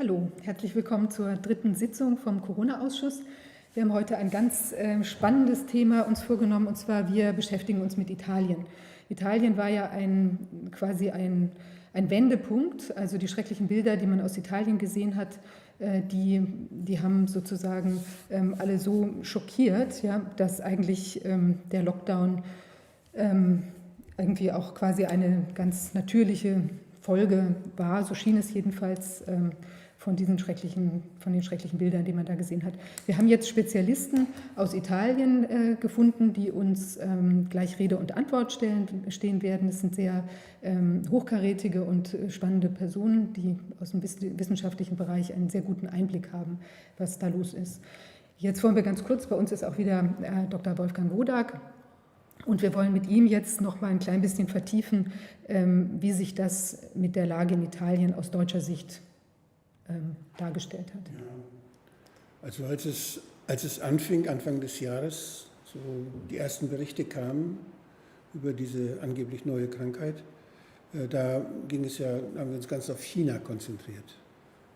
Hallo, herzlich willkommen zur dritten Sitzung vom Corona-Ausschuss. Wir haben heute ein ganz spannendes Thema uns vorgenommen, und zwar wir beschäftigen uns mit Italien. Italien war ja quasi ein Wendepunkt, also die schrecklichen Bilder, die man aus Italien gesehen hat, die haben sozusagen alle so schockiert, ja, dass eigentlich der Lockdown irgendwie auch quasi eine ganz natürliche Folge war, so schien es jedenfalls, von den schrecklichen Bildern, die man da gesehen hat. Wir haben jetzt Spezialisten aus Italien gefunden, die uns gleich Rede und Antwort stehen werden. Es sind sehr hochkarätige und spannende Personen, die aus dem wissenschaftlichen Bereich einen sehr guten Einblick haben, was da los ist. Jetzt wollen wir ganz kurz, bei uns ist auch wieder Dr. Wolfgang Wodak. Und wir wollen mit ihm jetzt noch mal ein klein bisschen vertiefen, wie sich das mit der Lage in Italien aus deutscher Sicht dargestellt hat. Ja. Also als es anfing, Anfang des Jahres, so die ersten Berichte kamen über diese angeblich neue Krankheit, da haben wir uns ganz auf China konzentriert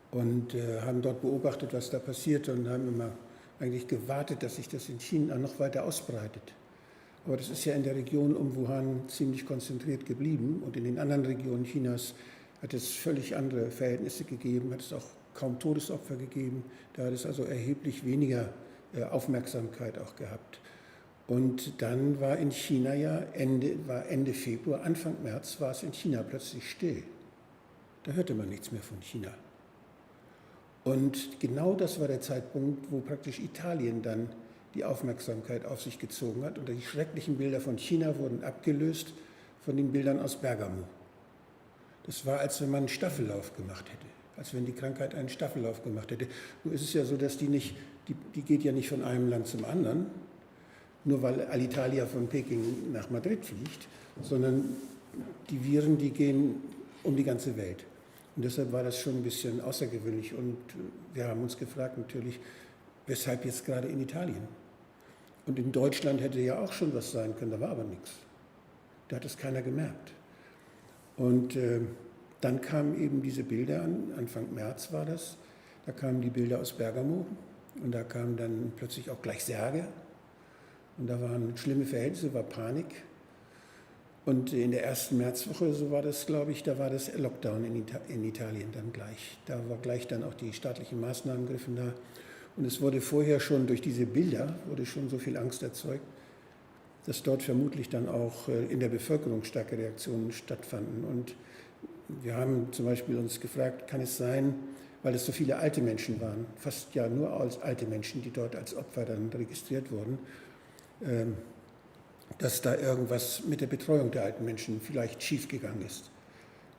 und haben dort beobachtet, was da passiert und haben immer eigentlich gewartet, dass sich das in China noch weiter ausbreitet. Aber das ist ja in der Region um Wuhan ziemlich konzentriert geblieben und in den anderen Regionen Chinas hat es völlig andere Verhältnisse gegeben, hat es auch kaum Todesopfer gegeben. Da hat es also erheblich weniger Aufmerksamkeit auch gehabt. Und dann war in China Ende Februar, Anfang März war es in China plötzlich still. Da hörte man nichts mehr von China. Und genau das war der Zeitpunkt, wo praktisch Italien dann die Aufmerksamkeit auf sich gezogen hat. Und die schrecklichen Bilder von China wurden abgelöst von den Bildern aus Bergamo. Das war, als wenn man einen Staffellauf gemacht hätte, als wenn die Krankheit einen Staffellauf gemacht hätte. Nur ist es ja so, dass die geht ja nicht von einem Land zum anderen, nur weil Alitalia von Peking nach Madrid fliegt, sondern die Viren, die gehen um die ganze Welt. Und deshalb war das schon ein bisschen außergewöhnlich. Und wir haben uns gefragt natürlich, weshalb jetzt gerade in Italien? Und in Deutschland hätte ja auch schon was sein können, da war aber nichts. Da hat es keiner gemerkt. Und dann kamen eben diese Bilder an, Anfang März war das, da kamen die Bilder aus Bergamo und da kamen dann plötzlich auch gleich Särge und da waren schlimme Verhältnisse, war Panik. Und in der ersten Märzwoche, so war das, glaube ich, da war das Lockdown in Italien dann gleich. Da war gleich dann auch die staatlichen Maßnahmen griffen da. Und es wurde vorher schon durch diese Bilder, wurde schon so viel Angst erzeugt, dass dort vermutlich dann auch in der Bevölkerung starke Reaktionen stattfanden. Und wir haben zum Beispiel uns gefragt, kann es sein, weil es so viele alte Menschen waren, fast ja nur alte Menschen, die dort als Opfer dann registriert wurden, dass da irgendwas mit der Betreuung der alten Menschen vielleicht schiefgegangen ist.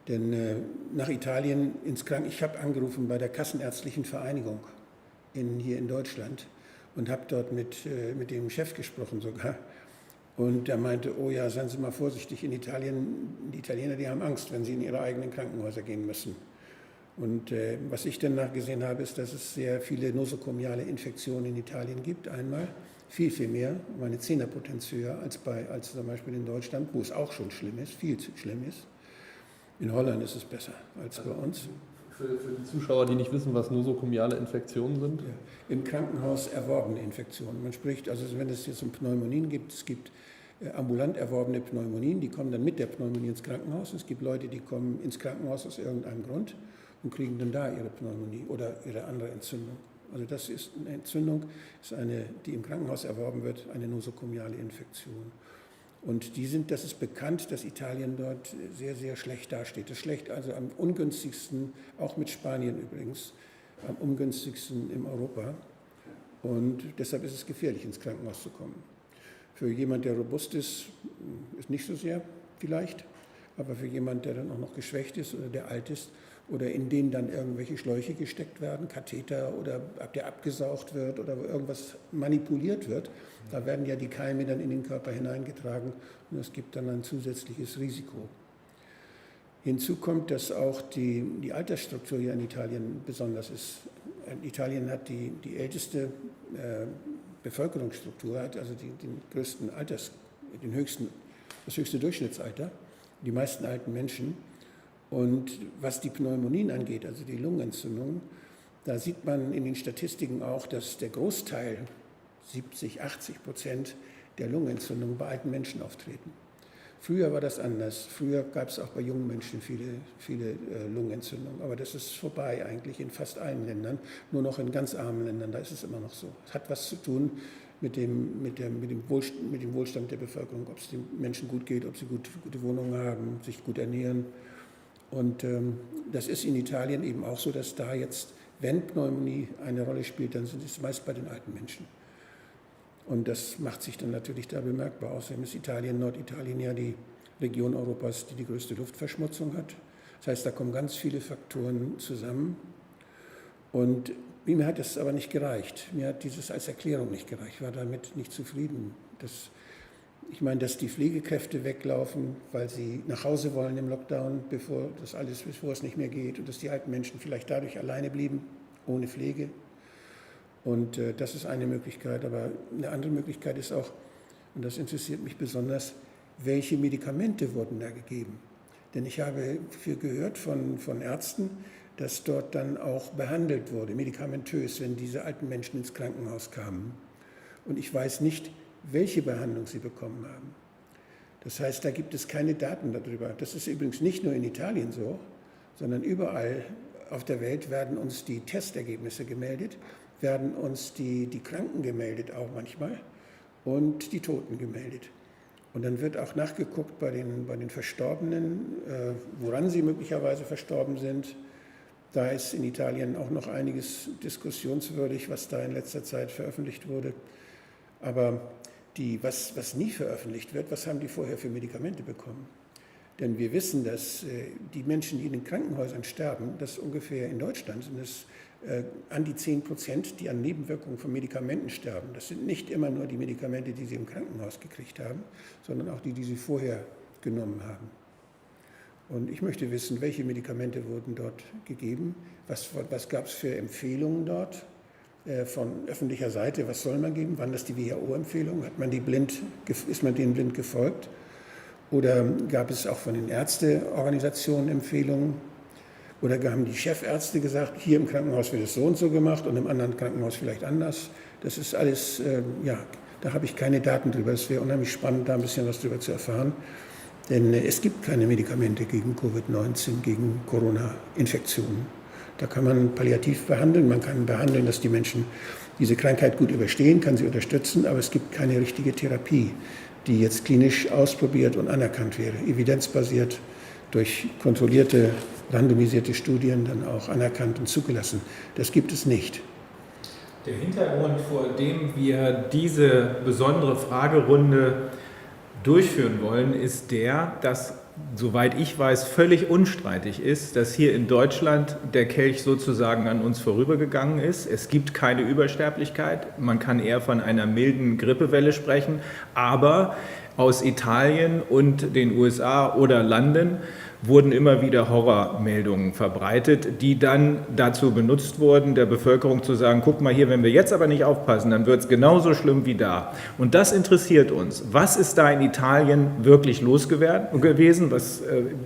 Denn nach Italien ins Krankenhaus, ich habe angerufen bei der Kassenärztlichen Vereinigung hier in Deutschland und habe dort mit dem Chef gesprochen sogar. Und er meinte, oh ja, seien Sie mal vorsichtig, in Italien, die Italiener, die haben Angst, wenn sie in ihre eigenen Krankenhäuser gehen müssen. Und was ich dann nachgesehen habe, ist, dass es sehr viele nosokomiale Infektionen in Italien gibt, einmal, viel mehr, um eine Zehnerpotenz höher als zum Beispiel in Deutschland, wo es auch schon schlimm ist, viel zu schlimm ist. In Holland ist es besser als bei uns. Für die Zuschauer, die nicht wissen, was nosokomiale Infektionen sind? Ja, im Krankenhaus erworbene Infektionen. Man spricht, also wenn es jetzt um Pneumonien gibt, es gibt ambulant erworbene Pneumonien, die kommen dann mit der Pneumonie ins Krankenhaus. Es gibt Leute, die kommen ins Krankenhaus aus irgendeinem Grund und kriegen dann da ihre Pneumonie oder ihre andere Entzündung. Also das ist eine Entzündung, die im Krankenhaus erworben wird, eine nosokomiale Infektion. Und das ist bekannt, dass Italien dort sehr, sehr schlecht dasteht. Das ist schlecht, also am ungünstigsten, auch mit Spanien übrigens, am ungünstigsten in Europa. Und deshalb ist es gefährlich, ins Krankenhaus zu kommen. Für jemand, der robust ist nicht so sehr vielleicht, aber für jemand, der dann auch noch geschwächt ist oder der alt ist oder in den dann irgendwelche Schläuche gesteckt werden, Katheter oder der abgesaugt wird oder wo irgendwas manipuliert wird, da werden ja die Keime dann in den Körper hineingetragen und es gibt dann ein zusätzliches Risiko. Hinzu kommt, dass auch die Altersstruktur hier in Italien besonders ist. Italien hat die älteste Bevölkerungsstruktur, hat also das höchste Durchschnittsalter, die meisten alten Menschen. Und was die Pneumonien angeht, also die Lungenentzündung, da sieht man in den Statistiken auch, dass der Großteil, 70-80% der Lungenentzündungen bei alten Menschen auftreten. Früher war das anders. Früher gab es auch bei jungen Menschen viele Lungenentzündungen. Aber das ist vorbei eigentlich in fast allen Ländern. Nur noch in ganz armen Ländern, da ist es immer noch so. Es hat was zu tun mit dem Wohlstand der Bevölkerung, ob es den Menschen gut geht, ob sie gute Wohnungen haben, sich gut ernähren. Und das ist in Italien eben auch so, dass da jetzt, wenn Pneumonie eine Rolle spielt, dann sind es meist bei den alten Menschen. Und das macht sich dann natürlich da bemerkbar. Außerdem ist Norditalien ja die Region Europas, die die größte Luftverschmutzung hat. Das heißt, da kommen ganz viele Faktoren zusammen. Und mir hat es aber nicht gereicht. Mir hat dieses als Erklärung nicht gereicht. Ich war damit nicht zufrieden. Ich meine, dass die Pflegekräfte weglaufen, weil sie nach Hause wollen im Lockdown, bevor es nicht mehr geht. Und dass die alten Menschen vielleicht dadurch alleine blieben, ohne Pflege. Und das ist eine Möglichkeit, aber eine andere Möglichkeit ist auch, und das interessiert mich besonders, welche Medikamente wurden da gegeben? Denn ich habe gehört von Ärzten, dass dort dann auch behandelt wurde, medikamentös, wenn diese alten Menschen ins Krankenhaus kamen. Und ich weiß nicht, welche Behandlung sie bekommen haben. Das heißt, da gibt es keine Daten darüber. Das ist übrigens nicht nur in Italien so, sondern überall auf der Welt werden uns die Testergebnisse gemeldet, werden uns die Kranken gemeldet auch manchmal und die Toten gemeldet. Und dann wird auch nachgeguckt bei den Verstorbenen, woran sie möglicherweise verstorben sind. Da ist in Italien auch noch einiges diskussionswürdig, was da in letzter Zeit veröffentlicht wurde. Aber was nie veröffentlicht wird, was haben die vorher für Medikamente bekommen? Denn wir wissen, dass die Menschen, die in den Krankenhäusern sterben, das ungefähr in Deutschland sind es an die 10%, die an Nebenwirkungen von Medikamenten sterben. Das sind nicht immer nur die Medikamente, die sie im Krankenhaus gekriegt haben, sondern auch die sie vorher genommen haben. Und ich möchte wissen, welche Medikamente wurden dort gegeben, was gab es für Empfehlungen dort von öffentlicher Seite, was soll man geben, waren das die WHO-Empfehlungen, ist man denen blind gefolgt? Oder gab es auch von den Ärzteorganisationen Empfehlungen? Oder haben die Chefärzte gesagt, hier im Krankenhaus wird es so und so gemacht und im anderen Krankenhaus vielleicht anders? Das ist alles, da habe ich keine Daten drüber. Es wäre unheimlich spannend, da ein bisschen was drüber zu erfahren. Denn es gibt keine Medikamente gegen Covid-19, gegen Corona-Infektionen. Da kann man palliativ behandeln. Man kann behandeln, dass die Menschen diese Krankheit gut überstehen, kann sie unterstützen, aber es gibt keine richtige Therapie, die jetzt klinisch ausprobiert und anerkannt wäre, evidenzbasiert, durch kontrollierte, randomisierte Studien dann auch anerkannt und zugelassen. Das gibt es nicht. Der Hintergrund, vor dem wir diese besondere Fragerunde durchführen wollen, ist der, dass, soweit ich weiß, völlig unstreitig ist, dass hier in Deutschland der Kelch sozusagen an uns vorübergegangen ist. Es gibt keine Übersterblichkeit, man kann eher von einer milden Grippewelle sprechen, aber aus Italien und den USA oder London wurden immer wieder Horrormeldungen verbreitet, die dann dazu benutzt wurden, der Bevölkerung zu sagen, guck mal hier, wenn wir jetzt aber nicht aufpassen, dann wird es genauso schlimm wie da. Und das interessiert uns. Was ist da in Italien wirklich los gewesen?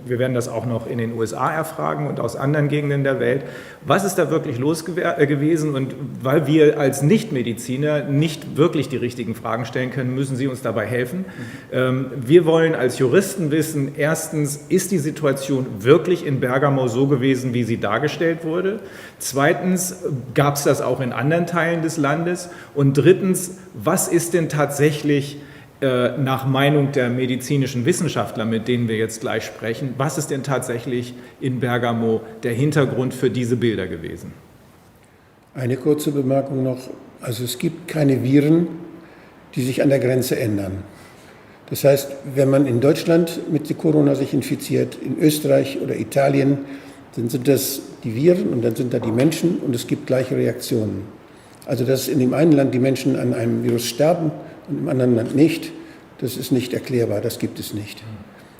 Wir werden das auch noch in den USA erfragen und aus anderen Gegenden der Welt. Was ist da wirklich los gewesen? Und weil wir als Nichtmediziner nicht wirklich die richtigen Fragen stellen können, müssen Sie uns dabei helfen. Wir wollen als Juristen wissen, erstens, ist die Situation wirklich in Bergamo so gewesen, wie sie dargestellt wurde? Zweitens, gab es das auch in anderen Teilen des Landes? Und drittens, was ist denn tatsächlich nach Meinung der medizinischen Wissenschaftler, mit denen wir jetzt gleich sprechen, was ist denn tatsächlich in Bergamo der Hintergrund für diese Bilder gewesen? Eine kurze Bemerkung noch. Also es gibt keine Viren, die sich an der Grenze ändern. Das heißt, wenn man in Deutschland mit Corona sich infiziert, in Österreich oder Italien, dann sind das die Viren und dann sind da die Menschen und es gibt gleiche Reaktionen. Also dass in dem einen Land die Menschen an einem Virus sterben und im anderen Land nicht, das ist nicht erklärbar, das gibt es nicht.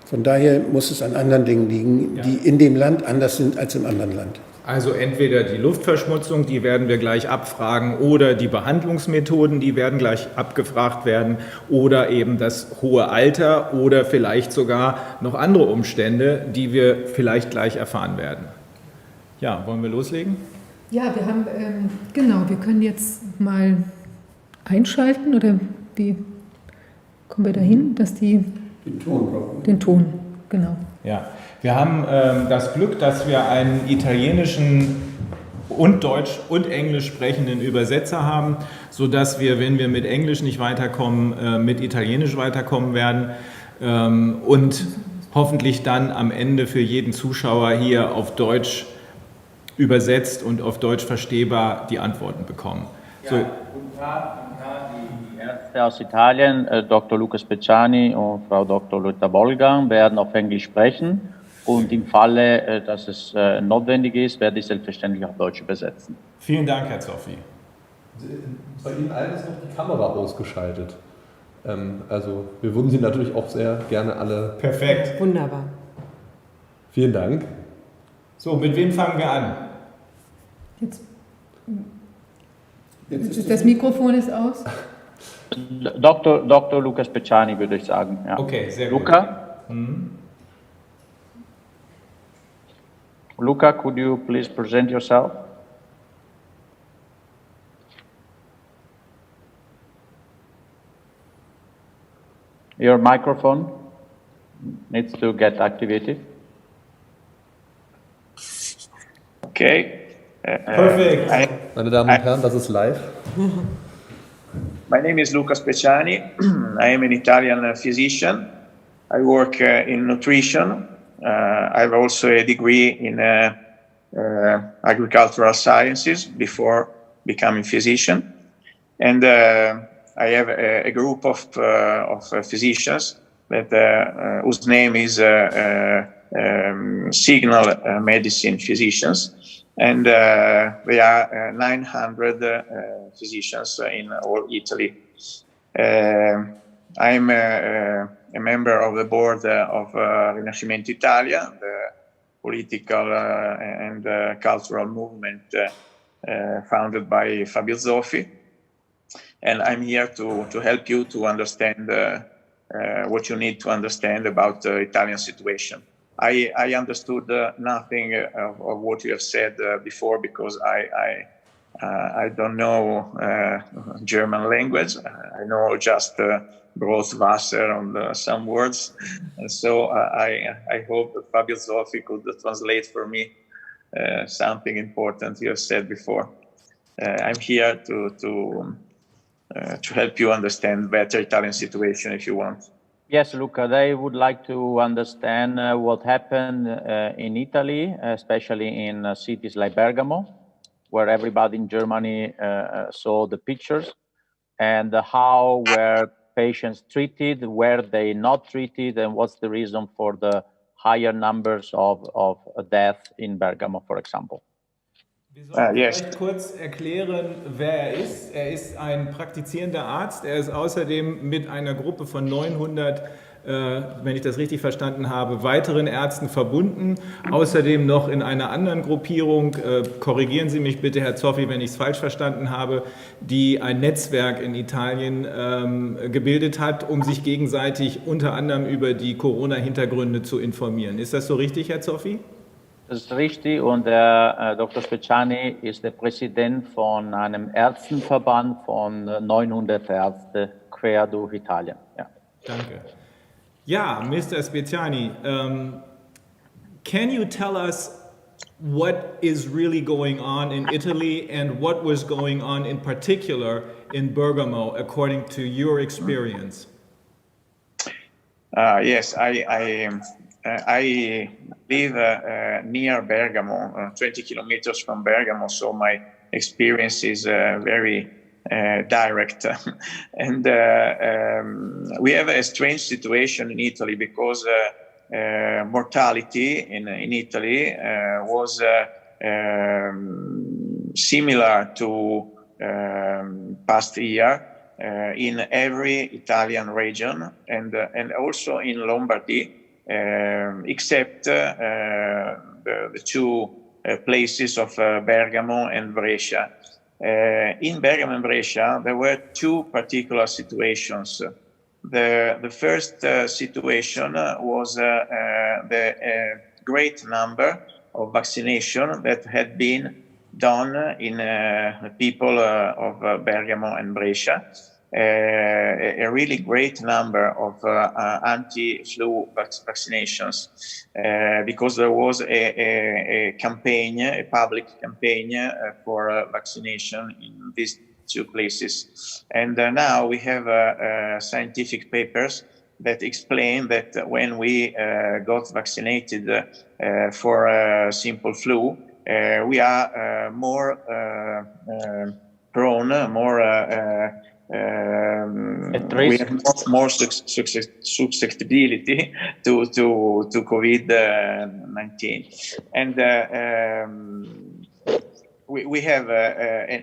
Von daher muss es an anderen Dingen liegen, die in dem Land anders sind als im anderen Land. Also entweder die Luftverschmutzung, die werden wir gleich abfragen, oder die Behandlungsmethoden, die werden gleich abgefragt werden, oder eben das hohe Alter oder vielleicht sogar noch andere Umstände, die wir vielleicht gleich erfahren werden. Ja, wollen wir loslegen? Ja, wir haben, genau, wir können jetzt mal einschalten oder wie kommen wir dahin, dass die den Ton, genau. Ja, wir haben das Glück, dass wir einen italienischen und Deutsch und Englisch sprechenden Übersetzer haben, sodass wir, wenn wir mit Englisch nicht weiterkommen, mit Italienisch weiterkommen werden und hoffentlich dann am Ende für jeden Zuschauer hier auf Deutsch übersetzt und auf Deutsch verstehbar die Antworten bekommen. Ja, guten Tag, die Ärzte aus Italien, Dr. Luca Speciani und Frau Dr. Lotta Bolgan werden auf Englisch sprechen und im Falle, dass es notwendig ist, werde ich selbstverständlich auf Deutsch übersetzen. Vielen Dank, Herr Zoffi. Bei Ihnen allen ist noch die Kamera ausgeschaltet. Also wir würden Sie natürlich auch sehr gerne alle... Perfekt. Wunderbar. Vielen Dank. So, mit wem fangen wir an? Jetzt das Mikrofon ist aus. Dr. Luca Speciani würde ich sagen. Ja. Okay, sehr gut. Luca? Luca, could you please present yourself? Your microphone needs to get activated. Okay. Perfect. Meine Damen und Herren, das ist live. My name is Luca Speciani. I am an Italian physician. I work in nutrition. I have also a degree in agricultural sciences before becoming physician. And I have a group of physicians that whose name is Signal Medicine Physicians. And we are 900 physicians in all Italy. I'm a member of the board of Rinascimento Italia, the political and cultural movement founded by Fabio Zoffi. And I'm here to help you to understand what you need to understand about the Italian situation. I understood nothing of what you have said before because I don't know German language. I know just Brotwasser and some words. And so I hope that Fabio Zoffi could translate for me something important you have said before. I'm here to help you understand better Italian situation if you want. Yes, Luca, they would like to understand what happened in Italy, especially in cities like Bergamo, where everybody in Germany saw the pictures, and how were patients treated, were they not treated, and what's the reason for the higher numbers of death in Bergamo, for example. Wir sollten Yes. vielleicht kurz erklären, wer er ist. Er ist ein praktizierender Arzt. Er ist außerdem mit einer Gruppe von 900, wenn ich das richtig verstanden habe, weiteren Ärzten verbunden. Außerdem noch in einer anderen Gruppierung, korrigieren Sie mich bitte, Herr Zoffi, wenn ich es falsch verstanden habe, die ein Netzwerk in Italien gebildet hat, um sich gegenseitig unter anderem über die Corona-Hintergründe zu informieren. Ist das so richtig, Herr Zoffi? Das ist richtig und Dr. Speciani ist der Präsident von einem Ärztenverband von 900 Ärzte quer durch Italien. Ja. Danke. Ja, Mr. Speciani, can you tell us what is really going on in Italy and what was going on in particular in Bergamo according to your experience? Yes, I live near Bergamo, 20 kilometers from Bergamo, so my experience is very direct. And we have a strange situation in Italy because mortality in Italy was similar to past year in every Italian region and also in Lombardy. Except the two places of Bergamo and Brescia. In Bergamo and Brescia, there were two particular situations. The first situation was the great number of vaccination that had been done in people of Bergamo and Brescia. A really great number of anti-flu vaccinations because there was a campaign, a public campaign for vaccination in these two places. And now we have scientific papers that explain that when we got vaccinated for simple flu, we are more prone, more we have more susceptibility to COVID-19. And we have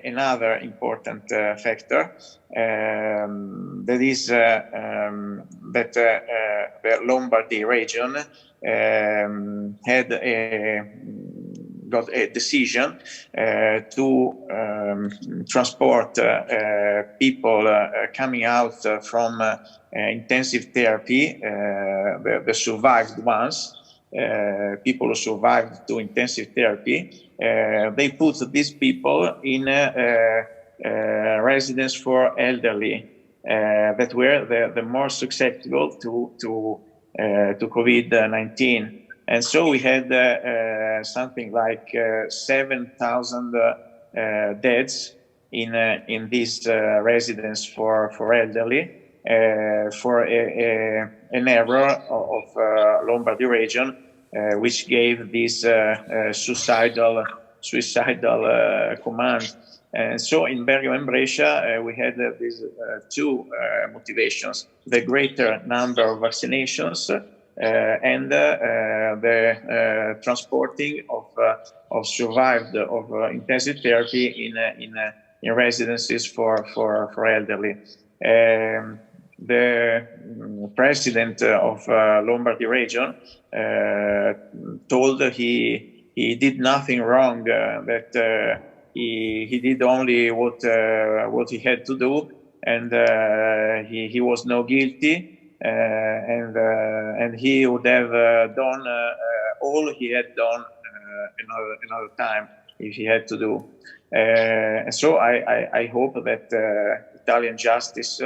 another important factor, that is that the Lombardy region had got a decision to transport people coming out from intensive therapy, the survived ones, people who survived to intensive therapy. They put these people in residence for elderly that were the more susceptible to COVID-19. And so we had something like 7,000 deaths in this residence for elderly for an error of Lombardy region, which gave this suicidal command. And so in Bergamo and Brescia, we had these two motivations: the greater number of vaccinations and the transporting of survived of intensive therapy in residences for elderly. The president of Lombardy region told he did nothing wrong, that he did only what he had to do, and he was no guilty. And he would have done all he had done another time if he had to do. And so I hope that Italian justice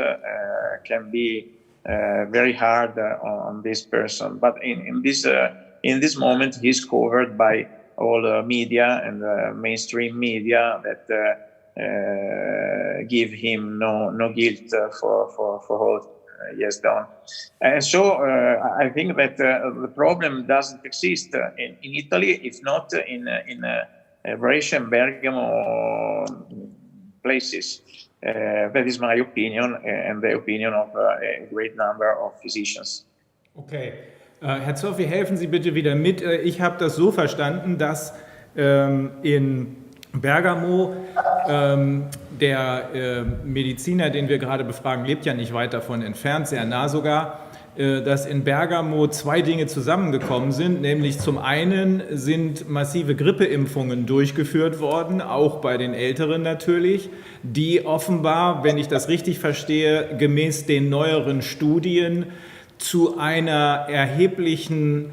can be very hard on this person. But in this moment, he's covered by all the media and mainstream media that give him no guilt for all he has done. And so I think that the problem doesn't exist in Italy, if not in Brescia and Bergamo places. That is my opinion and the opinion of a great number of physicians. Okay. Herr Zoffi, helfen Sie bitte wieder mit. Ich habe das so verstanden, dass in Bergamo der Mediziner, den wir gerade befragen, lebt ja nicht weit davon entfernt, sehr nah sogar, dass in Bergamo zwei Dinge zusammengekommen sind, nämlich zum einen sind massive Grippeimpfungen durchgeführt worden, auch bei den Älteren natürlich, die offenbar, wenn ich das richtig verstehe, gemäß den neueren Studien zu einer erheblichen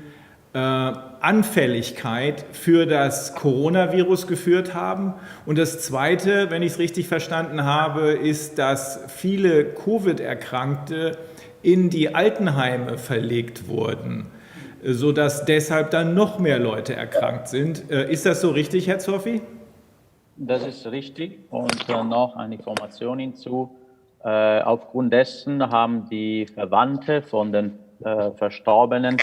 Anfälligkeit für das Coronavirus geführt haben. Und das Zweite, wenn ich es richtig verstanden habe, ist, dass viele Covid-Erkrankte in die Altenheime verlegt wurden, sodass deshalb dann noch mehr Leute erkrankt sind. Ist das so richtig, Herr Zoffi? Das ist richtig. Und noch eine Information hinzu. Aufgrund dessen haben die Verwandte von den Verstorbenen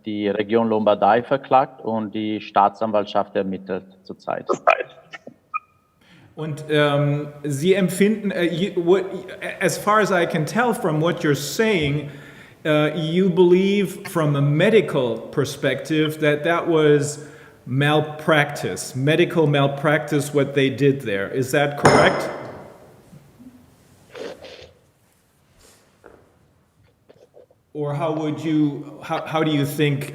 die Region Lombardei verklagt und die Staatsanwaltschaft ermittelt zurzeit. Und Sie empfinden, as far as I can tell from what you're saying, you believe from a medical perspective that was malpractice, medical malpractice, what they did there. Is that correct? Or how do you think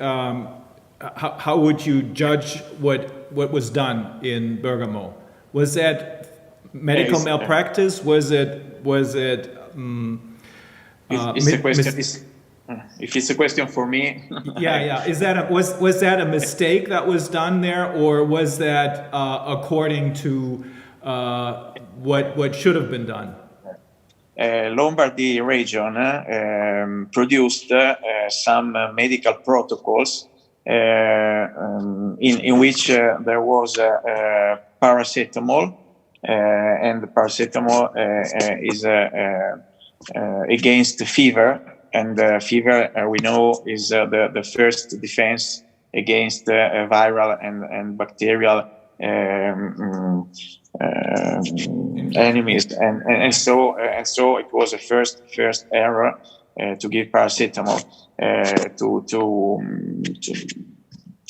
how would you judge what was done in Bergamo? Was that medical malpractice? Was it if it's a question for me, yeah. Was that a mistake that was done there, or was that according to what should have been done? Lombardy region produced some medical protocols in which there was paracetamol, and the paracetamol is against fever, and fever we know is the first defense against viral and bacterial enemies, and so it was a first error to give paracetamol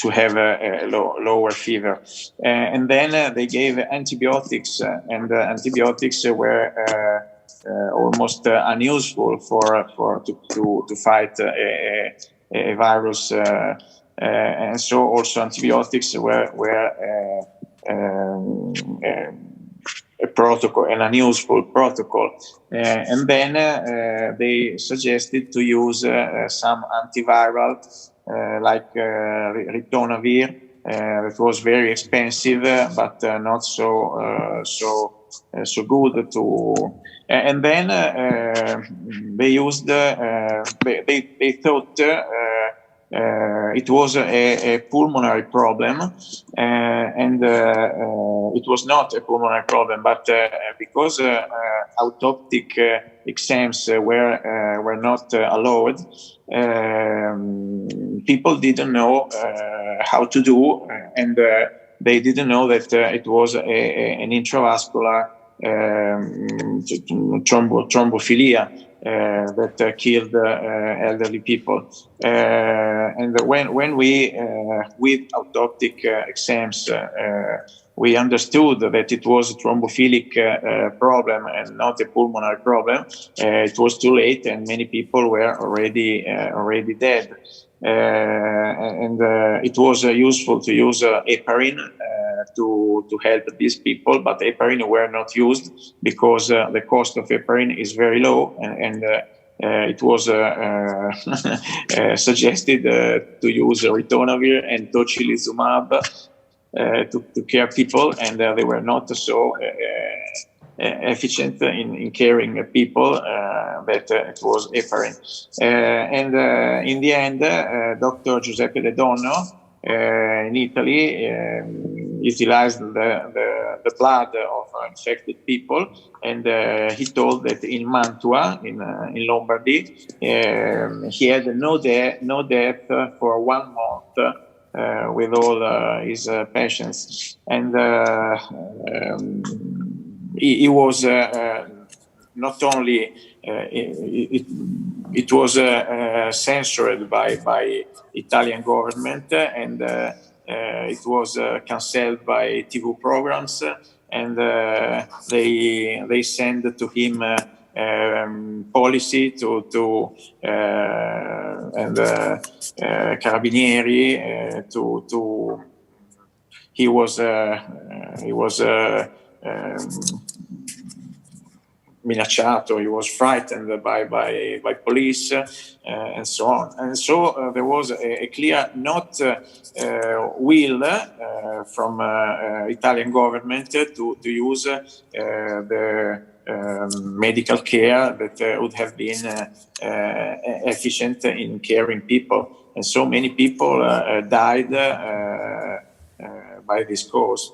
to have a lower fever, and then they gave antibiotics, and antibiotics were almost unuseful to fight a virus, and so also antibiotics were a protocol, an unuseful protocol, and then they suggested to use some antiviral like ritonavir. It was very expensive, but not so good to. And then they used. They thought. It was a pulmonary problem, and it was not a pulmonary problem, but because autoptic exams were not allowed, people didn't know how to do, and they didn't know that it was an intravascular thrombophilia that killed elderly people. And when we, with autoptic exams, we understood that it was a thrombophilic problem and not a pulmonary problem, it was too late, and many people were already dead. And it was useful to use heparin to help these people, but heparin were not used because the cost of heparin is very low, and it was suggested to use ritonavir and tocilizumab to care people, and they were not so efficient in caring people that it was heparin. And in the end, Dr. Giuseppe De Donno in Italy utilized the blood of infected people, and he told that in Mantua, in Lombardy, he had no death for 1 month with all his patients, and he was not only it was censored by Italian government, and it was cancelled by TV programs, and they sent to him policy to and carabinieri to he was minacciato, he was frightened by police, and so on. And so there was a clear not will from Italian government to use the medical care that would have been efficient in caring people. And so many people died by this cause.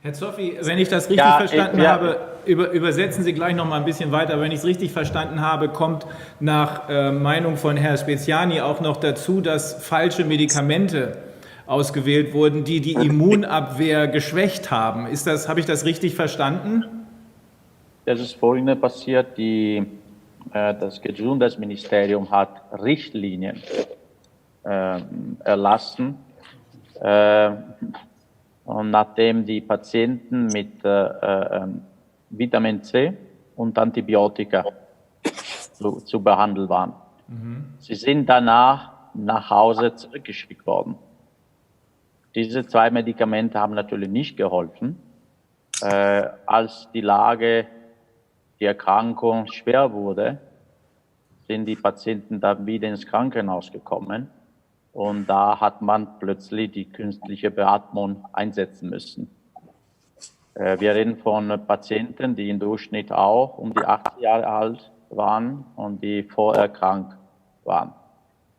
Herr Zoffi, wenn ich das richtig verstanden habe, übersetzen Sie gleich noch mal ein bisschen weiter. Wenn ich es richtig verstanden habe, kommt nach Meinung von Herrn Speziani auch noch dazu, dass falsche Medikamente ausgewählt wurden, die Immunabwehr geschwächt haben. Habe ich das richtig verstanden? Das ist Folgendes passiert. Das Gesundheitsministerium hat Richtlinien erlassen, und nachdem die Patienten mit Vitamin C und Antibiotika zu behandeln waren. Sie sind danach nach Hause zurückgeschickt worden. Diese 2 Medikamente haben natürlich nicht geholfen. Als die Erkrankung schwer wurde, sind die Patienten dann wieder ins Krankenhaus gekommen und da hat man plötzlich die künstliche Beatmung einsetzen müssen. Wir reden von Patienten, die im Durchschnitt auch um die 80 Jahre alt waren und die vorher krank waren.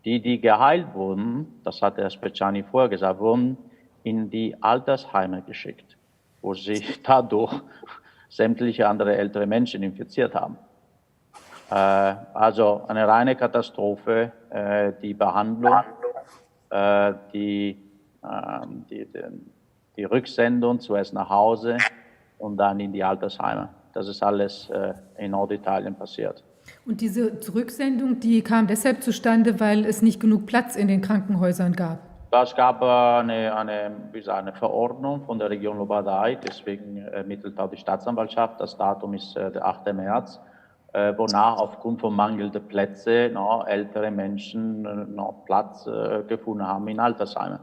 Die geheilt wurden, das hat Herr Speciani vorher gesagt, wurden in die Altersheime geschickt, wo sich dadurch sämtliche andere ältere Menschen infiziert haben. Also eine reine Katastrophe, die Behandlung, die Rücksendung zuerst nach Hause und dann in die Altersheime. Das ist alles in Norditalien passiert. Und diese Zurücksendung, die kam deshalb zustande, weil es nicht genug Platz in den Krankenhäusern gab? Es gab eine Verordnung von der Region Lombardei, deswegen ermittelt auch die Staatsanwaltschaft. Das Datum ist der 8. März, wonach aufgrund von mangelnder Plätze ältere Menschen Platz gefunden haben in Altersheimen.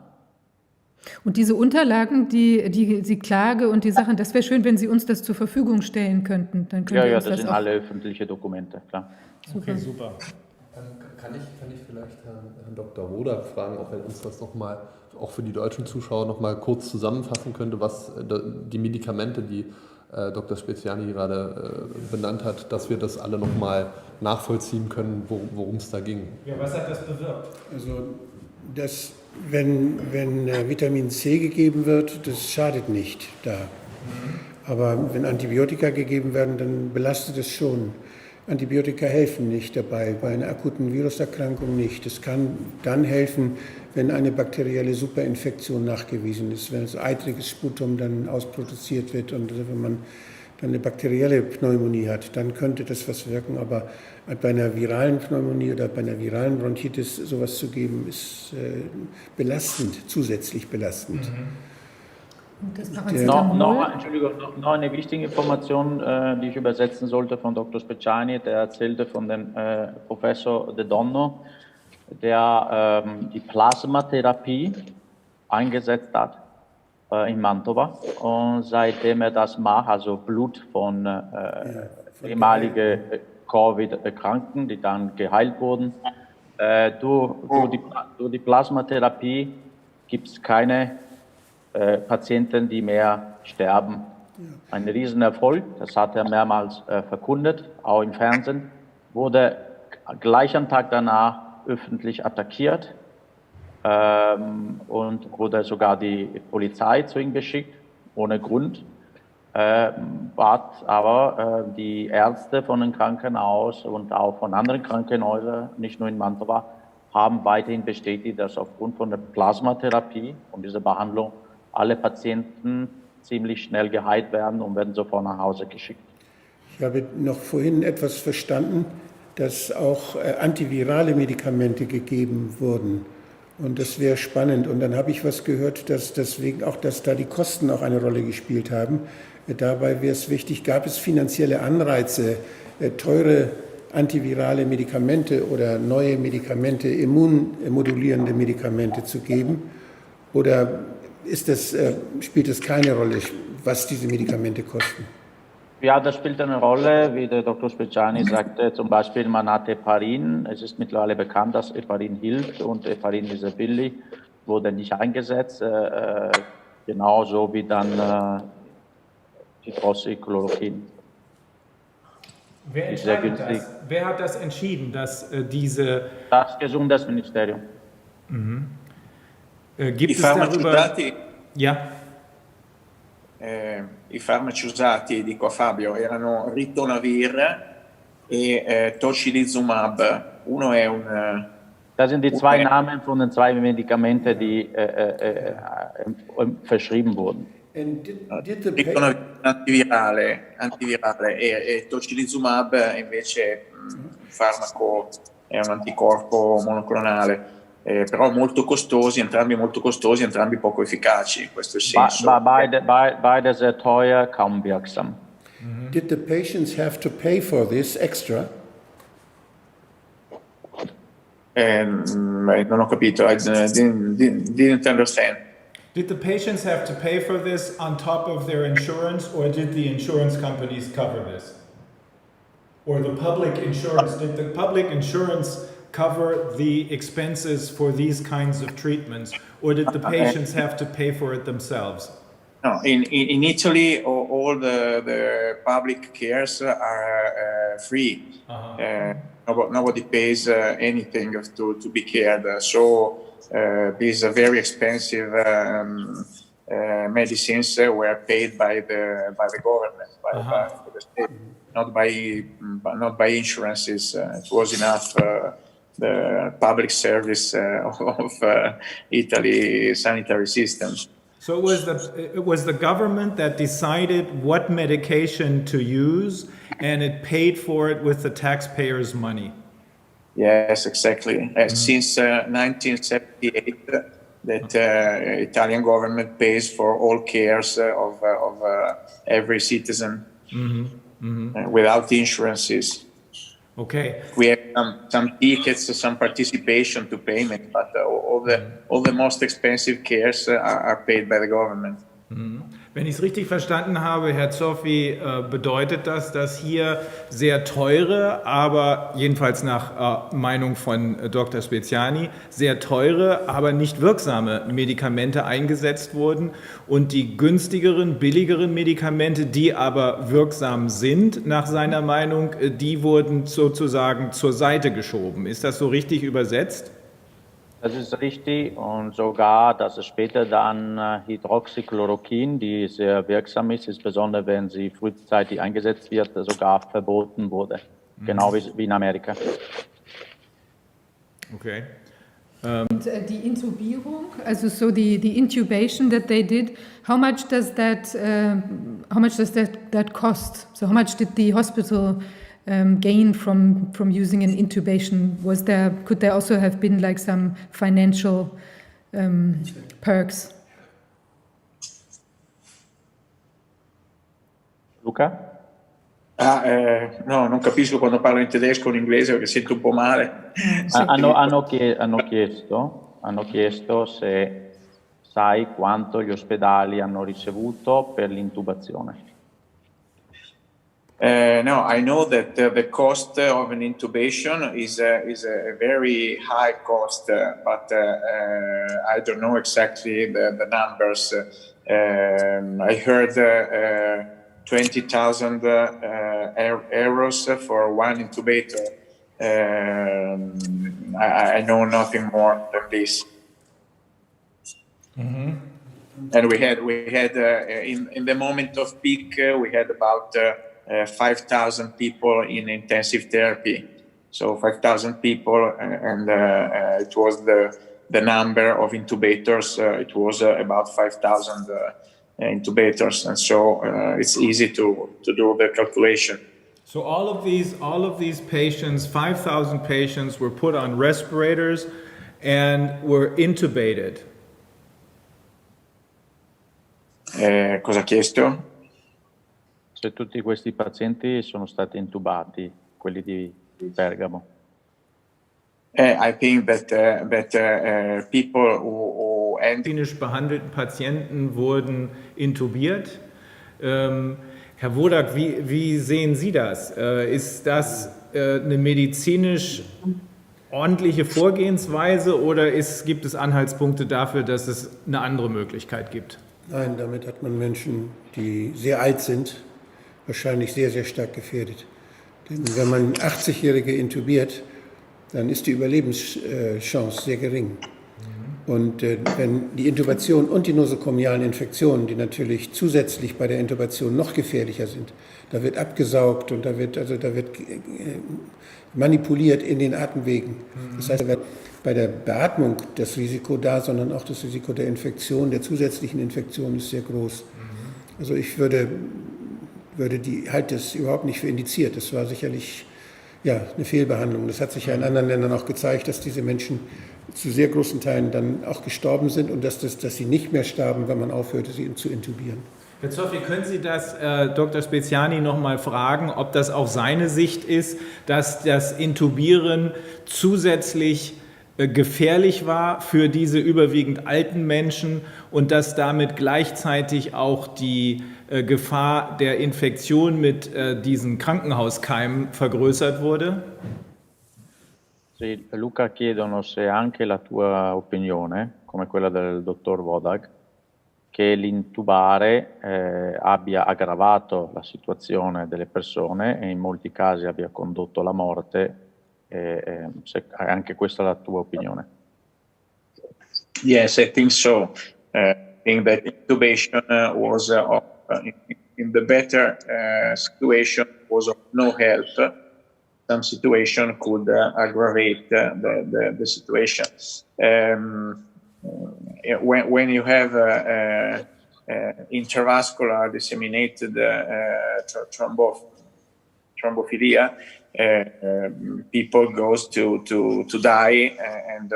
Und diese Unterlagen, die Klage und die Sachen, das wäre schön, wenn Sie uns das zur Verfügung stellen könnten. Dann können wir uns das sind auch alle öffentliche Dokumente, klar. Okay, super. Kann ich vielleicht Herrn Dr. Roder fragen, ob er uns das nochmal, auch für die deutschen Zuschauer, nochmal kurz zusammenfassen könnte, was die Medikamente, die Dr. Speciani gerade benannt hat, dass wir das alle nochmal nachvollziehen können, worum es da ging. Ja, was hat das bewirkt? Also, wenn Vitamin C gegeben wird, das schadet nicht da. Aber wenn Antibiotika gegeben werden, dann belastet es schon. Antibiotika helfen nicht dabei, bei einer akuten Viruserkrankung nicht. Es kann dann helfen, wenn eine bakterielle Superinfektion nachgewiesen ist, wenn das eitriges Sputum dann ausproduziert wird und wenn man dann eine bakterielle Pneumonie hat, dann könnte das was wirken. Aber bei einer viralen Pneumonie oder bei einer viralen Bronchitis sowas zu geben, ist belastend, zusätzlich belastend. Noch eine wichtige Information, die ich übersetzen sollte von Dr. Speciani, der erzählte von dem Professor De Donno, der die Plasmatherapie eingesetzt hat in Mantova und seitdem er das macht, also Blut von ehemaligen Covid-Erkrankten, die dann geheilt wurden, durch die Plasmatherapie gibt es keine Patienten, die mehr sterben. Ein Riesenerfolg, das hat er mehrmals verkündet, auch im Fernsehen, wurde gleich am Tag danach öffentlich attackiert und wurde sogar die Polizei zu ihm geschickt, ohne Grund. Aber die Ärzte von dem Krankenhaus und auch von anderen Krankenhäusern, nicht nur in Mantova, haben weiterhin bestätigt, dass aufgrund von der Plasmatherapie und dieser Behandlung alle Patienten ziemlich schnell geheilt werden und werden sofort nach Hause geschickt. Ich habe noch vorhin etwas verstanden, dass auch antivirale Medikamente gegeben wurden. Und das wäre spannend. Und dann habe ich was gehört, dass deswegen auch, dass da die Kosten auch eine Rolle gespielt haben. Dabei wäre es wichtig, gab es finanzielle Anreize, teure antivirale Medikamente oder neue Medikamente, immunmodulierende Medikamente zu geben? Oder spielt es keine Rolle, was diese Medikamente kosten? Ja, das spielt eine Rolle, wie der Dr. Speciani sagte, zum Beispiel man hat Heparin, es ist mittlerweile bekannt, dass Heparin hilft und Heparin ist sehr billig, wurde nicht eingesetzt, genauso wie dann Hydroxychloroquin. Wer entscheidet das? Wer hat das entschieden, dass diese... Das Gesundheitsministerium. Mhm. Gibt es darüber... Ja. I farmaci usati, dico a Fabio, erano Ritonavir e Tocilizumab. Uno è un... Das sind die zwei Namen von den zwei Medikamenten, die verschrieben wurden. Ritonavir antivirale e Tocilizumab invece un farmaco, è un anticorpo monoclonale. Però molto costosi, entrambi poco efficaci, questo è il senso. Beide sehr teuer, kaum wirksam. Did the patients have to pay for this extra? Non ho capito, I didn't understand. Did the patients have to pay for this on top of their insurance, or did the insurance companies cover this? Or the public insurance, did the public insurance cover the expenses for these kinds of treatments, or did the patients have to pay for it themselves? No, in Italy, all the public cares are free. Nobody pays anything to be cared. So these very expensive medicines were paid by the government, by the state, not by insurances. It was enough. The public service of Italy sanitary system. So it was the government that decided what medication to use, and it paid for it with the taxpayers' money. Yes, exactly. Since 1978, that Italian government pays for all cares of every citizen without insurances. Okay. We have some tickets, some participation to payment, but all the most expensive cares are paid by the government. Wenn ich es richtig verstanden habe, Herr Zoffi, bedeutet das, dass hier sehr teure, aber jedenfalls nach Meinung von Dr. Speziani, sehr teure, aber nicht wirksame Medikamente eingesetzt wurden und die günstigeren, billigeren Medikamente, die aber wirksam sind, nach seiner Meinung, die wurden sozusagen zur Seite geschoben. Ist das so richtig übersetzt? Das ist richtig, und sogar, dass es später dann Hydroxychloroquin, die sehr wirksam ist, insbesondere wenn sie frühzeitig eingesetzt wird, sogar verboten wurde. Genau wie in Amerika. Okay. Und die Intubierung, also so the intubation that they did, how much does that cost? So how much did the hospital gain from using an intubation? Could there also have been like some financial perks? Luca? No, non capisco quando parlo in tedesco o in inglese perché sento un po' male. Hanno chiesto se sai quanto gli ospedali hanno ricevuto per l'intubazione. No, I know that the cost of an intubation is a very high cost, but I don't know exactly the numbers. I heard 20,000 euros for one intubator. I know nothing more than this. And we had in the moment of peak, we had about 5,000 people in intensive therapy. So 5,000 people, and it was the number of intubators. It was about 5,000 intubators, and so it's easy to do the calculation. So all of these patients, 5,000 patients, were put on respirators and were intubated. Cosa ha chiesto? Se tutti questi pazienti sono stati intubati, quelli di Bergamo. I think that people who Klinisch behandelten Patienten wurden intubiert. Herr Wodak, wie sehen Sie das? Ist das eine medizinisch ordentliche Vorgehensweise, oder gibt es Anhaltspunkte dafür, dass es eine andere Möglichkeit gibt? Nein, damit hat man Menschen, die sehr alt sind, wahrscheinlich sehr, sehr stark gefährdet. Denn wenn man 80-Jährige intubiert, dann ist die Überlebenschance sehr gering. Und wenn die Intubation und die nosokomialen Infektionen, die natürlich zusätzlich bei der Intubation noch gefährlicher sind, da wird abgesaugt und da wird manipuliert in den Atemwegen. Das heißt, da wird bei der Beatmung das Risiko da, sondern auch das Risiko der Infektion, der zusätzlichen Infektion ist sehr groß. Also ich halte das überhaupt nicht für indiziert. Das war sicherlich eine Fehlbehandlung. Das hat sich ja in anderen Ländern auch gezeigt, dass diese Menschen zu sehr großen Teilen dann auch gestorben sind und dass sie nicht mehr starben, wenn man aufhörte, sie zu intubieren. Herr Zoffi, können Sie das Dr. Speziani noch mal fragen, ob das auch seine Sicht ist, dass das Intubieren zusätzlich gefährlich war für diese überwiegend alten Menschen und dass damit gleichzeitig auch die Gefahr der Infektion mit diesen Krankenhauskeimen vergrößert wurde? Sì, Luca chiedono se anche la tua opinione, come quella del dottor Wodak, che l'intubare abbia aggravato la situazione delle persone e in molti casi abbia condotto alla morte, se anche questa è la tua opinione. Yes, I think so. I think that intubation was in the better situation was of no help. Some situation could aggravate the situation. When you have intravascular disseminated thrombophilia, people goes to die and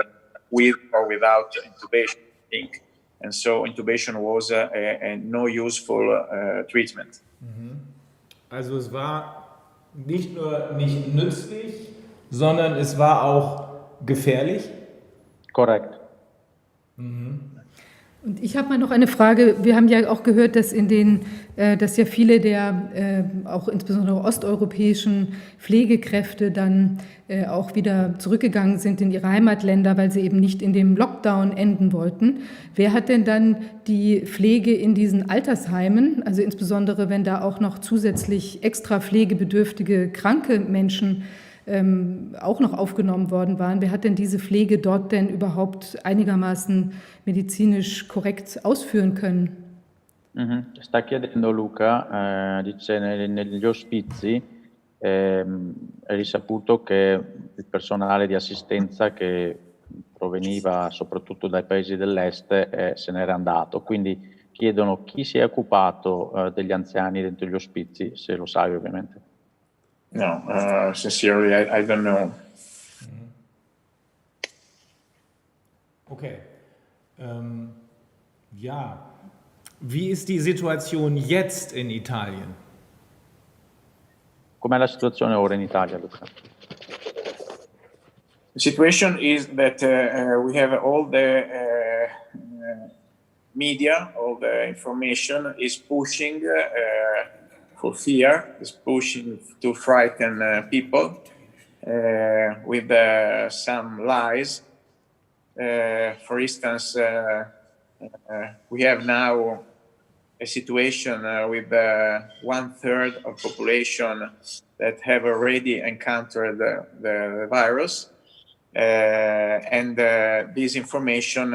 with or without intubation, I think. And so intubation was a no useful treatment. Also es war nicht nur nicht nützlich, sondern es war auch gefährlich? Correct. Und ich habe mal noch eine Frage. Wir haben ja auch gehört, dass dass ja viele der auch insbesondere osteuropäischen Pflegekräfte dann auch wieder zurückgegangen sind in ihre Heimatländer, weil sie eben nicht in dem Lockdown enden wollten. Wer hat denn dann die Pflege in diesen Altersheimen, also insbesondere wenn da auch noch zusätzlich extra pflegebedürftige kranke Menschen auch noch aufgenommen worden waren. Wer hat denn diese Pflege dort denn überhaupt einigermaßen medizinisch korrekt ausführen können? Sta chiedendo Luca, dice negli ospizi è risaputo che il personale di assistenza che proveniva soprattutto dai paesi dell'est se n'era andato, quindi chiedono chi si è occupato degli anziani dentro gli ospizi, se lo sai ovviamente. No, sincerely, I don't know. Okay. Ja. Wie ist die Situation jetzt in Italien? Com'è la situazione ora in Italia, Luca? The situation is that we have all the media, all the information is pushing for fear, is pushing to frighten people with some lies. For instance, we have now a situation with 1/3 of population that have already encountered the virus, and this information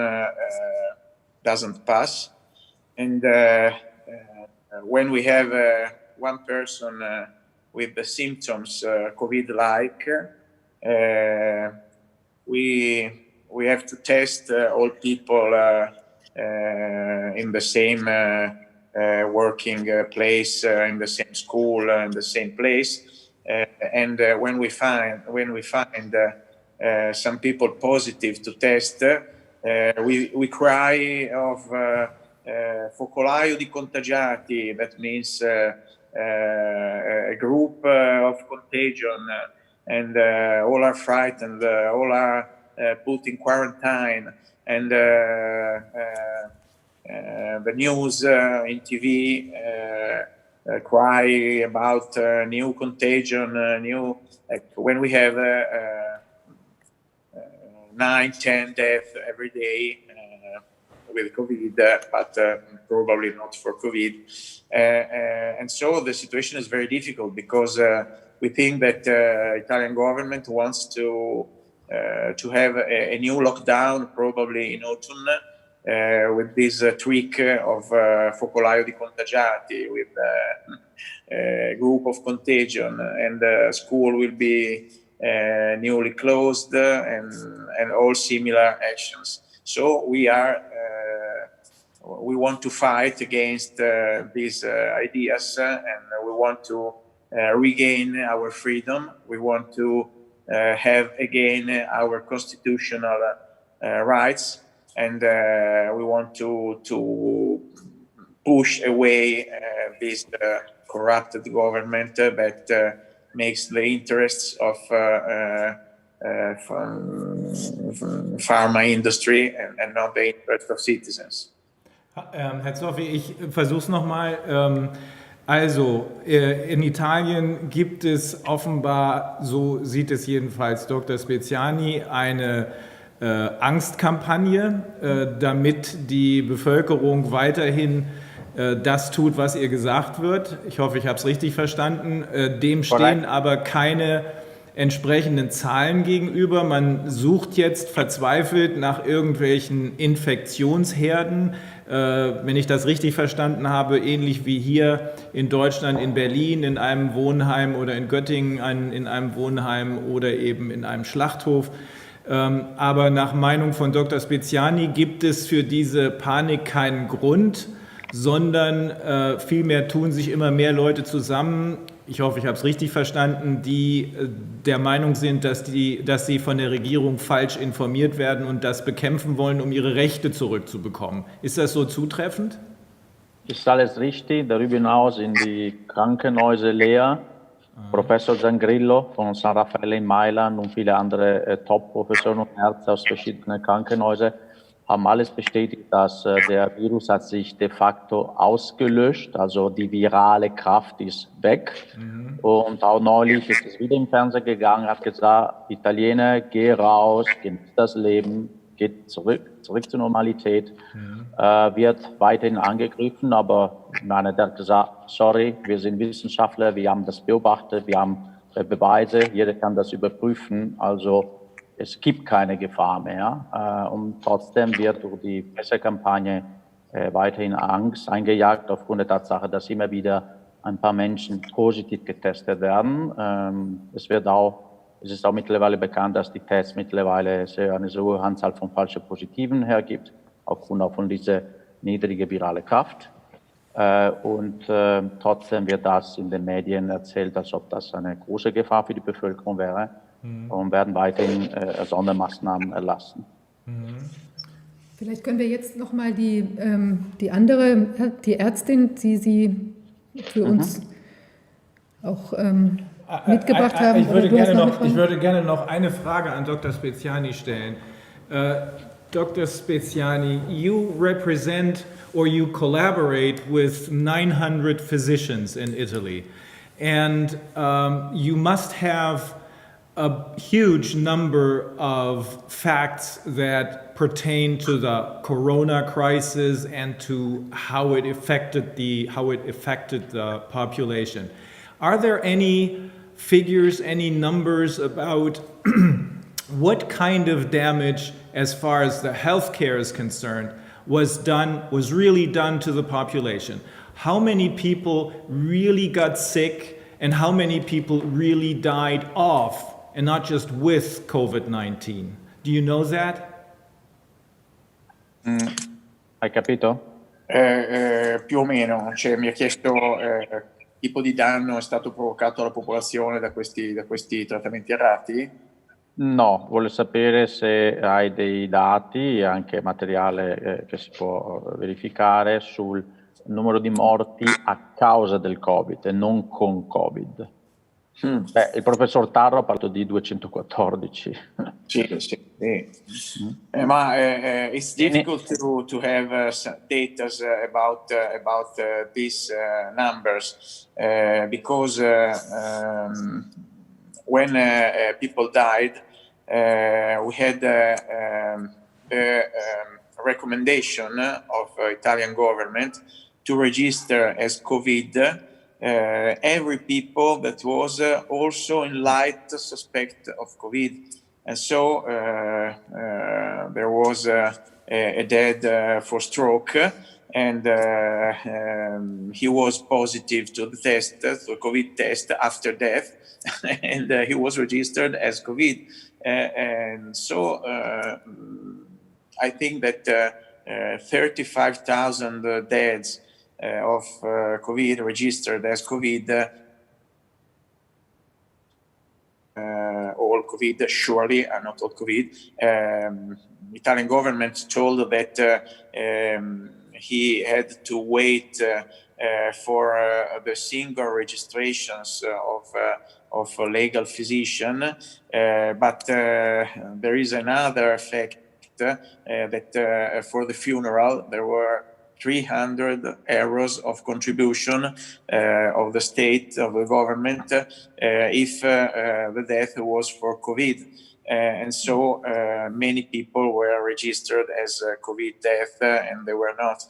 doesn't pass. And when we have one person with the symptoms COVID-like, we have to test all people in the same working place, in the same school, in the same place, and when we find some people positive to test, we cry of focolaio di contagiati. That means a group of contagion, and all are frightened, all are put in quarantine, and the news in TV cry about new contagion, when we have 9-10 deaths every day with COVID, but probably not for COVID. And so the situation is very difficult because we think that Italian government wants to have a new lockdown probably in autumn with this trick of focolaio di contagiati, with a group of contagion, and school will be newly closed, and all similar actions. So we want to fight against these ideas, and we want to regain our freedom. We want to have again our constitutional rights, and we want to push away this corrupted government that makes the interests of pharma industry and not the interest of citizens. Herr Zoffi, ich versuche es nochmal. Also, in Italien gibt es offenbar, so sieht es jedenfalls Dr. Speziani, eine Angstkampagne, damit die Bevölkerung weiterhin das tut, was ihr gesagt wird. Ich hoffe, ich habe es richtig verstanden. Dem stehen aber keine entsprechenden Zahlen gegenüber. Man sucht jetzt verzweifelt nach irgendwelchen Infektionsherden. Wenn ich das richtig verstanden habe, ähnlich wie hier in Deutschland, in Berlin, in einem Wohnheim oder in Göttingen in einem Wohnheim oder eben in einem Schlachthof. Aber nach Meinung von Dr. Speziani gibt es für diese Panik keinen Grund, sondern vielmehr tun sich immer mehr Leute zusammen, ich hoffe, ich habe es richtig verstanden, die der Meinung sind, dass sie von der Regierung falsch informiert werden und das bekämpfen wollen, um ihre Rechte zurückzubekommen. Ist das so zutreffend? Ist alles richtig. Darüber hinaus sind die Krankenhäuser leer. Professor Zangrillo von San Raffaele in Mailand und viele andere Top-Professoren und Ärzte aus verschiedenen Krankenhäusern haben alles bestätigt, dass der Virus hat sich de facto ausgelöscht, also die virale Kraft ist weg. Und auch neulich ist es wieder im Fernsehen gegangen, hat gesagt, Italiener, geh raus, genieß das Leben, geht zurück zur Normalität, wird weiterhin angegriffen, aber der hat gesagt, sorry, wir sind Wissenschaftler, wir haben das beobachtet, wir haben Beweise, jeder kann das überprüfen, also es gibt keine Gefahr mehr und trotzdem wird durch die Pressekampagne weiterhin Angst eingejagt aufgrund der Tatsache, dass immer wieder ein paar Menschen positiv getestet werden. Es ist auch mittlerweile bekannt, dass die Tests mittlerweile eine so hohe Anzahl von falschen Positiven hergibt, aufgrund auch von dieser niedrigen viralen Kraft. Und trotzdem wird das in den Medien erzählt, als ob das eine große Gefahr für die Bevölkerung wäre. Und werden weiterhin Sondermaßnahmen erlassen. Vielleicht können wir jetzt nochmal die Ärztin, die Sie für uns auch mitgebracht haben. Ich würde gerne noch eine Frage an Dr. Speziani stellen. Dr. Speziani, you represent or you collaborate with 900 physicians in Italy. And you must have a huge number of facts that pertain to the corona crisis and to how it affected the population. Are there any figures, any numbers about what kind of damage, as far as the healthcare is concerned, was really done to the population? How many people really got sick and how many people really died of and not just with COVID-19. Do you know that? Hai capito? Più o meno, cioè, mi ha chiesto che tipo di danno è stato provocato alla popolazione da questi trattamenti errati? No, voglio sapere se hai dei dati, anche materiale che si può verificare sul numero di morti a causa del Covid e non con Covid. Beh, il professor Tarro ha parlato di 214. Sì. Ma it's difficult to have data about these numbers because when people died, we had the recommendation of Italian government to register as COVID every people that was also in light suspect of COVID. And so there was a dead for stroke, and he was positive to the test, to the COVID test after death, and he was registered as COVID. And so I think that 35,000 deaths of COVID registered as COVID, all COVID, surely are not all COVID. Italian government told that he had to wait for the single registrations of a legal physician, but there is another fact that for the funeral there were 300 euros of contribution of the state, of the government, if the death was for COVID. And so many people were registered as COVID death and they were not.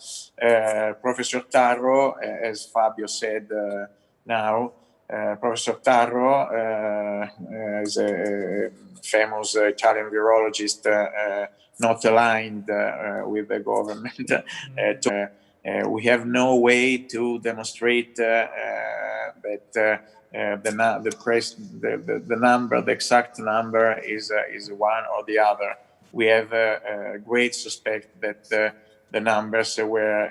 Professor Tarro, as Fabio said now, Professor Tarro is a famous Italian virologist, not aligned with the government. We have no way to demonstrate that the number, the exact number is one or the other. We have a great suspect that the numbers were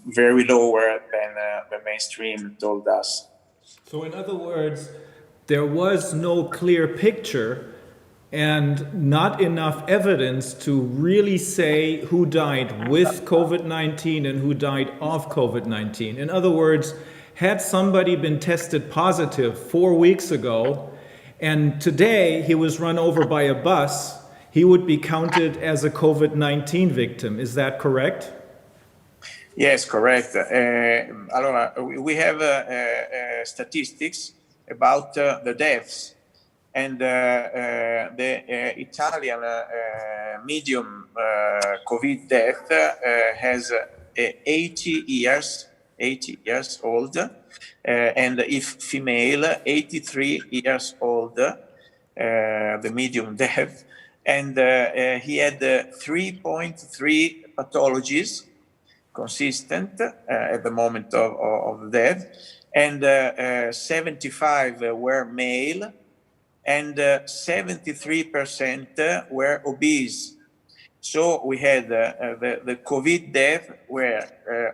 very lower than the mainstream told us. So in other words, there was no clear picture and not enough evidence to really say who died with COVID-19 and who died of COVID-19. In other words, had somebody been tested positive 4 weeks ago and today he was run over by a bus, he would be counted as a COVID-19 victim. Is that correct? Yes, correct. We have statistics about the deaths. And the Italian medium COVID death has 80 years old, and if female, 83 years old, the medium death. And he had 3.3 pathologies consistent at the moment of death, and 75 were male, and 73% were obese. So we had the COVID death were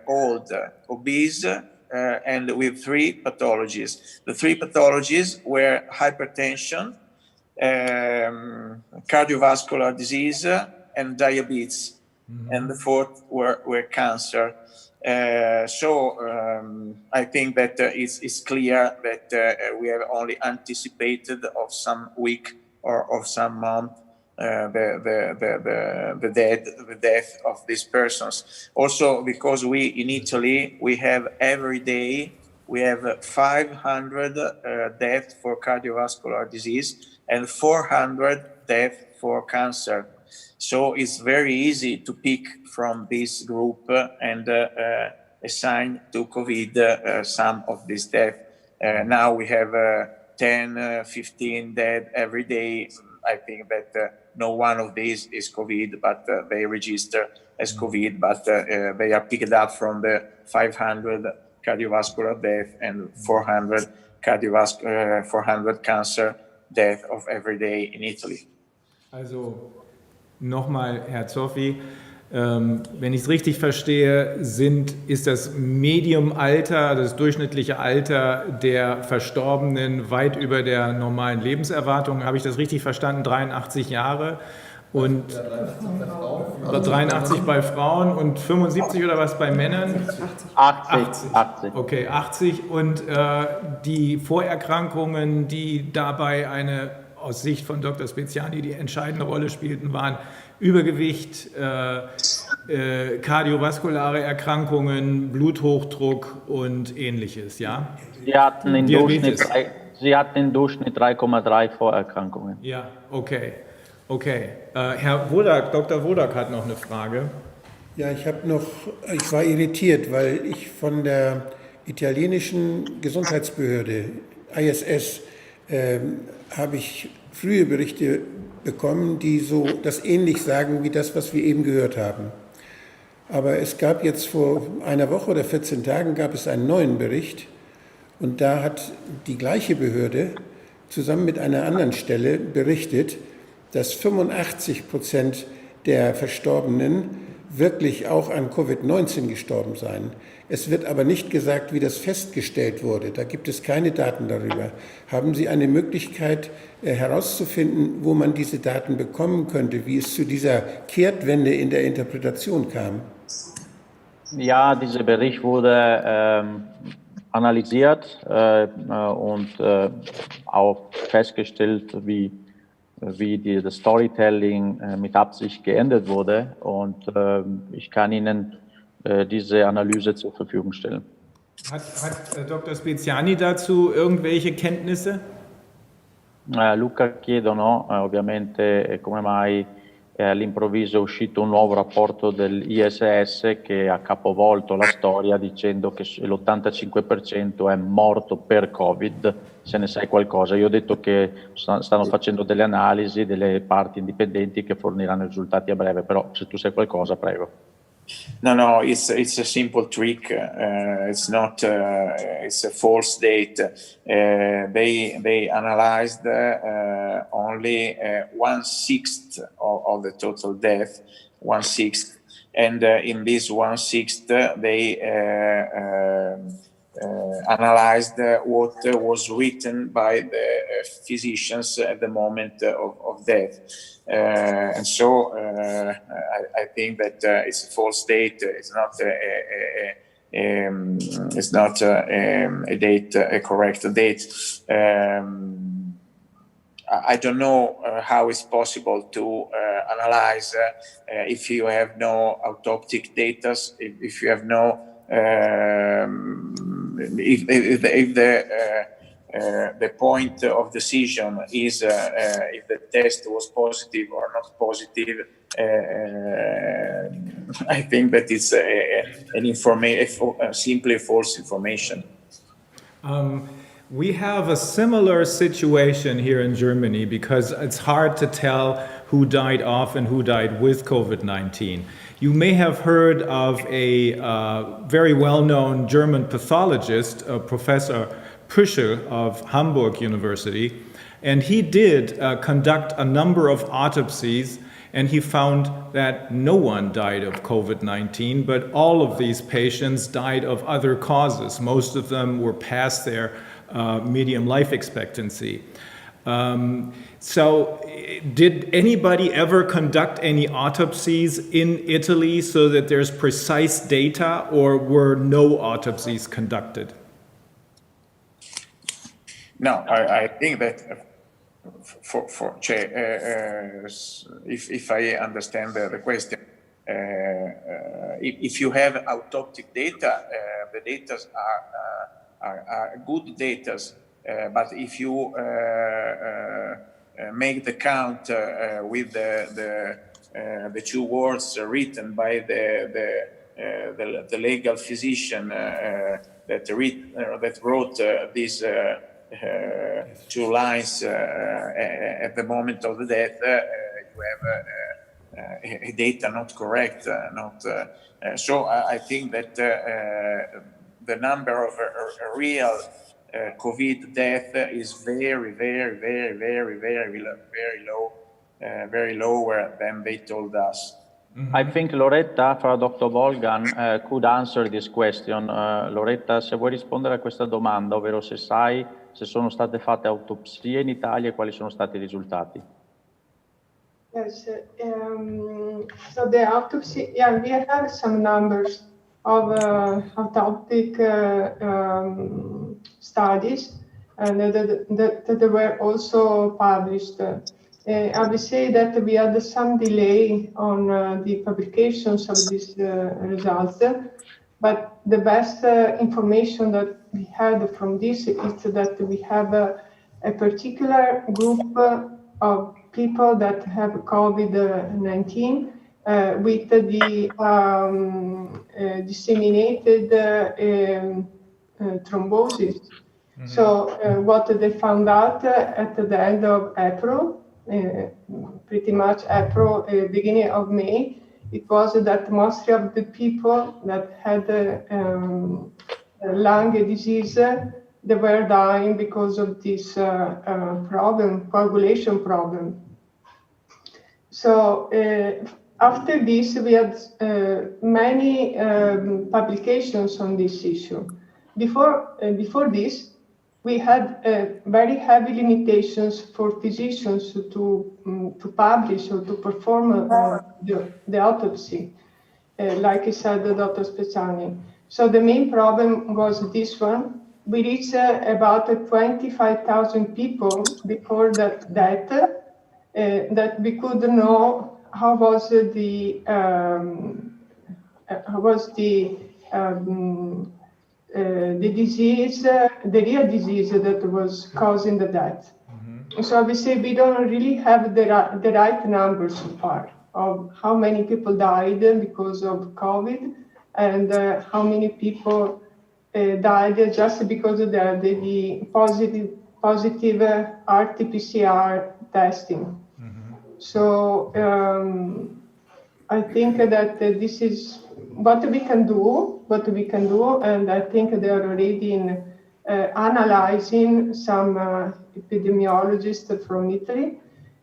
old, obese, and with 3 pathologies. The 3 pathologies were hypertension, cardiovascular disease, and diabetes. Mm-hmm. And the 4th were cancer. I think that it's clear that we have only anticipated of some week or of some month the death of these persons. Also, because we in Italy we have every day 500 deaths for cardiovascular disease and 400 deaths for cancer. So it's very easy to pick from this group and assign to COVID some of these deaths. Now we have 10, 15 dead every day. I think that no one of these is COVID, but they register as COVID, but they are picked up from the 500 cardiovascular death and 400 cancer death of every day in Italy. Also nochmal, Herr Zoffi, wenn ich es richtig verstehe, ist das Medium-Alter, das durchschnittliche Alter der Verstorbenen weit über der normalen Lebenserwartung. Habe ich das richtig verstanden? 83 Jahre und 83 bei Frauen und 75 oder was bei Männern? 80. Okay, 80. Und die Vorerkrankungen, die dabei aus Sicht von Dr. Speziani die entscheidende Rolle spielten, waren Übergewicht, kardiovaskulare Erkrankungen, Bluthochdruck und ähnliches, ja? Sie hatten im Durchschnitt 3,3 Vorerkrankungen. Ja, okay. Herr Wodak, Dr. Wodak hat noch eine Frage. Ja, ich war irritiert, weil ich von der italienischen Gesundheitsbehörde, ISS, habe ich frühe Berichte bekommen, die so das ähnlich sagen wie das, was wir eben gehört haben. Aber es gab jetzt vor einer Woche oder 14 Tagen gab es einen neuen Bericht und da hat die gleiche Behörde zusammen mit einer anderen Stelle berichtet, dass 85% der Verstorbenen wirklich auch an Covid-19 gestorben seien. Es wird aber nicht gesagt, wie das festgestellt wurde. Da gibt es keine Daten darüber. Haben Sie eine Möglichkeit herauszufinden, wo man diese Daten bekommen könnte, wie es zu dieser Kehrtwende in der Interpretation kam? Ja, dieser Bericht wurde analysiert und auch festgestellt, wie das Storytelling mit Absicht geändert wurde. Und ich kann Ihnen diese Analyse zur Verfügung stellen. Hat Dr. Speziani dazu irgendwelche Kenntnisse? Luca chiedono ovviamente come mai all'improvviso è uscito un nuovo rapporto dell'ISS che ha capovolto la storia dicendo che l'85% è morto per Covid, se ne sai qualcosa. Io ho detto che stanno facendo delle analisi, delle parti indipendenti che forniranno i risultati a breve, però se tu sai qualcosa, prego. No, it's a simple trick. It's not. It's a false date. They analyzed only 1/6 of the total death, 1/6, and in this 1/6 they analyzed what was written by the physicians at the moment of death. And so I think that it's a false date. It's not a date, a correct date. I don't know how it's possible to analyze if you have no autoptic data, if you have no if the point of decision is if the test was positive or not positive. I think that it's simply false information. We have a similar situation here in Germany because it's hard to tell who died of and who died with COVID-19. You may have heard of a very well-known German pathologist, Professor Püschel of Hamburg University, and he did conduct a number of autopsies, and he found that no one died of COVID-19, but all of these patients died of other causes. Most of them were past their median life expectancy. So did anybody ever conduct any autopsies in Italy so that there's precise data, or were no autopsies conducted? No, I think that if I understand the question, if you have autoptic data, the data are good data, but if you make the count with the two words written by the legal physician that wrote these two lines at the moment of the death, you have a data not correct. So I think that the number of real COVID death is very low, very lower than they told us. I think Loretta, fra Dr. Volgan, could answer this question. Loretta, se vuoi rispondere a questa domanda, ovvero se sai se sono state fatte autopsie in Italia e quali sono stati i risultati. Yes, so the autopsy, we have some numbers of autoptic studies and that were also published. I would say that we had some delay on the publications of these results, but the best information that we had from this is that we have a particular group of people that have COVID-19 with the disseminated thrombosis. Mm-hmm. So what they found out at the end of April, pretty much April, beginning of May, it was that most of the people that had lung disease, they were dying because of this coagulation problem. So after this, we had many publications on this issue. Before this, we had very heavy limitations for physicians to publish or to perform the autopsy, like I said, Dr. Speziani. So the main problem was this one, we reached about 25,000 people before that we could know how was the disease, the real disease that was causing the death. So we say we don't really have the right numbers so far of how many people died because of COVID and how many people died just because of the positive RT-PCR testing. So I think that this is what we can do, and I think they are already analyzing some epidemiologists from Italy.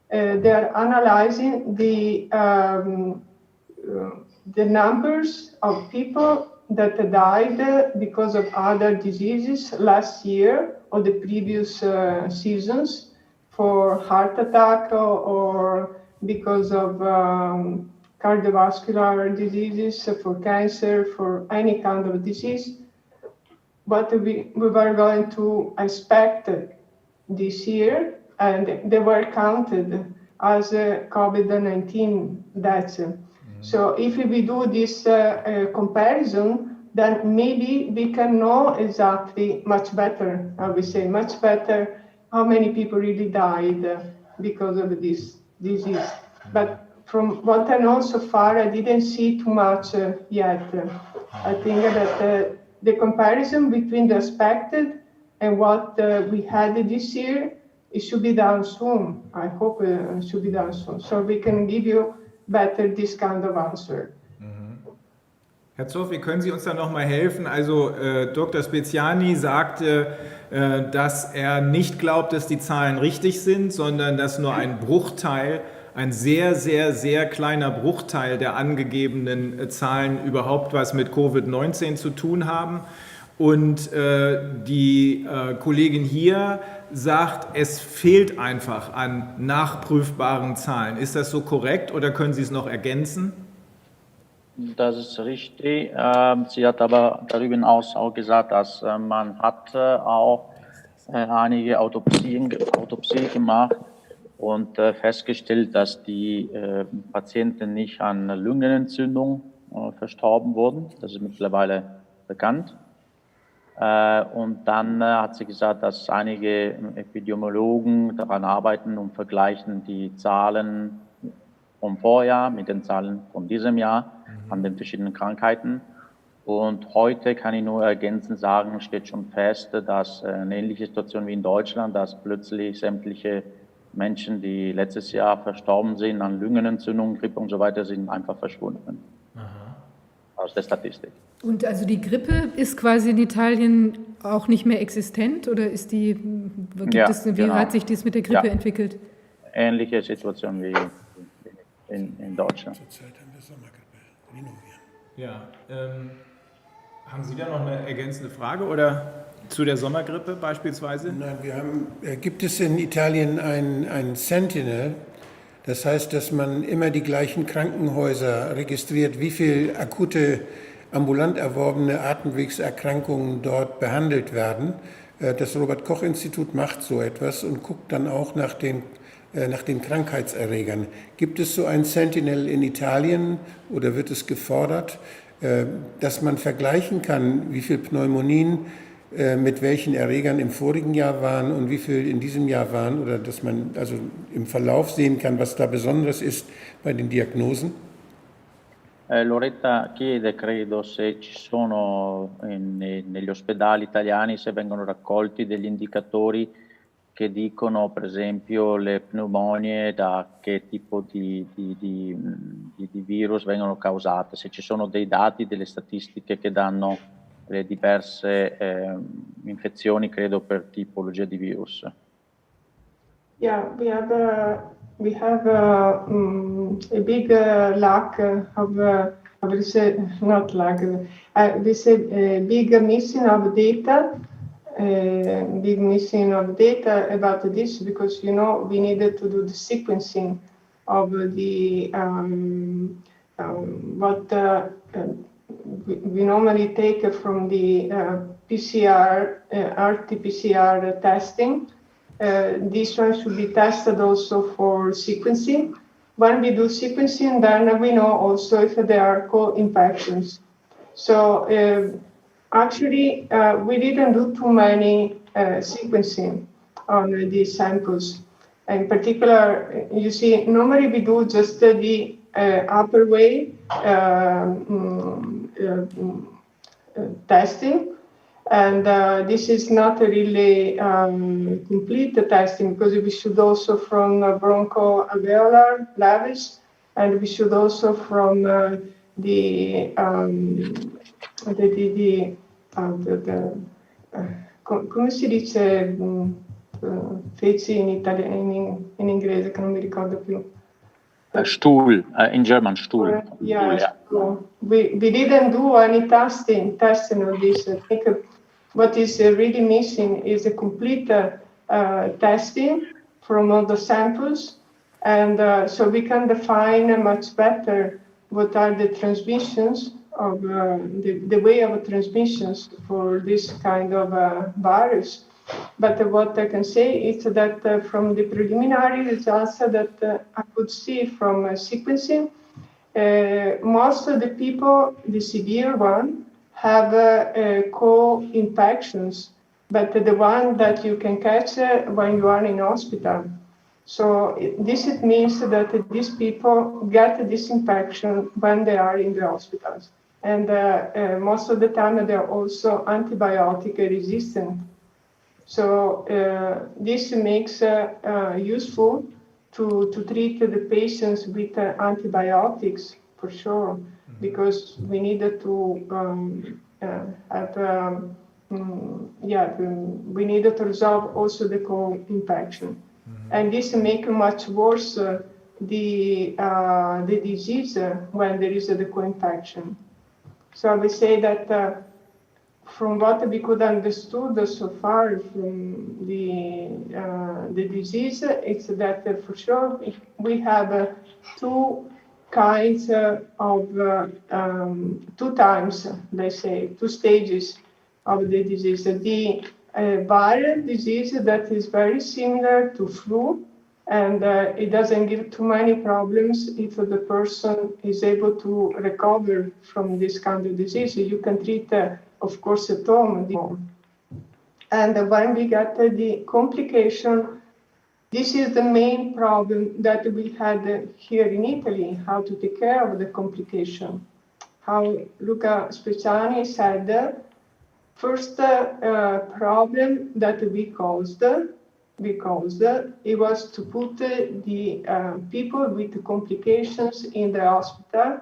They are analyzing the numbers of people that died because of other diseases last year or the previous seasons for heart attack or because of cardiovascular diseases, for cancer, for any kind of disease. What we were going to expect this year, and they were counted as COVID-19 deaths. So if we do this comparison, then maybe we can know exactly much better, I would say, much better how many people really died because of this disease. But from what I know so far, I didn't see too much yet. I think that the comparison between the expected and what we had this year, it should be done soon. I hope it should be done soon. So we can give you better this kind of answer. Herr Zoff, wie können Sie uns da nochmal helfen? Also Dr. Speziani sagte, dass er nicht glaubt, dass die Zahlen richtig sind, sondern dass nur ein Bruchteil, ein sehr, sehr, sehr kleiner Bruchteil der angegebenen Zahlen überhaupt was mit Covid-19 zu tun haben. Und die Kollegin hier sagt, es fehlt einfach an nachprüfbaren Zahlen. Ist das so korrekt oder können Sie es noch ergänzen? Das ist richtig. Sie hat aber darüber hinaus auch gesagt, dass man hat auch einige Autopsien gemacht und festgestellt, dass die Patienten nicht an Lungenentzündung verstorben wurden. Das ist mittlerweile bekannt. Und dann hat sie gesagt, dass einige Epidemiologen daran arbeiten und vergleichen die Zahlen vom Vorjahr mit den Zahlen von diesem Jahr an den verschiedenen Krankheiten. Und heute kann ich nur ergänzend sagen, steht schon fest, dass eine ähnliche Situation wie in Deutschland, dass plötzlich sämtliche Menschen, die letztes Jahr verstorben sind an Lungenentzündung, Grippe und so weiter, sind einfach verschwunden. Aus der Statistik. Und also die Grippe ist quasi in Italien auch nicht mehr existent oder ist wie hat sich das mit der Grippe entwickelt? Ähnliche Situation wie in Deutschland. Zurzeit haben wir Sommergrippe, Rhinoviren. Ja, haben Sie da noch eine ergänzende Frage oder zu der Sommergrippe beispielsweise? Nein, gibt es in Italien ein Sentinel? Das heißt, dass man immer die gleichen Krankenhäuser registriert, wie viel akute ambulant erworbene Atemwegserkrankungen dort behandelt werden. Das Robert-Koch-Institut macht so etwas und guckt dann auch nach den Krankheitserregern. Gibt es so ein Sentinel in Italien oder wird es gefordert, dass man vergleichen kann, wie viel Pneumonien mit welchen Erregern im vorigen Jahr waren und wie viel in diesem Jahr waren, oder dass man also im Verlauf sehen kann, was da besonders ist bei den Diagnosen? Loretta chiede, credo, se ci sono negli ospedali italiani, se vengono raccolti degli indicatori che dicono, per esempio, le pneumonie da che tipo di virus vengono causate, se ci sono dei dati, delle statistiche che danno le diverse infezioni, credo, per tipologia di virus. Yeah, we have a big lack of we say not lack, we say big missing of data. Big missing of data about this because we needed to do the sequencing of the we normally take from the PCR, RT-PCR testing. This one should be tested also for sequencing. When we do sequencing, then we know also if there are co-infections. So actually, we didn't do too many sequencing on these samples. In particular, you see, normally we do just the upper way testing. And this is not really complete testing, because we should also from bronchoalveolar levels, and we should also from come si dice feci in italiano, in inglese che non mi ricordo più. Stuhl, in German, Stuhl. Yeah, Stuhl, yeah. so we didn't do any testing on this. I think what is really missing is a complete testing from all the samples, and so we can define much better what are the transmissions of the way of transmissions for this kind of virus. But what I can say is that from the preliminary results that I could see from sequencing, most of the people, the severe one, have co-infections, but the one that you can catch when you are in hospital. So this it means that these people get this infection when they are in the hospitals. And most of the time they are also antibiotic resistant. So this makes useful to treat the patients with antibiotics, for sure, because we need to we need to resolve also the co-infection. And this makes much worse the disease when there is the co-infection. So I would say that from what we could understood so far from the disease, it's that for sure we have two kinds of two times, let's say, two stages of the disease. The viral disease that is very similar to flu, and it doesn't give too many problems if the person is able to recover from this kind of disease. You can treat, of course, at home. And when we get the complication, this is the main problem that we had here in Italy, how to take care of the complication. How Luca Speciani said, first problem that we caused, it was to put the people with complications in the hospital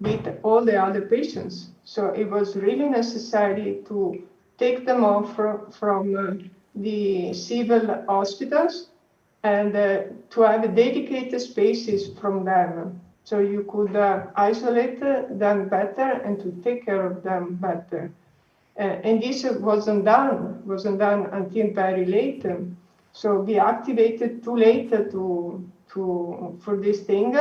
with all the other patients. So it was really necessary to take them off from the civil hospitals and to have dedicated spaces from them. So you could isolate them better and to take care of them better. And this wasn't done until very late. So we activated too late for this thing.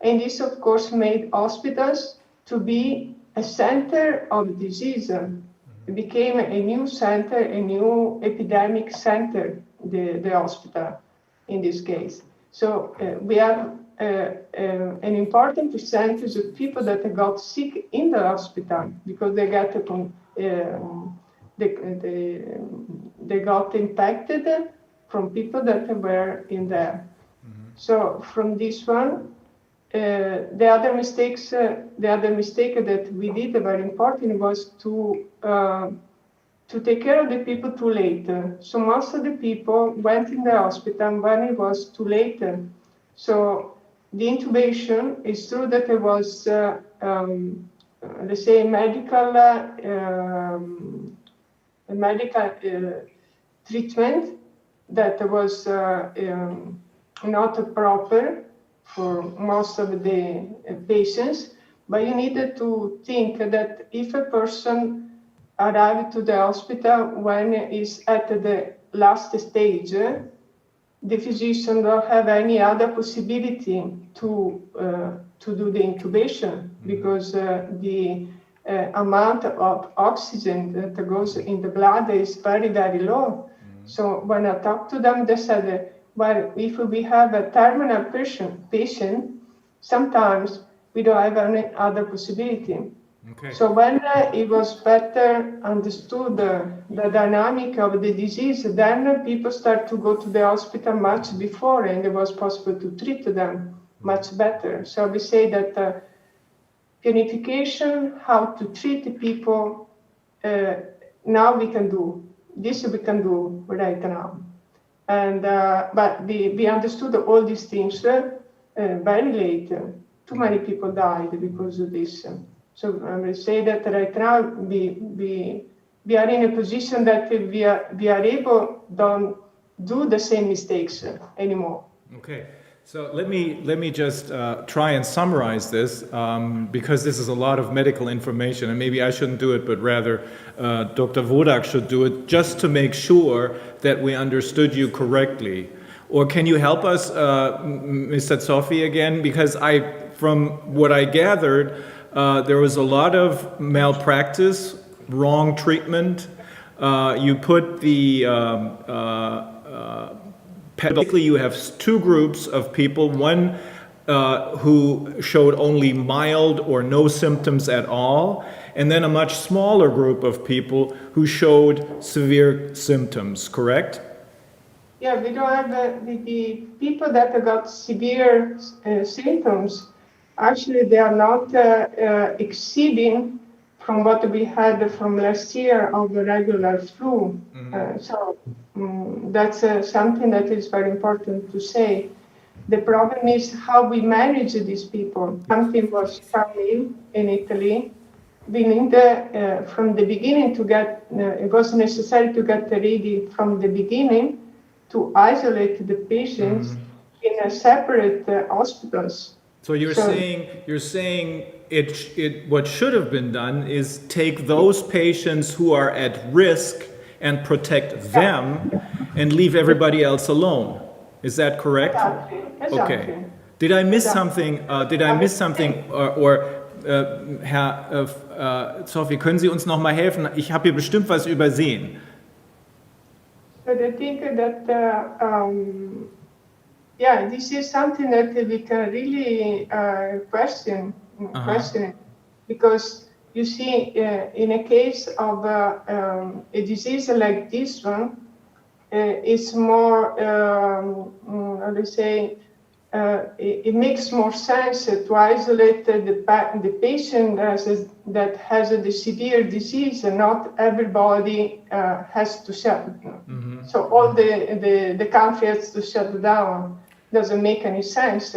And this, of course, made hospitals to be a center of disease. It became a new center, a new epidemic center, the hospital in this case. So we have an important percentage of people that got sick in the hospital because they got they got infected from people that were in there. So from this one, the other mistake that we did, very important, was to take care of the people too late. So most of the people went in the hospital when it was too late. So the intubation, is true that it was, let's say, medical treatment that was not proper for most of the patients, but you needed to think that if a person arrived to the hospital when is at the last stage, the physician don't have any other possibility to do the intubation, because the amount of oxygen that goes in the blood is very, very low. So when I talked to them, they said, well, if we have a terminal patient, sometimes we don't have any other possibility. Okay. So when it was better understood the dynamic of the disease, then people start to go to the hospital much before, and it was possible to treat them much better. So we say that pianification, how to treat people, now we can do. This we can do right now. And but we understood all these things very late. Too many people died because of this. So I will say that right now we are in a position that we are able don't do the same mistakes anymore. Okay. So let me just try and summarize this because this is a lot of medical information, and maybe I shouldn't do it, but rather Dr. Wodak should do it, just to make sure that we understood you correctly. Or can you help us, Mr. Zoffi, again? Because from what I gathered, there was a lot of malpractice, wrong treatment. You put the basically, you have two groups of people, one who showed only mild or no symptoms at all, and then a much smaller group of people who showed severe symptoms, correct? Yeah, we don't have the people that got severe symptoms. Actually, they are not exceeding from what we had from last year of the regular flu. That's something that is very important to say. The problem is how we manage these people. Something was coming in Italy. We need from the beginning to get, it was necessary to get ready from the beginning to isolate the patients in a separate hospitals. So you're saying it what should have been done is take those patients who are at risk and protect them and leave everybody else alone. Is that correct? Exactly. Okay. Did I miss something? Herr Zoffi, können Sie uns noch mal helfen? Ich habe hier bestimmt was übersehen. But I think that this is something that we can really question, because you see, in a case of a disease like this one, it's more, it makes more sense to isolate the patient that has the severe disease, and not everybody has to shut down. So all the country has to shut down. Doesn't make any sense.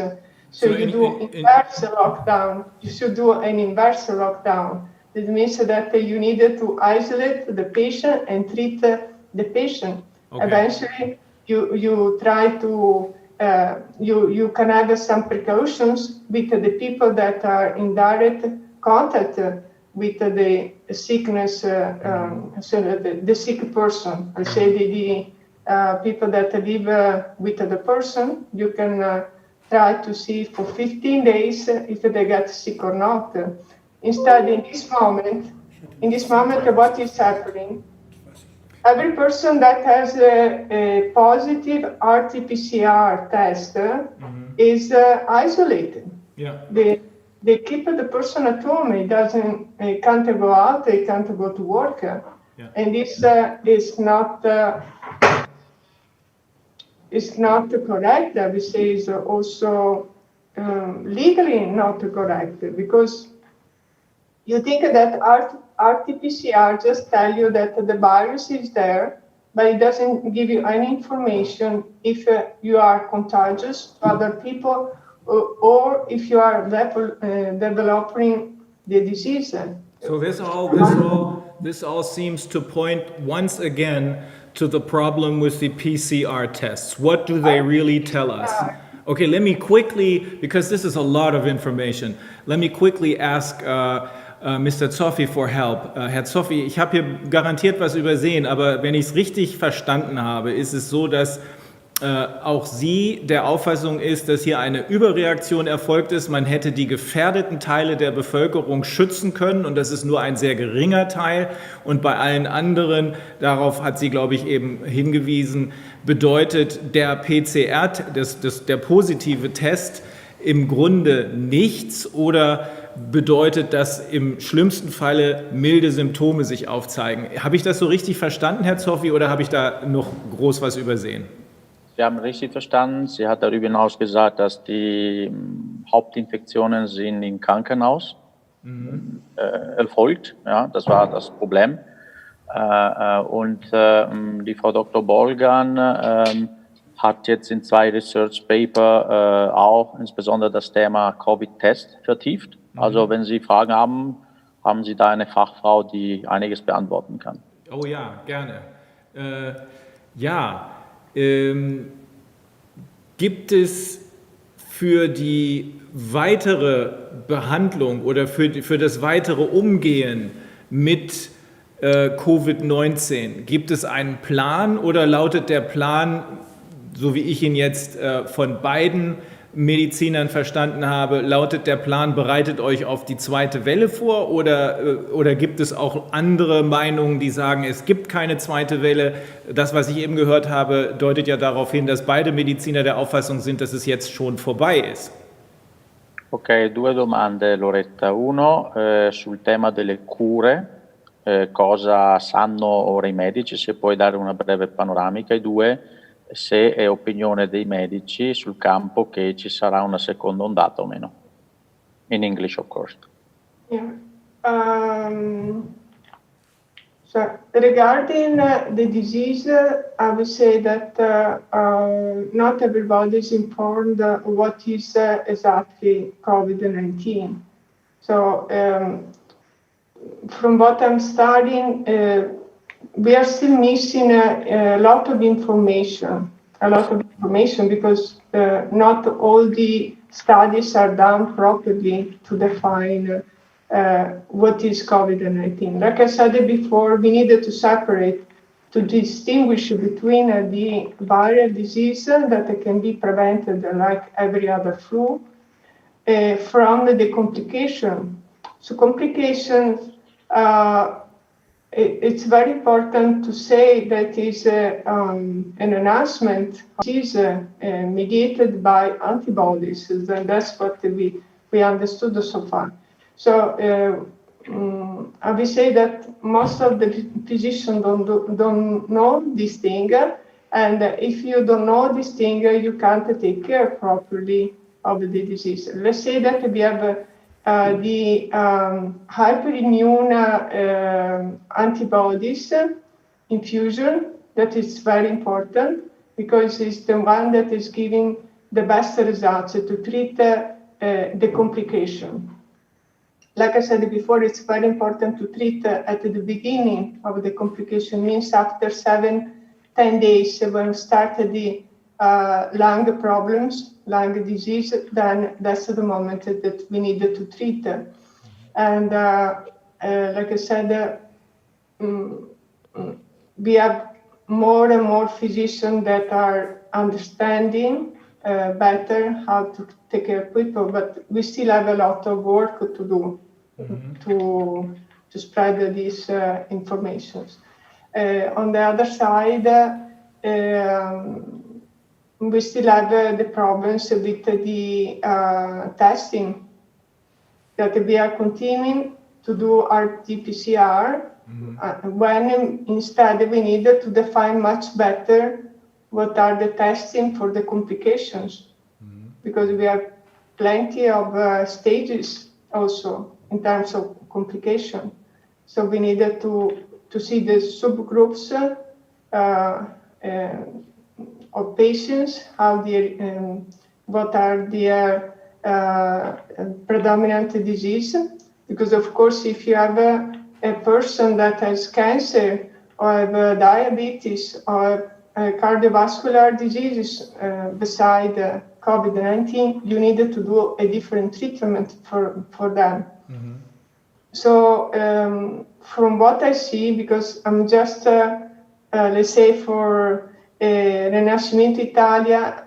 So you do inverse lockdown. You should do an inverse lockdown. That means that you needed to isolate the patient and treat the patient. Okay. Eventually, you try to you can have some precautions with the people that are in direct contact with the sickness, so the sick person. I say the people that live with the person. You can try to see for 15 days if they get sick or not. Instead, in this moment, what is happening? Every person that has a positive RT-PCR test is isolated. Yeah. They keep the person at home. He can't go out. He can't go to work. Yeah. And this is not correct. I would say is also legally not correct, because you think that RT-PCR just tell you that the virus is there, but it doesn't give you any information if you are contagious to other people or if you are developing the disease. So this all seems to point once again to the problem with the PCR tests. What do they really tell us? Okay, let me quickly, because this is a lot of information, let me quickly ask Mr. Zoffi for help. Herr Zoffi, ich habe hier garantiert was übersehen, aber wenn ich es richtig verstanden habe, ist es so, dass auch sie der Auffassung ist, dass hier eine Überreaktion erfolgt ist. Man hätte die gefährdeten Teile der Bevölkerung schützen können und das ist nur ein sehr geringer Teil. Und bei allen anderen, darauf hat sie, glaube ich, eben hingewiesen, bedeutet der PCR, der positive Test im Grunde nichts oder bedeutet, dass im schlimmsten Falle milde Symptome sich aufzeigen. Habe ich das so richtig verstanden, Herr Zoffi, oder habe ich da noch groß was übersehen? Sie haben richtig verstanden. Sie hat darüber hinaus gesagt, dass die Hauptinfektionen sind im Krankenhaus erfolgt. Ja, das war das Problem. Und die Frau Dr. Bolgan hat jetzt in 2 Research Paper auch insbesondere das Thema Covid-Test vertieft. Also wenn Sie Fragen haben, haben Sie da eine Fachfrau, die einiges beantworten kann. Oh ja, gerne. Gibt es für die weitere Behandlung oder für das weitere Umgehen mit Covid-19, gibt es einen Plan oder lautet der Plan, so wie ich ihn jetzt von beiden Medizinern verstanden habe, lautet der Plan, bereitet euch auf die zweite Welle vor oder gibt es auch andere Meinungen, die sagen, es gibt keine zweite Welle? Das, was ich eben gehört habe, deutet ja darauf hin, dass beide Mediziner der Auffassung sind, dass es jetzt schon vorbei ist. Ok, 2 domande Loretta. Uno, sul tema delle cure, cosa sanno ora i medici, se puoi dare una breve panoramica. E 2, se è opinione dei medici sul campo che ci sarà una seconda ondata o meno. In English, of course. Yeah. So regarding the disease, I would say that not everybody is informed what is exactly COVID-19. So from what I'm studying, we are still missing a lot of information because not all the studies are done properly to define what is COVID-19. Like I said before, we needed to separate, to distinguish between the viral disease that can be prevented like every other flu from the complication. So complications, it's very important to say that is an enhancement is mediated by antibodies, and that's what we understood so far. So I will say that most of the physicians don't know this thing, and if you don't know this thing, you can't take care properly of the disease. Let's say that we have the hyperimmune antibodies infusion. That is very important because it's the one that is giving the best results to treat the complication. Like I said before, it's very important to treat at the beginning of the complication, means after 7-10 days when started the lung problems, lung disease, then that's the moment that we need to treat. And like I said, we have more and more physicians that are understanding better how to take care of people, but we still have a lot of work to do to spread these informations. On the other side, we still have the problems with the testing, that we are continuing to do RT-PCR when instead we need to define much better what are the testing for the complications, because we have plenty of stages also in terms of complication. So we needed to see the subgroups of patients, how what are their predominant disease. Because of course, if you have a person that has cancer or have diabetes or cardiovascular diseases beside COVID-19, you needed to do a different treatment for them. So from what I see, because I'm just, let's say for Rinascimento Italia,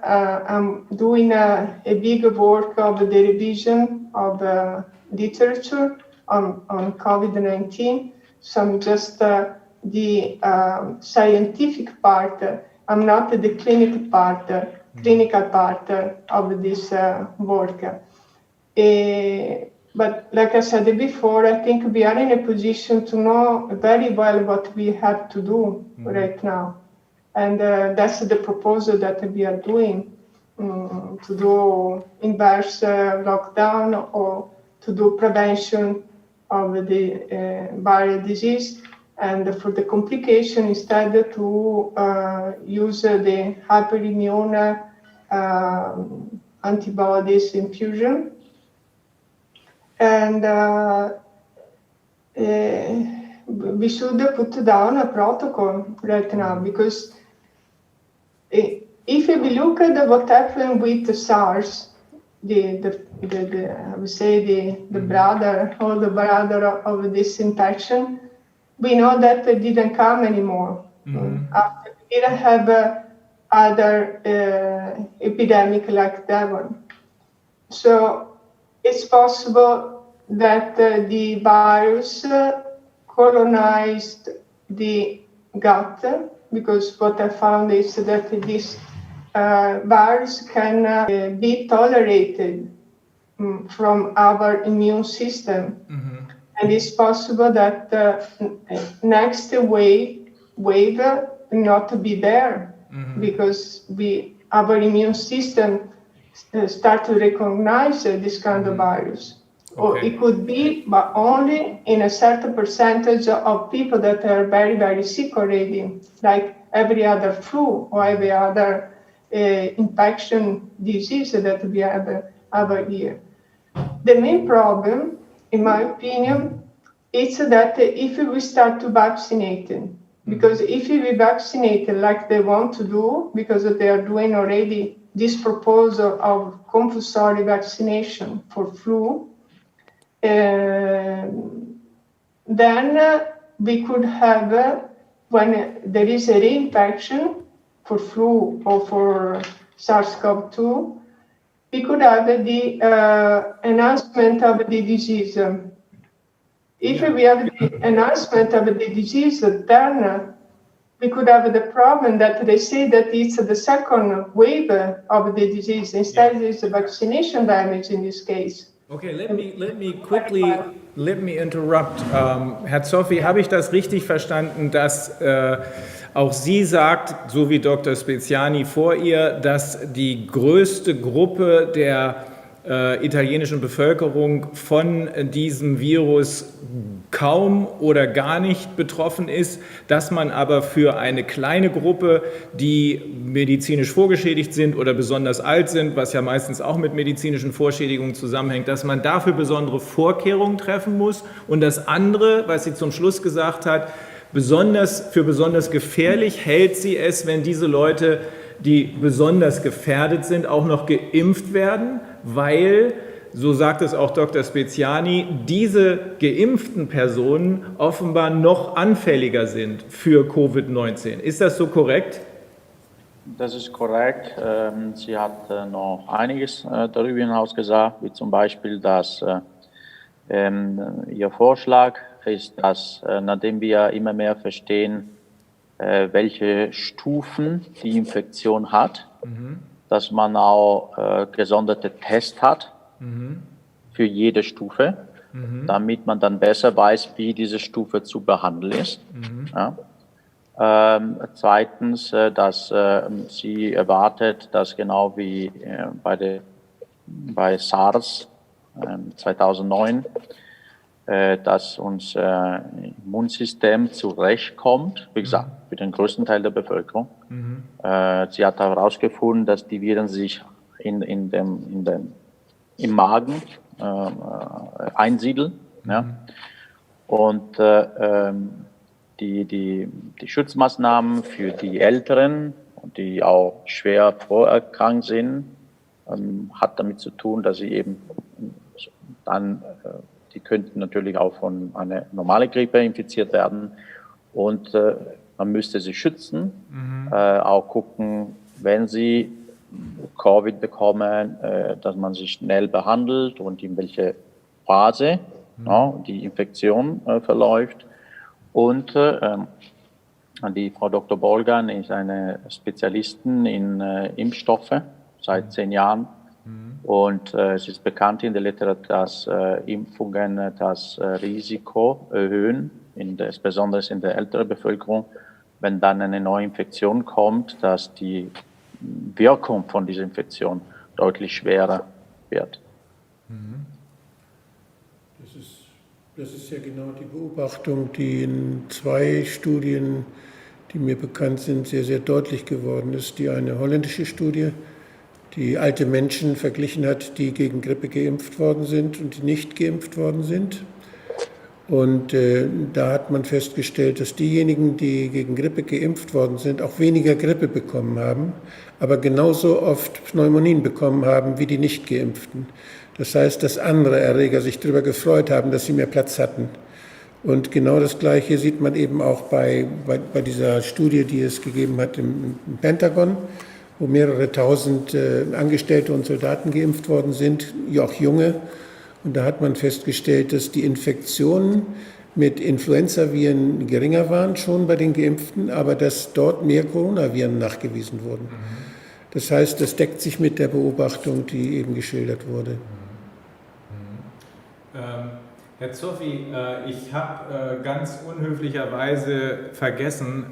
I'm doing a big work of the revision of literature on COVID-19. So I'm just the scientific part. I'm not the clinical part of this work. But like I said before, I think we are in a position to know very well what we have to do right now. And that's the proposal that we are doing, to do inverse lockdown or to do prevention of the viral disease. And for the complication, instead to use the hyperimmune antibodies infusion. And we should put down a protocol right now, because if we look at what happened with SARS, I would say the brother or the brother of this infection, we know that it didn't come anymore. After we didn't have other epidemic like that one. So it's possible that the virus colonized the gut, because what I found is that this virus can be tolerated from our immune system. And it's possible that next wave will not be there, because our immune system start to recognize this kind of virus. Okay. Or it could be, but only in a certain percentage of people that are very, very sick already, like every other flu or every other infection disease that we have here. The main problem, in my opinion, is that if we start to vaccinate, because if we vaccinate like they want to do, because they are doing already this proposal of compulsory vaccination for flu, then we could have, when there is a reinfection for flu or for SARS-CoV-2, we could have the enhancement of the disease. If we have the enhancement of the disease, then we could have the problem that they say that it's the second wave of the disease. Instead, it's the vaccination damage in this case. Okay, let me interrupt. Herr Zoffi, habe ich das richtig verstanden, dass auch sie sagt, so wie Dr. Speziani vor ihr, dass die größte Gruppe der italienischen Bevölkerung von diesem Virus kaum oder gar nicht betroffen ist, dass man aber für eine kleine Gruppe, die medizinisch vorgeschädigt sind oder besonders alt sind, was ja meistens auch mit medizinischen Vorschädigungen zusammenhängt, dass man dafür besondere Vorkehrungen treffen muss, und das andere, was sie zum Schluss gesagt hat, für besonders gefährlich hält sie es, wenn diese Leute, die besonders gefährdet sind, auch noch geimpft werden, weil, so sagt es auch Dr. Speziani, diese geimpften Personen offenbar noch anfälliger sind für Covid-19. Ist das so korrekt? Das ist korrekt. Sie hat noch einiges darüber hinaus gesagt, wie zum Beispiel, dass ihr Vorschlag ist, dass nachdem wir immer mehr verstehen, welche Stufen die Infektion hat, dass man auch gesonderte Tests hat für jede Stufe, damit man dann besser weiß, wie diese Stufe zu behandeln ist. Ja. Zweitens, dass sie erwartet, dass genau wie bei SARS 2009, dass unser Immunsystem zurechtkommt, wie gesagt, für den größten Teil der Bevölkerung. Sie hat herausgefunden, dass die Viren sich im Magen einsiedeln. Ja? Und die Schutzmaßnahmen für die Älteren, die auch schwer vorerkrankt sind, hat damit zu tun, dass sie eben dann die könnten natürlich auch von einer normalen Grippe infiziert werden. Und man müsste sie schützen, auch gucken, wenn sie Covid bekommen, dass man sie schnell behandelt und in welche Phase die Infektion verläuft. Und die Frau Dr. Bolgan ist eine Spezialistin in Impfstoffe seit 10 Jahren. Und es ist bekannt in der Literatur, dass Impfungen das Risiko erhöhen, insbesondere in der älteren Bevölkerung, wenn dann eine neue Infektion kommt, dass die Wirkung von dieser Infektion deutlich schwerer wird. Das ist ja genau die Beobachtung, die in 2 Studien, die mir bekannt sind, sehr, sehr deutlich geworden ist. Die eine holländische Studie, die alte Menschen verglichen hat, die gegen Grippe geimpft worden sind und die nicht geimpft worden sind. Und da hat man festgestellt, dass diejenigen, die gegen Grippe geimpft worden sind, auch weniger Grippe bekommen haben, aber genauso oft Pneumonien bekommen haben wie die nicht geimpften. Das heißt, dass andere Erreger sich darüber gefreut haben, dass sie mehr Platz hatten. Und genau das Gleiche sieht man eben auch bei dieser Studie, die es gegeben hat im Pentagon, wo mehrere tausend Angestellte und Soldaten geimpft worden sind, auch junge. Und da hat man festgestellt, dass die Infektionen mit Influenzaviren geringer waren, schon bei den Geimpften, aber dass dort mehr Coronaviren nachgewiesen wurden. Das heißt, das deckt sich mit der Beobachtung, die eben geschildert wurde. Herr Zoffi, ich habe ganz unhöflicherweise vergessen,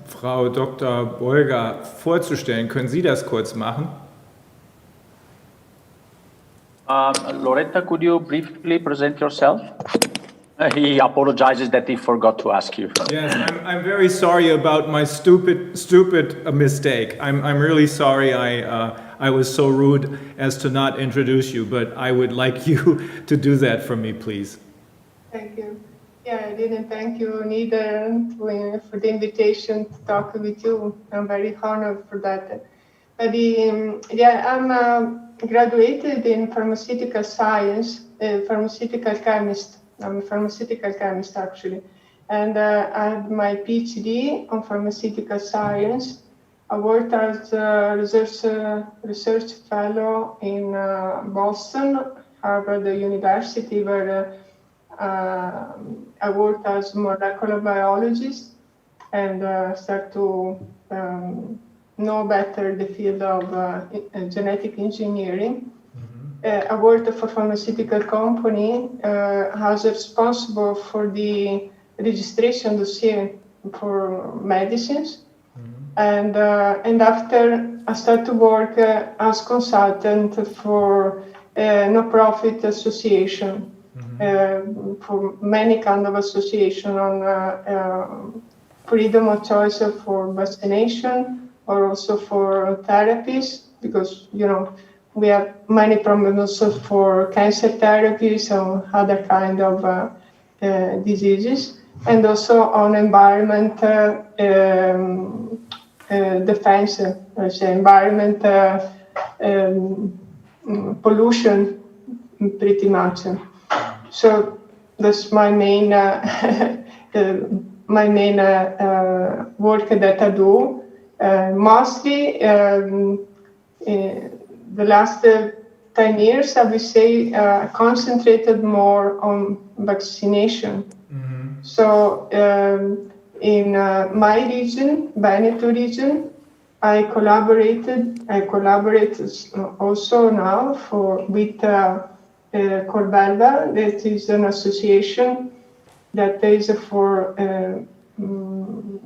Frau Dr. Bolga vorzustellen. Können Sie das kurz machen? Loretta, could you briefly present yourself? He apologizes that he forgot to ask you. Yes, I'm very sorry about my stupid mistake. I'm really sorry I was so rude as to not introduce you, but I would like you to do that for me, please. Thank you. Yeah, I didn't thank you neither for the invitation to talk with you. I'm very honored for that. But I'm graduated in pharmaceutical science, pharmaceutical chemist. I'm a pharmaceutical chemist, actually. And I had my PhD on pharmaceutical science. I worked as a research fellow in Boston, Harvard University, where I worked as molecular biologist and start to know better the field of genetic engineering. I worked for a pharmaceutical company as responsible for the registration dossier for medicines. And after I started to work as consultant for a no-profit association, for many kind of association on freedom of choice for vaccination or also for therapies, because, you know, we have many problems also for cancer therapies or other kind of diseases, and also on environment defense, environment pollution, pretty much. So that's my main work that I do. Mostly the last 10 years, I would say, concentrated more on vaccination. So in my region, Veneto region, I collaborate also now with Corvelva, that is an association that is for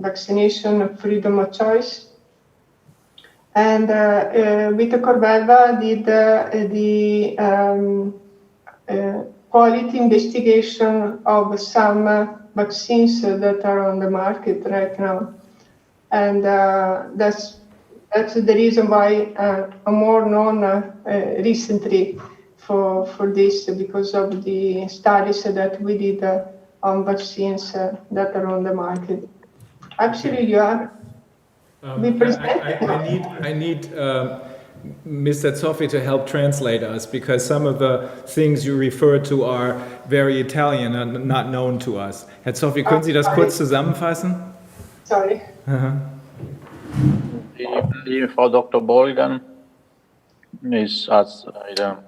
vaccination freedom of choice. And with Corvelva did the quality investigation of some vaccines that are on the market right now. And that's the reason why I'm more known recently for this, because of the studies that we did on vaccines that are on the market. Actually, you are. I need Mr. Zoffi to help translate us, because some of the things you refer to are very Italian and not known to us. Herr Zoffi, können Sie das kurz zusammenfassen? Sorry. Die Frau Dr. Bolgan hat eine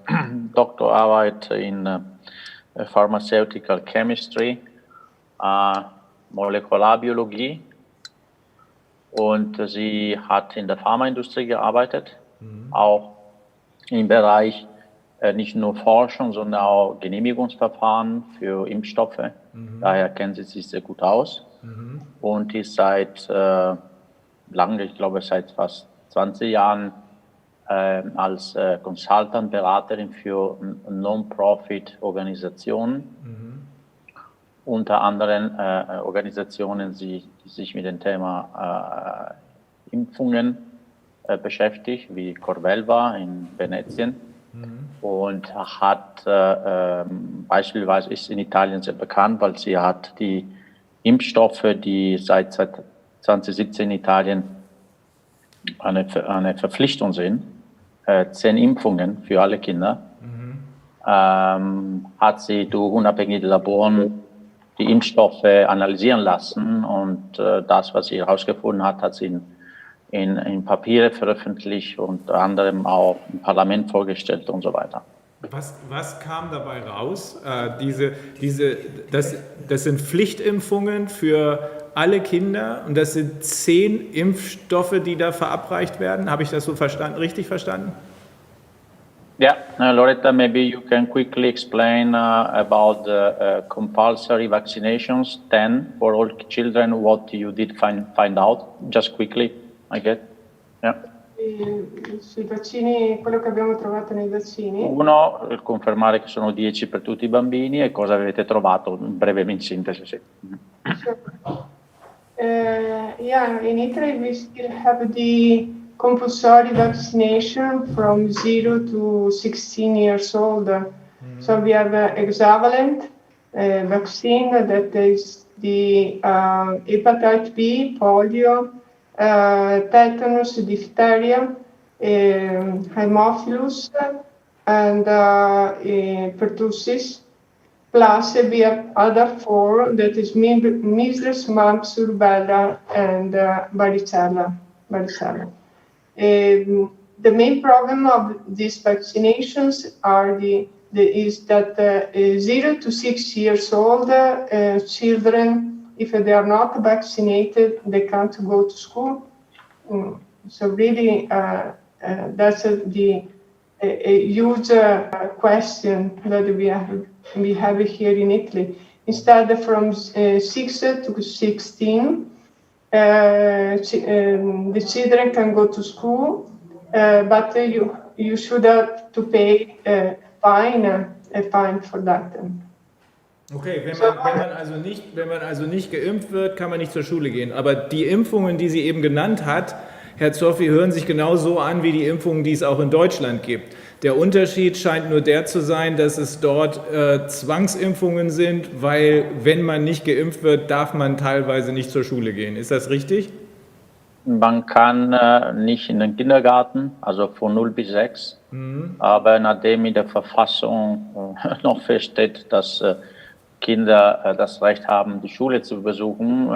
Doktorarbeit in Pharmaceutical Chemistry, Molekularbiologie, und sie hat in der Pharmaindustrie gearbeitet, auch im Bereich nicht nur Forschung, sondern auch Genehmigungsverfahren für Impfstoffe. Daher kennt sie sich sehr gut aus und ist seit lange, ich glaube seit fast 20 Jahren als Consultant, Beraterin für Non-Profit-Organisationen, unter anderem Organisationen, die sich mit dem Thema Impfungen beschäftigt, wie Corvelva in Venetien, und hat beispielsweise ist in Italien sehr bekannt, weil sie hat die Impfstoffe, die seit 2017 in Italien eine Verpflichtung sind, 10 Impfungen für alle Kinder, hat sie durch unabhängige Laboren die Impfstoffe analysieren lassen, und das, was sie herausgefunden hat, hat sie in Papiere veröffentlicht, unter anderem auch im Parlament vorgestellt und so weiter. Was kam dabei raus? Das sind Pflichtimpfungen für alle Kinder, und das sind 10 Impfstoffe, die da verabreicht werden. Habe ich das so richtig verstanden? Yeah, Loretta, maybe you can quickly explain about the compulsory vaccinations, 10 for all children, what you did find out, just quickly, I guess. Yeah. Sui vaccini, quello che abbiamo trovato nei vaccini. Uno, confermare che sono 10 per tutti i bambini, e cosa avete trovato, brevemente in sintesi. Sì. Sure. Yeah, in Italy we still have the compulsory vaccination from 0 to 16 years old. So we have hexavalent vaccine, that is the hepatitis B, polio, tetanus, diphtheria, Haemophilus, and pertussis. Plus we have other 4, that is measles, mumps, rubella, and varicella. The main problem of these vaccinations is that 0 to 6 years old children, if they are not vaccinated, they can't go to school. So really, that's a huge question that we have here in Italy. Instead, from 6 to 16, the children can go to school, but you should have to pay a fine for that. Okay, wenn man also nicht geimpft wird, kann man nicht zur Schule gehen. Aber die Impfungen, die sie eben genannt hat, Herr Zoffi, hören sich genau so an wie die Impfungen, die es auch in Deutschland gibt. Der Unterschied scheint nur der zu sein, dass es dort Zwangsimpfungen sind, weil wenn man nicht geimpft wird, darf man teilweise nicht zur Schule gehen. Ist das richtig? Man kann nicht in den Kindergarten, also von 0 bis 6. Aber nachdem in der Verfassung noch feststeht, dass Kinder das Recht haben, die Schule zu besuchen,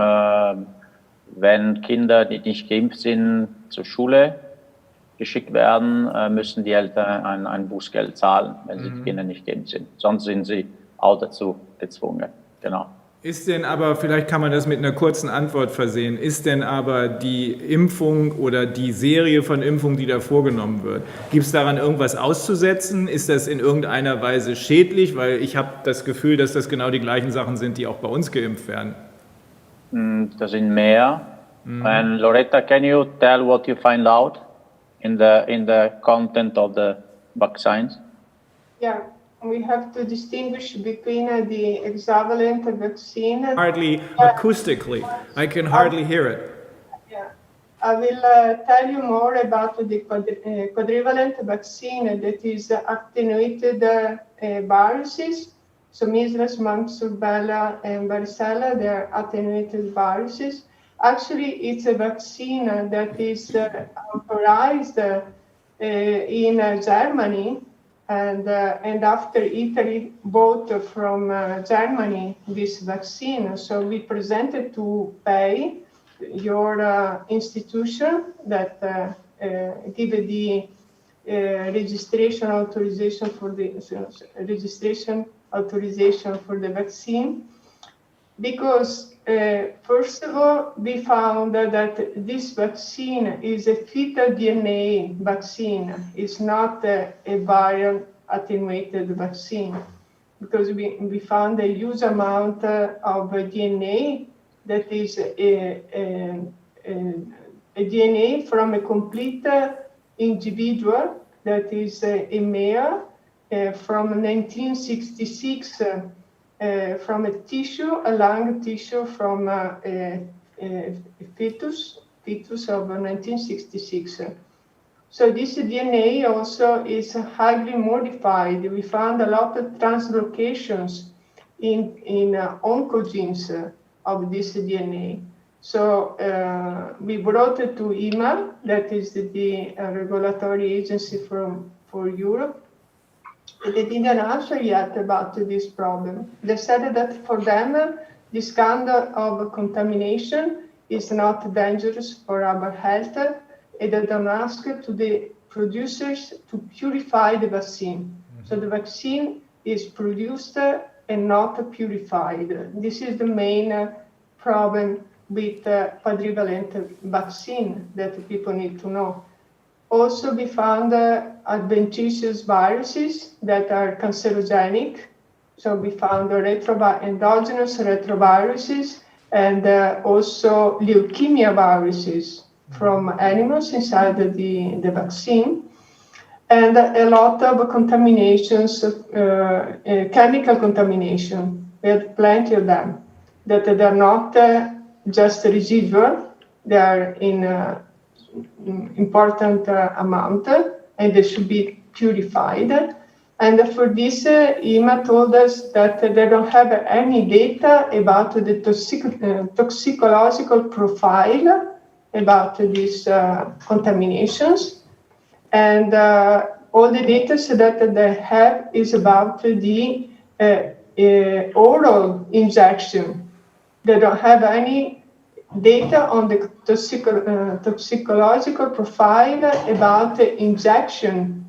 wenn Kinder, die nicht geimpft sind, zur Schule geschickt werden, müssen die Eltern ein Bußgeld zahlen, wenn die Kinder nicht geimpft sind. Sonst sind sie auch dazu gezwungen. Genau. Ist denn aber, vielleicht kann man das mit einer kurzen Antwort versehen, ist denn aber die Impfung oder die Serie von Impfungen, die da vorgenommen wird, gibt es daran irgendwas auszusetzen? Ist das in irgendeiner Weise schädlich? Weil ich habe das Gefühl, dass das genau die gleichen Sachen sind, die auch bei uns geimpft werden. Das sind mehr. And Loretta, can you tell what you find out in the content of the vaccines? Yeah. We have to distinguish between the hexavalent vaccine. Hardly acoustically. I can hardly hear it. Yeah. I will tell you more about the quadrivalent vaccine, that is attenuated viruses. So measles, mumps, rubella, and varicella, they are attenuated viruses. Actually, it's a vaccine that is authorized in Germany. And after Italy bought from Germany this vaccine, so we presented to pay your institution that give the registration authorization for the vaccine, because first of all, we found that this vaccine is a fetal DNA vaccine. It's not a viral attenuated vaccine, because we found a huge amount of DNA that is a DNA from a complete individual that is a male from 1966, from a lung tissue from a fetus of 1966. So this DNA also is highly modified. We found a lot of translocations in oncogenes of this DNA. So we brought it to EMA, that is the regulatory agency for Europe. They didn't answer yet about this problem. They said that for them, this kind of contamination is not dangerous for our health, and they don't ask to the producers to purify the vaccine. Mm-hmm. So the vaccine is produced and not purified. This is the main problem with quadrivalent vaccine that people need to know. Also, we found adventitious viruses that are cancerogenic. So we found endogenous retroviruses and also leukemia viruses from animals inside the vaccine. And a lot of contaminations, chemical contamination. We had plenty of them, that they're not just residual, they are in important amount, and they should be purified. And for this, EMA told us that they don't have any data about the toxicological profile about these contaminations. And all the data that they have is about the oral injection. They don't have any data on the toxicological profile about the injection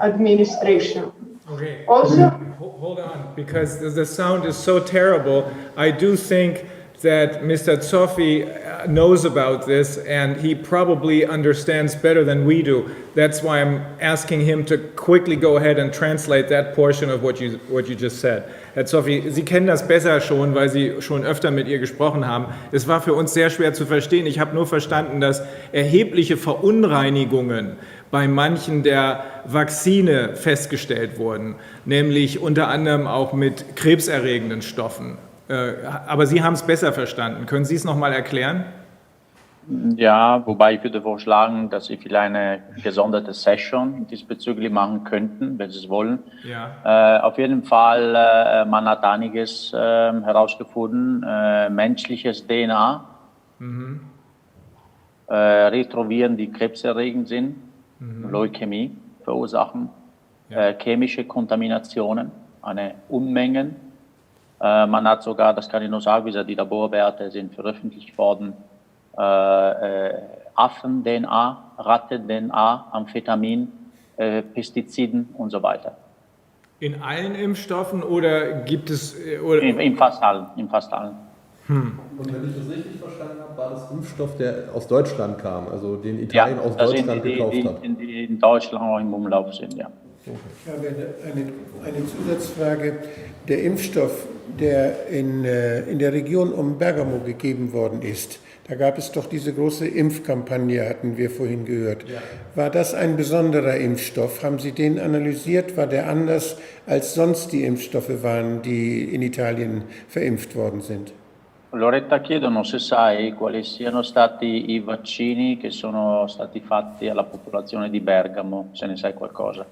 administration. Okay. Also, hold on, because the sound is so terrible. I do think that Mr. Zoffi knows about this, and he probably understands better than we do. That's why I'm asking him to quickly go ahead and translate that portion of what you just said. Herr Zoffi, Sie kennen das besser schon, weil Sie schon öfter mit ihr gesprochen haben. Es war für uns sehr schwer zu verstehen. Ich habe nur verstanden, dass erhebliche Verunreinigungen bei manchen der Vakzine festgestellt wurden, nämlich unter anderem auch mit krebserregenden Stoffen. Aber Sie haben es besser verstanden. Können Sie es nochmal erklären? Ja, wobei ich würde vorschlagen, dass Sie vielleicht eine gesonderte Session diesbezüglich machen könnten, wenn Sie es wollen. Ja. Auf jeden Fall, man hat einiges herausgefunden. Menschliches DNA, Retroviren, die krebserregend sind, Leukämie verursachen, ja. Chemische Kontaminationen, eine Unmengen. Man hat sogar, das kann ich nur sagen, die Laborwerte sind veröffentlicht worden, Affen-DNA, Ratten-DNA, Amphetamin, Pestiziden und so weiter. In allen Impfstoffen oder gibt es... Oder in fast allen. Und wenn ich das richtig verstanden habe, war das Impfstoff, der aus Deutschland kam, also den Italien aus Deutschland gekauft hat? Die in Deutschland auch im Umlauf sind, ja. Ich habe eine Zusatzfrage. Der Impfstoff, der in der Region um Bergamo gegeben worden ist, da gab es doch diese große Impfkampagne, hatten wir vorhin gehört. Ja. War das ein besonderer Impfstoff? Haben Sie den analysiert? War der anders als sonst die Impfstoffe waren, die in Italien verimpft worden sind? Loretta chiedono se sai quali siano stati i vaccini che sono stati fatti alla popolazione di Bergamo, se ne sai qualcosa.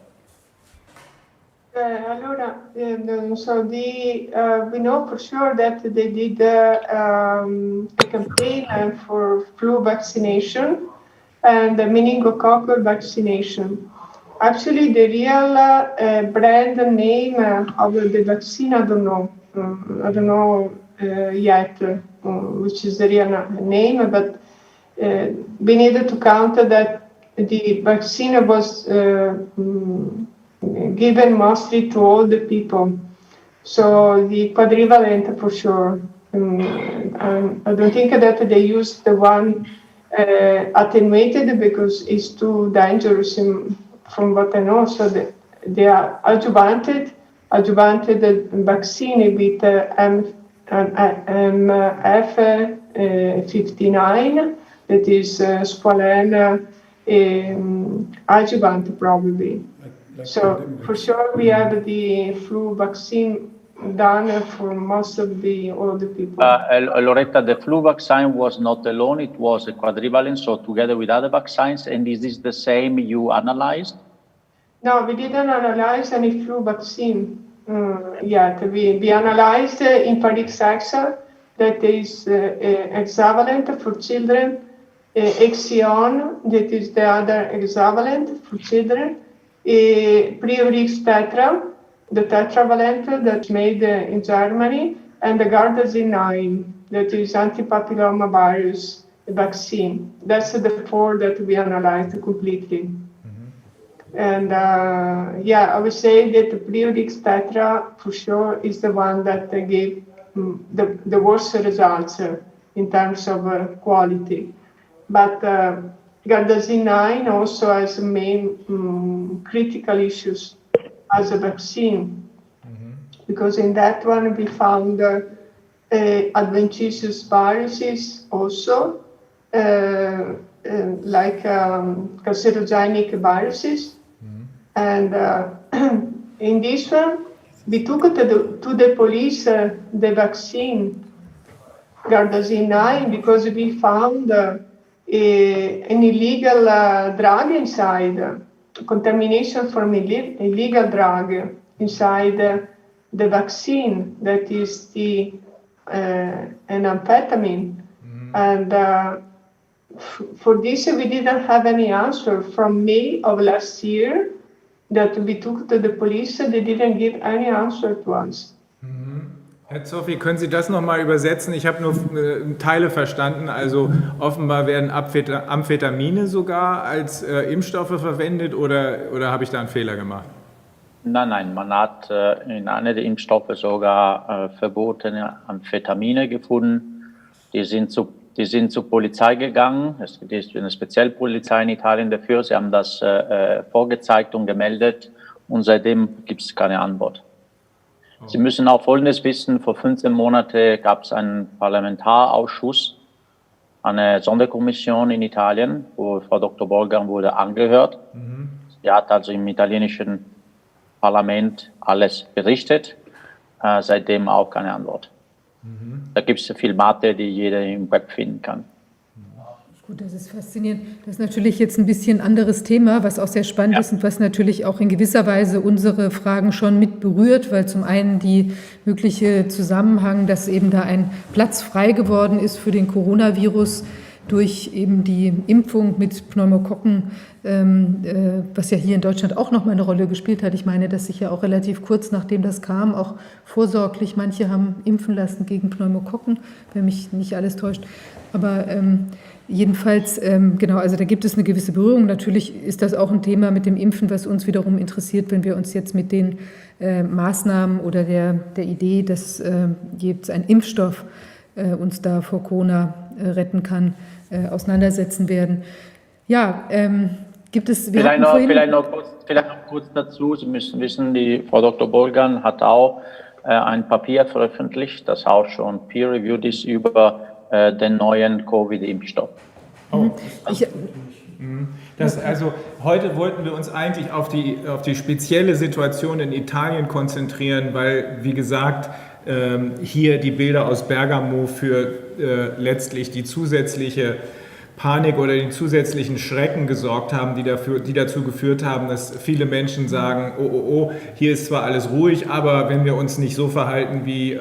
So we know for sure that they did a campaign for flu vaccination and the meningococcal vaccination. Actually, the real brand name of the vaccine, I don't know yet, which is the real name, but we needed to count that the vaccine was given mostly to all the people. So the quadrivalent for sure. I don't think that they used the one attenuated because it's too dangerous from what I know. So they are adjuvanted vaccine with MF59, that is squalene adjuvant probably. So for sure we have the flu vaccine done for most of all the people. Loretta, the flu vaccine was not alone, it was a quadrivalent, so together with other vaccines, and is this the same you analyzed? No, we didn't analyze any flu vaccine yet. We analyzed infrared Saxa, that is hexavalent for children, Exion, that is the other hexavalent for children, Priorix tetra, the tetravalent that's made in Germany, and the Gardasil 9, that is antipapillomavirus vaccine. That's the 4 that we analyzed completely. And I would say that the Priorix tetra for sure is the one that gave the worst results in terms of quality. But Gardasil 9 also has main critical issues as a vaccine, because in that one we found adventitious viruses also, like carcinogenic viruses. And in this one, we took to the police the vaccine Gardasil 9 because we found an illegal drug inside, contamination from illegal drug inside the vaccine, that is an amphetamine. And for this, we didn't have any answer. From May of last year that we took to the police, they didn't give any answer to us. Herr Zoffi, können Sie das nochmal übersetzen? Ich habe nur Teile verstanden. Also offenbar werden Amphetamine sogar als Impfstoffe verwendet oder habe ich da einen Fehler gemacht? Nein, man hat in einer der Impfstoffe sogar verbotene Amphetamine gefunden. Die sind zur Polizei gegangen. Es gibt eine Spezialpolizei in Italien dafür. Sie haben das vorgezeigt und gemeldet und seitdem gibt es keine Antwort. Sie müssen auch Folgendes wissen: Vor 15 Monaten gab es einen Parlamentarausschuss, eine Sonderkommission in Italien, wo Frau Dr. Bolgan wurde angehört. Sie hat also im italienischen Parlament alles berichtet, seitdem auch keine Antwort. Da gibt es Filmate, die jeder im Web finden kann. Gut, das ist faszinierend. Das ist natürlich jetzt ein bisschen anderes Thema, was auch sehr spannend ist und was natürlich auch in gewisser Weise unsere Fragen schon mit berührt, weil zum einen die mögliche Zusammenhang, dass eben da ein Platz frei geworden ist für den Coronavirus durch eben die Impfung mit Pneumokokken, was ja hier in Deutschland auch nochmal eine Rolle gespielt hat. Ich meine, dass sich ja auch relativ kurz nachdem das kam, auch vorsorglich manche haben impfen lassen gegen Pneumokokken, wenn mich nicht alles täuscht. Aber jedenfalls, genau, also da gibt es eine gewisse Berührung. Natürlich ist das auch ein Thema mit dem Impfen, was uns wiederum interessiert, wenn wir uns jetzt mit den Maßnahmen oder der Idee, dass jetzt ein Impfstoff uns da vor Corona retten kann, auseinandersetzen werden. Ja, gibt es... Vielleicht noch kurz dazu. Sie müssen wissen, die Frau Dr. Bolgan hat auch ein Papier veröffentlicht, das auch schon peer-reviewed ist über den neuen Covid-Impfstoff. Oh, also heute wollten wir uns eigentlich auf die spezielle Situation in Italien konzentrieren, weil, wie gesagt, hier die Bilder aus Bergamo für letztlich die zusätzliche Panik oder den zusätzlichen Schrecken gesorgt haben, die dazu geführt haben, dass viele Menschen sagen, oh, hier ist zwar alles ruhig, aber wenn wir uns nicht so verhalten, wie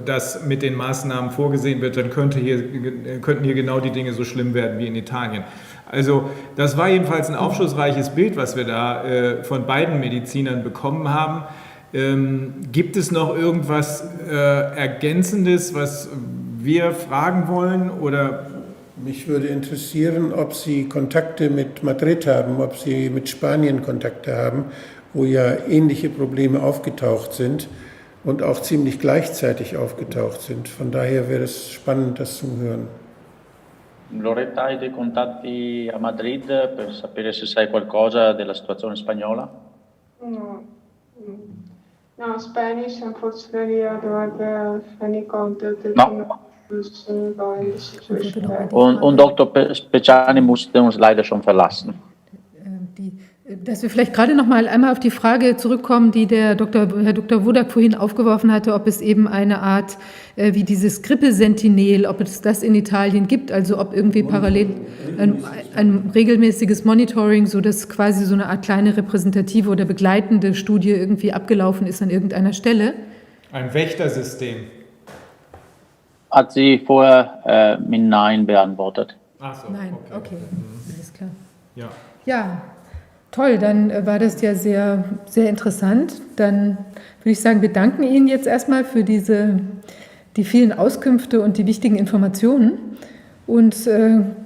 das mit den Maßnahmen vorgesehen wird, dann könnten hier genau die Dinge so schlimm werden wie in Italien. Also das war jedenfalls ein aufschlussreiches Bild, was wir da von beiden Medizinern bekommen haben. Gibt es noch irgendwas Ergänzendes, was wir fragen wollen? Oder? Mich würde interessieren, ob Sie Kontakte mit Madrid haben, ob Sie mit Spanien Kontakte haben, wo ja ähnliche Probleme aufgetaucht sind und auch ziemlich gleichzeitig aufgetaucht sind. Von daher wäre es spannend, das zu hören. Loretta, hai dei contatti a Madrid per sapere se sai qualcosa della situazione spagnola? No, no, Spanish, unfortunately, I don't have any contact that No. who's going the situation there. Und Dr. Speciani musste uns leider schon verlassen. Dass wir vielleicht gerade noch mal einmal auf die Frage zurückkommen, die Herr Dr. Wodak vorhin aufgeworfen hatte, ob es eben eine Art wie dieses Grippesentinel, ob es das in Italien gibt, also ob irgendwie parallel ein regelmäßiges Monitoring, so dass quasi so eine Art kleine repräsentative oder begleitende Studie irgendwie abgelaufen ist an irgendeiner Stelle. Ein Wächtersystem. Hat sie vorher mit Nein beantwortet. Ach so, Nein, okay, alles klar. Ja. Ja, toll, dann war das ja sehr, sehr interessant. Dann würde ich sagen, wir danken Ihnen jetzt erstmal für die vielen Auskünfte und die wichtigen Informationen und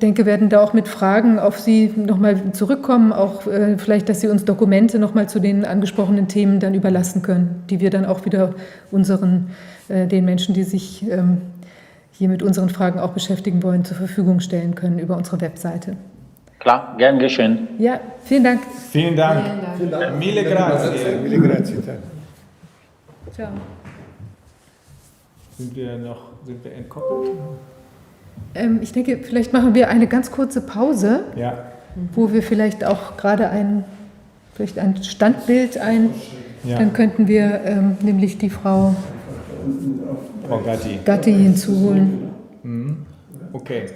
denke, werden da auch mit Fragen auf Sie nochmal zurückkommen, auch vielleicht, dass Sie uns Dokumente nochmal zu den angesprochenen Themen dann überlassen können, die wir dann auch wieder den Menschen, die sich hier mit unseren Fragen auch beschäftigen wollen, zur Verfügung stellen können über unsere Webseite. Klar, gern geschehen. Ja, vielen Dank. Vielen Dank. Mille grazie. Mille grazie. Ciao. Sind wir entkoppelt? Ich denke, vielleicht machen wir eine ganz kurze Pause, Ja. wo wir vielleicht auch gerade ein Standbild Ja. dann könnten wir nämlich die Frau Gatti. hinzuholen. Okay,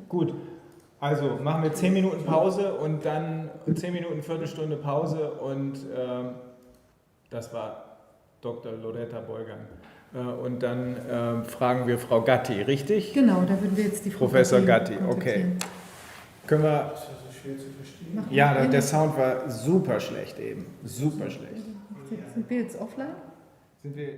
gut. Also machen wir 10 Minuten Pause und dann 10 Minuten, Viertelstunde Pause und das war Dr. Loretta Beugern. Und dann fragen wir Frau Gatti, richtig? Genau, da würden wir jetzt die Frau Professor Gatti, okay. kontaktieren. Können wir... Ist das so schwer zu verstehen? Ja, der Sound war super schlecht eben. Super schlecht. Sind wir jetzt offline? Sind wir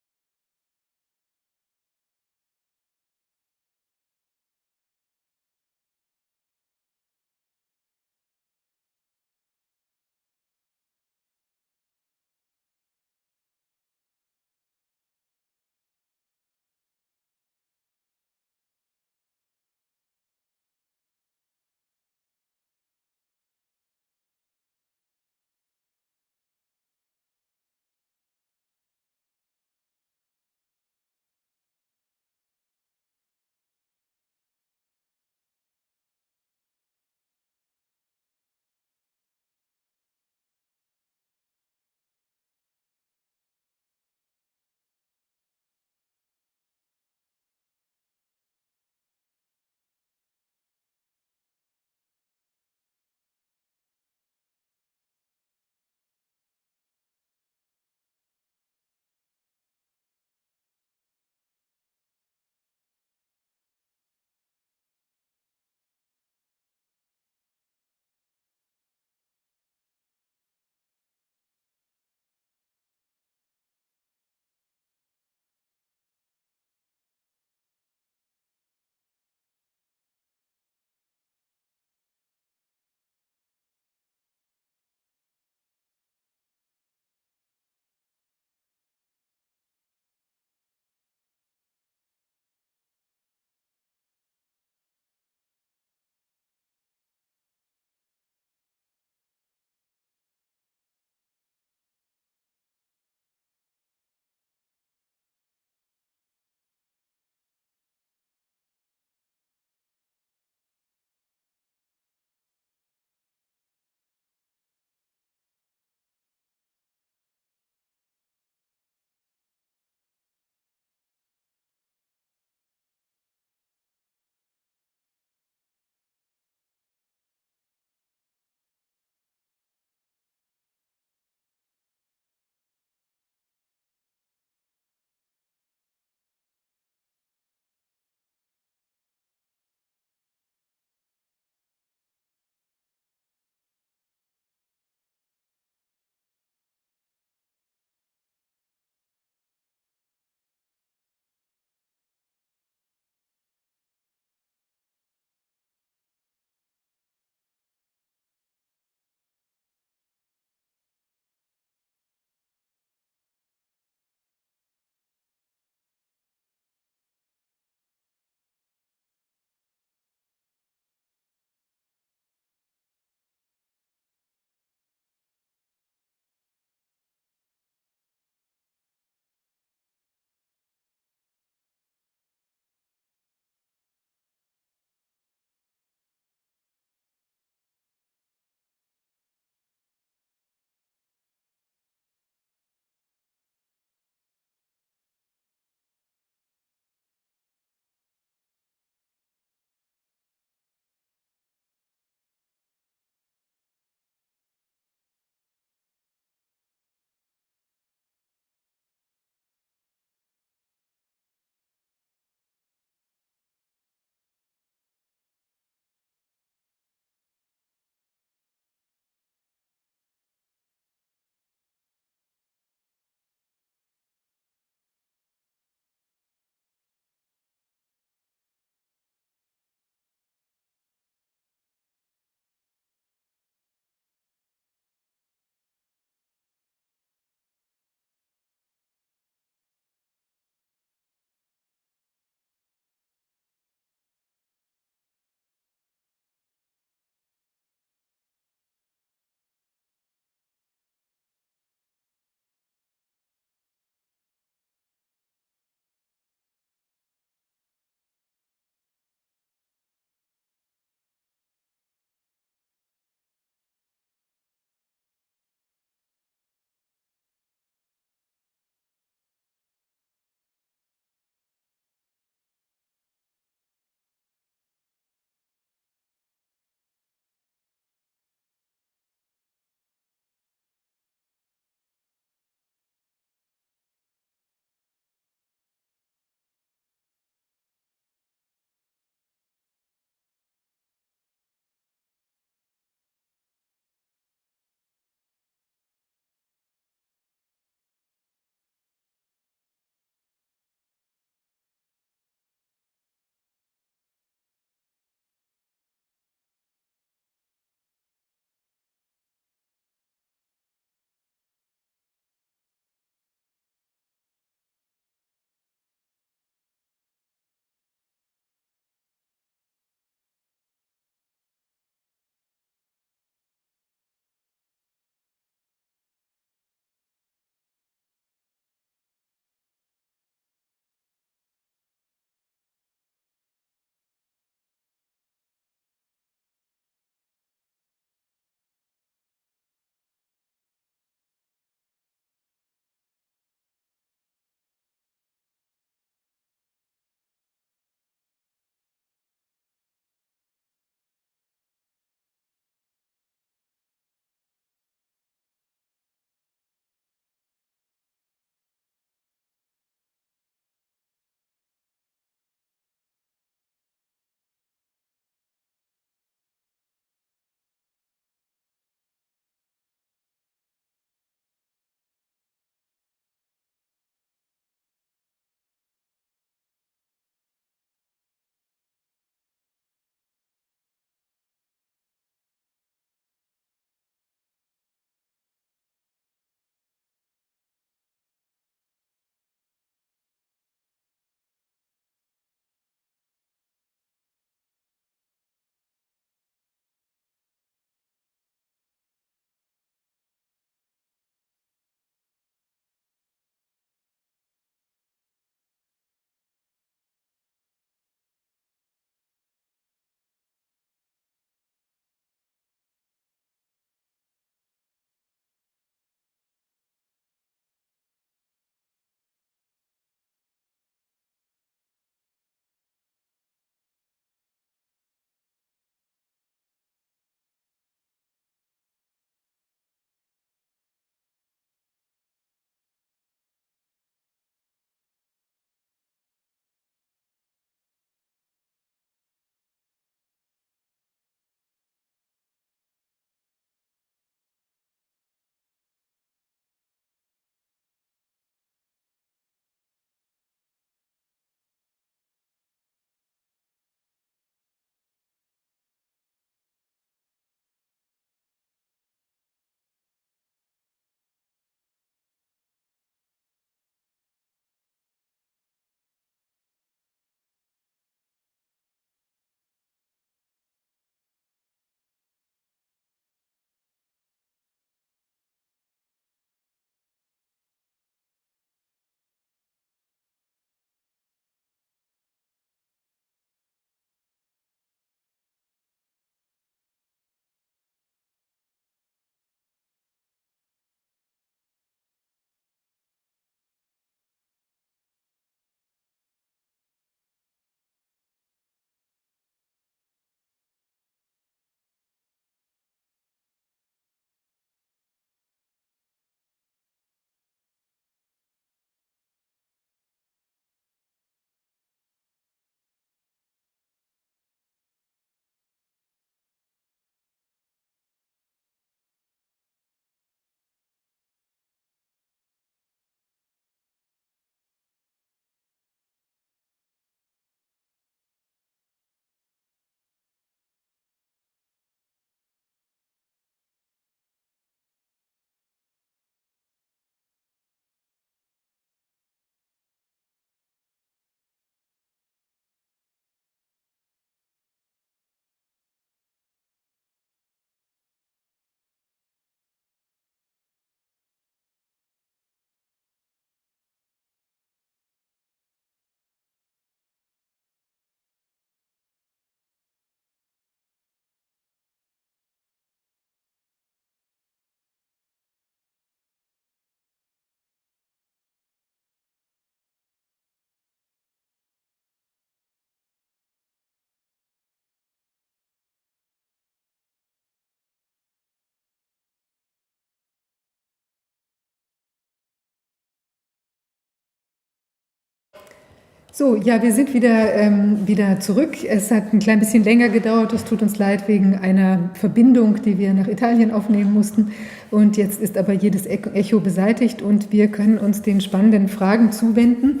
So, ja, wir sind wieder zurück. Es hat ein klein bisschen länger gedauert. Es tut uns leid wegen einer Verbindung, die wir nach Italien aufnehmen mussten. Und jetzt ist aber jedes Echo beseitigt und wir können uns den spannenden Fragen zuwenden,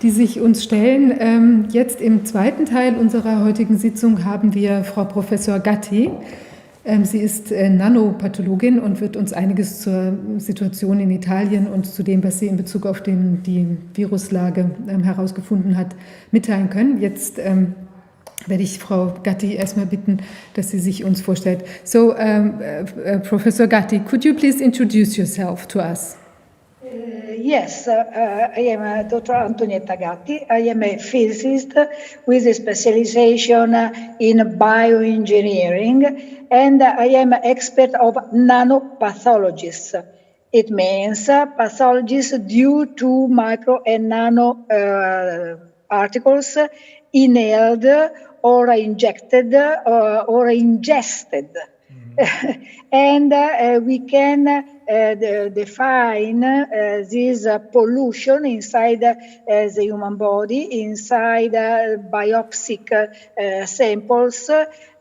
die sich uns stellen. Jetzt im zweiten Teil unserer heutigen Sitzung haben wir Frau Professor Gatti. Sie ist Nanopathologin und wird uns einiges zur Situation in Italien und zu dem, was sie in Bezug auf die Viruslage herausgefunden hat, mitteilen können. Jetzt werde ich Frau Gatti erstmal bitten, dass sie sich uns vorstellt. So, Professor Gatti, could you please introduce yourself to us? Yes, I am Dr. Antonietta Gatti. I am a physicist with a specialization in bioengineering, and I am an expert of nanopathologists. It means pathologies due to micro and nano particles inhaled or injected or ingested. And we can define this pollution inside the human body, inside biopsic samples,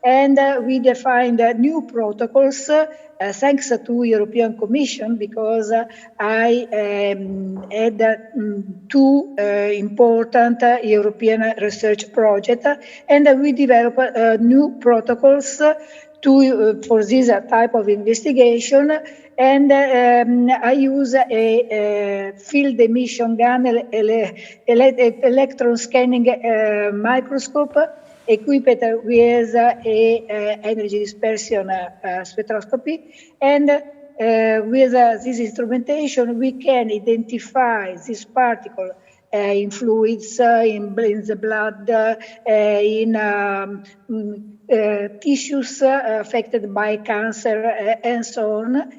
and we defined new protocols thanks to European Commission, because I had two important European research projects, and we developed new protocols for this type of investigation, and I use a field emission gun, electron scanning microscope equipped with a energy dispersion spectroscopy, and with this instrumentation we can identify this particle in fluids, in the blood, in tissues affected by cancer, and so on.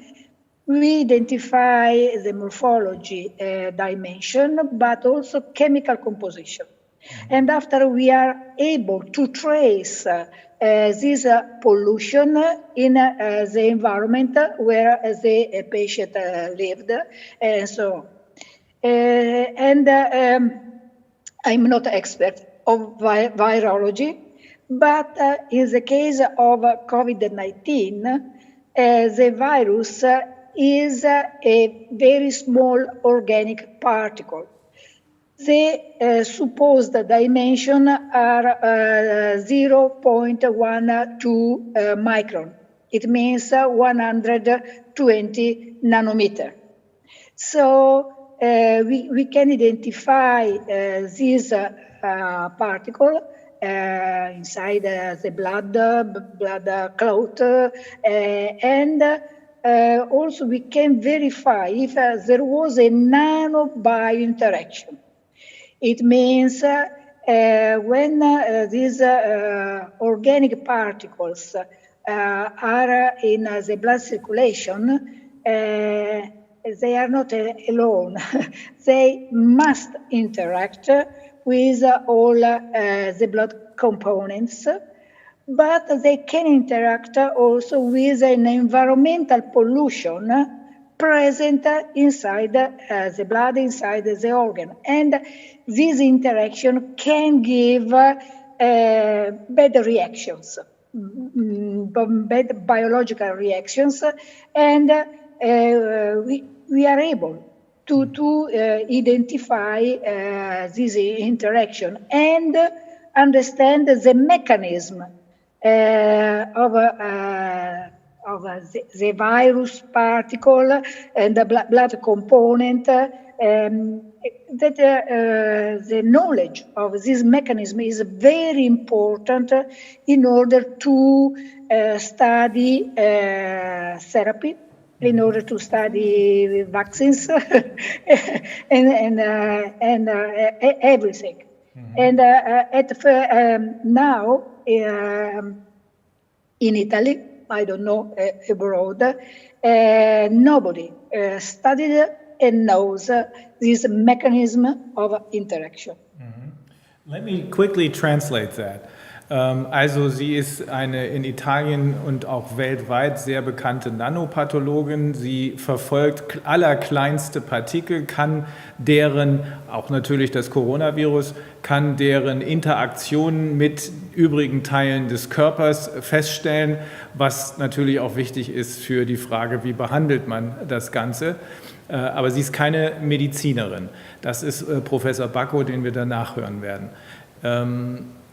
We identify the morphology dimension, but also chemical composition. And after we are able to trace this pollution in the environment where the patient lived, and so on. I'm not an expert of virology, but in the case of COVID-19, the virus is a very small organic particle. The supposed dimension are 0.12 micron. It means 120 nanometer. So we can identify this particle inside the blood clot, and also we can verify if there was a nano-bio interaction. It means when these organic particles are in the blood circulation, they are not alone. They must interact with all the blood components, but they can interact also with an environmental pollution present inside the blood, inside the organ. And this interaction can give bad reactions, bad biological reactions, and we are able to identify this interaction and understand the mechanism of the virus particle and the blood component, that the knowledge of this mechanism is very important in order to study therapy, in order to study vaccines and everything. Mm-hmm. And now in Italy, I don't know abroad, nobody studied and knows this mechanism of interaction. Mm-hmm. Let me quickly translate that. Also sie ist eine in Italien und auch weltweit sehr bekannte Nanopathologin. Sie verfolgt allerkleinste Partikel, kann deren, auch natürlich das Coronavirus, kann deren Interaktionen mit übrigen Teilen des Körpers feststellen, was natürlich auch wichtig ist für die Frage, wie behandelt man das Ganze. Aber sie ist keine Medizinerin. Das ist Professor Bacco, den wir danach hören werden.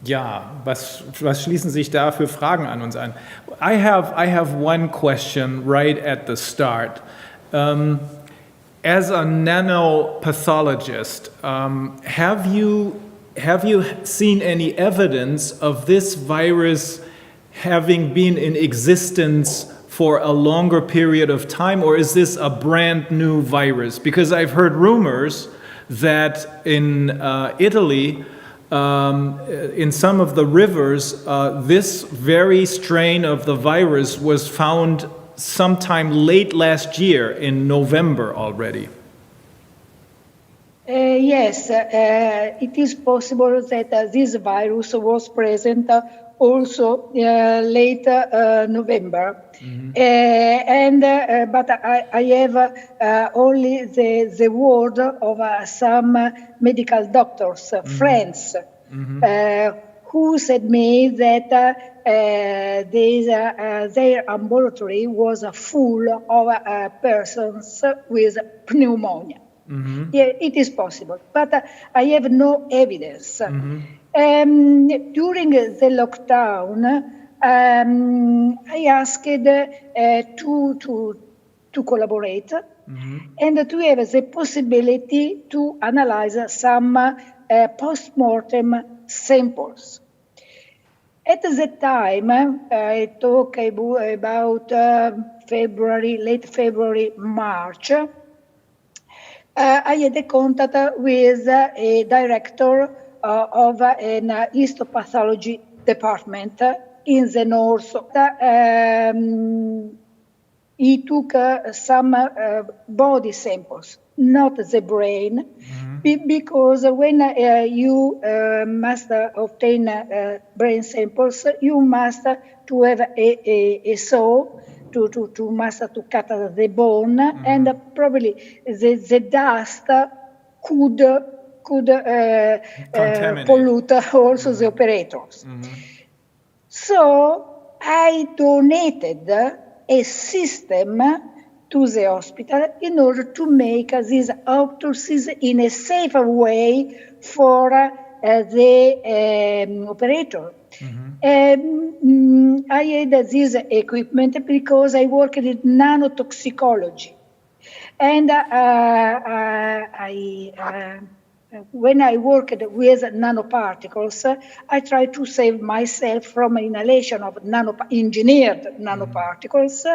Ja, was schließen sich da für Fragen an uns an? I have one question right at the start. As a nanopathologist, have you seen any evidence of this virus having been in existence for a longer period of time, or is this a brand new virus? Because I've heard rumors that in Italy, in some of the rivers, this very strain of the virus was found sometime late last year, in November already. Yes, it is possible that this virus was present also late November. Mm-hmm. But I have only the word of some medical doctors, mm-hmm. friends, mm-hmm. Who said me that their ambulatory was full of persons with pneumonia. Mm-hmm. Yeah, it is possible, but I have no evidence. Mm-hmm. During the lockdown, I asked to collaborate, mm-hmm. and to have the possibility to analyze some post-mortem samples. At the time, I talk about late February, March, I had a contact with a director of an histopathology department in the north. He took some body samples, not the brain, mm-hmm. Because when you must obtain brain samples, you must to have a saw to cut the bone, mm-hmm. and probably the dust could pollute also mm-hmm. the operators. Mm-hmm. So I donated a system to the hospital in order to make these autopsies in a safer way for the operator. Mm-hmm. I had this equipment because I worked in nanotoxicology. And when I worked with nanoparticles, I tried to save myself from inhalation of engineered nanoparticles,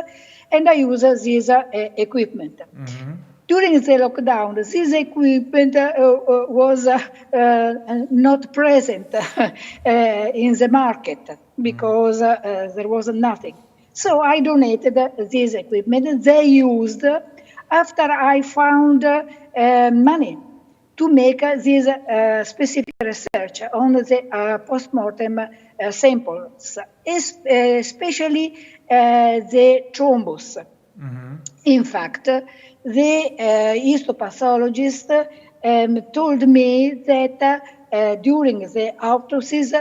and I use this equipment. Mm-hmm. During the lockdown, this equipment was not present in the market because there was nothing. So I donated this equipment. They used after I found money to make this specific research on the post-mortem samples, especially the thrombus. Mm-hmm. In fact, the histopathologist told me that during the autopsies,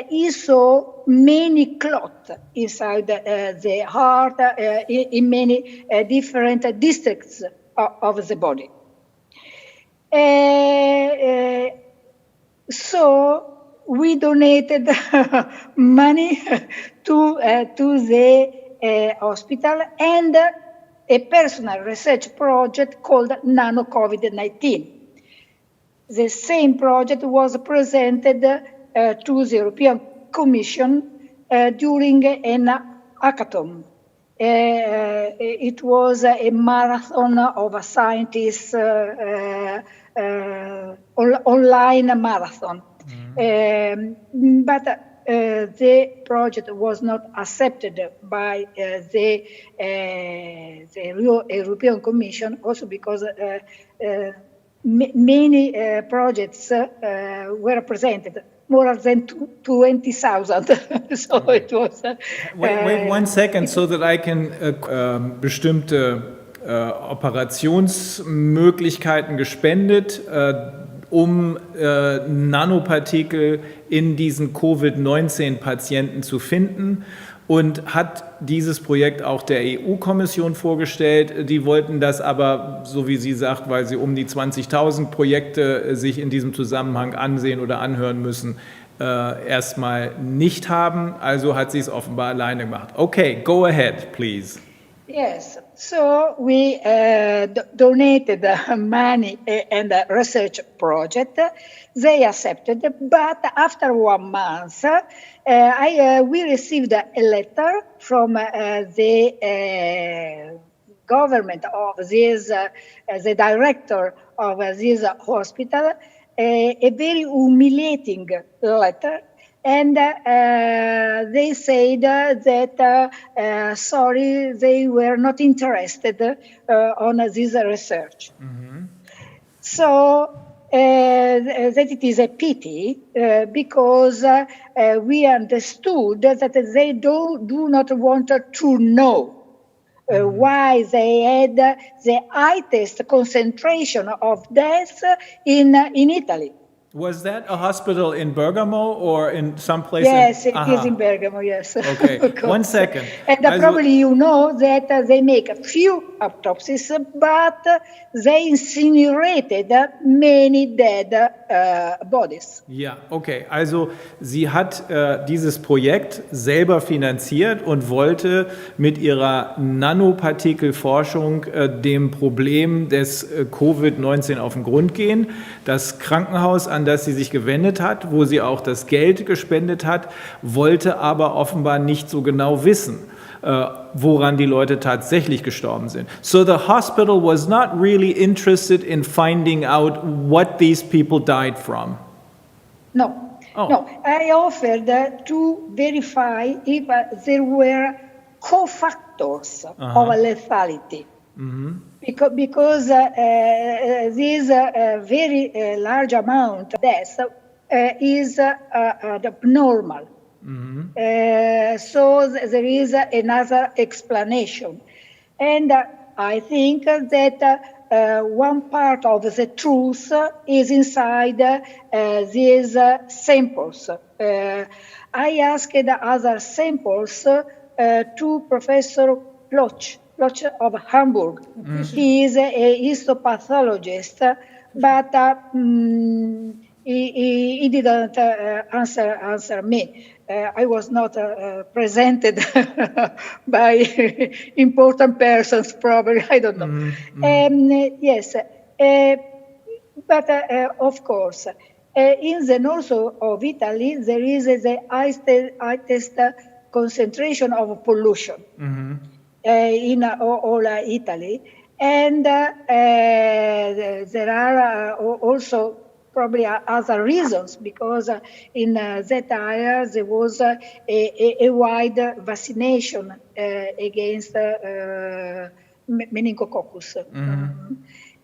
he saw many clots inside the heart in many different districts of the body. So we donated money to the hospital and a personal research project called Nano COVID-19. The same project was presented to the European Commission during an hackathon. It was a marathon of scientists, online marathon. Mm-hmm. But the project was not accepted by the European Commission, also because many projects were presented, more than 20,000. So it was. Wait 1 second, so that I can bestimmte Operationsmöglichkeiten gespendet, um Nanopartikel in diesen Covid-19-Patienten zu finden. Und hat dieses Projekt auch der EU-Kommission vorgestellt. Die wollten das aber, so wie sie sagt, weil sie um die 20.000 Projekte sich in diesem Zusammenhang ansehen oder anhören müssen, erstmal nicht haben. Also hat sie es offenbar alleine gemacht. Okay, go ahead, please. Yes, so we donated money and a research project. They accepted, but after 1 month, we received a letter from the government of this, the director of this hospital, a very humiliating letter. And they said that, sorry, they were not interested on this research. Mm-hmm. So that it is a pity because we understood that they do not want to know why they had the highest concentration of deaths in Italy. Was that a hospital in Bergamo or in some place? Yes, it is in Bergamo, yes. Okay, 1 second. And probably you know that they make a few autopsies, but they incinerated many dead bodies. Ja, okay. Also sie hat dieses Projekt selber finanziert und wollte mit ihrer Nanopartikelforschung dem Problem des Covid-19 auf den Grund gehen. Das Krankenhaus, an das sie sich gewendet hat, wo sie auch das Geld gespendet hat, wollte aber offenbar nicht so genau wissen, woran die Leute tatsächlich gestorben sind. So the hospital was not really interested in finding out what these people died from. No. Oh. No, I offered to verify if there were cofactors of lethality. Mm-hmm. Because this very large amount of death is abnormal. Mm-hmm. So there is another explanation. And I think that one part of the truth is inside these samples. I asked other samples to Professor Bloch of Hamburg. Mm-hmm. He is a histopathologist, but he didn't answer me. I was not presented by important persons, probably, I don't know. Mm-hmm. Yes, but of course, in the north of Italy, there is the highest concentration of pollution. Mm-hmm. In all Italy, and there are also probably other reasons, because in that area there was a wide vaccination against meningococcus.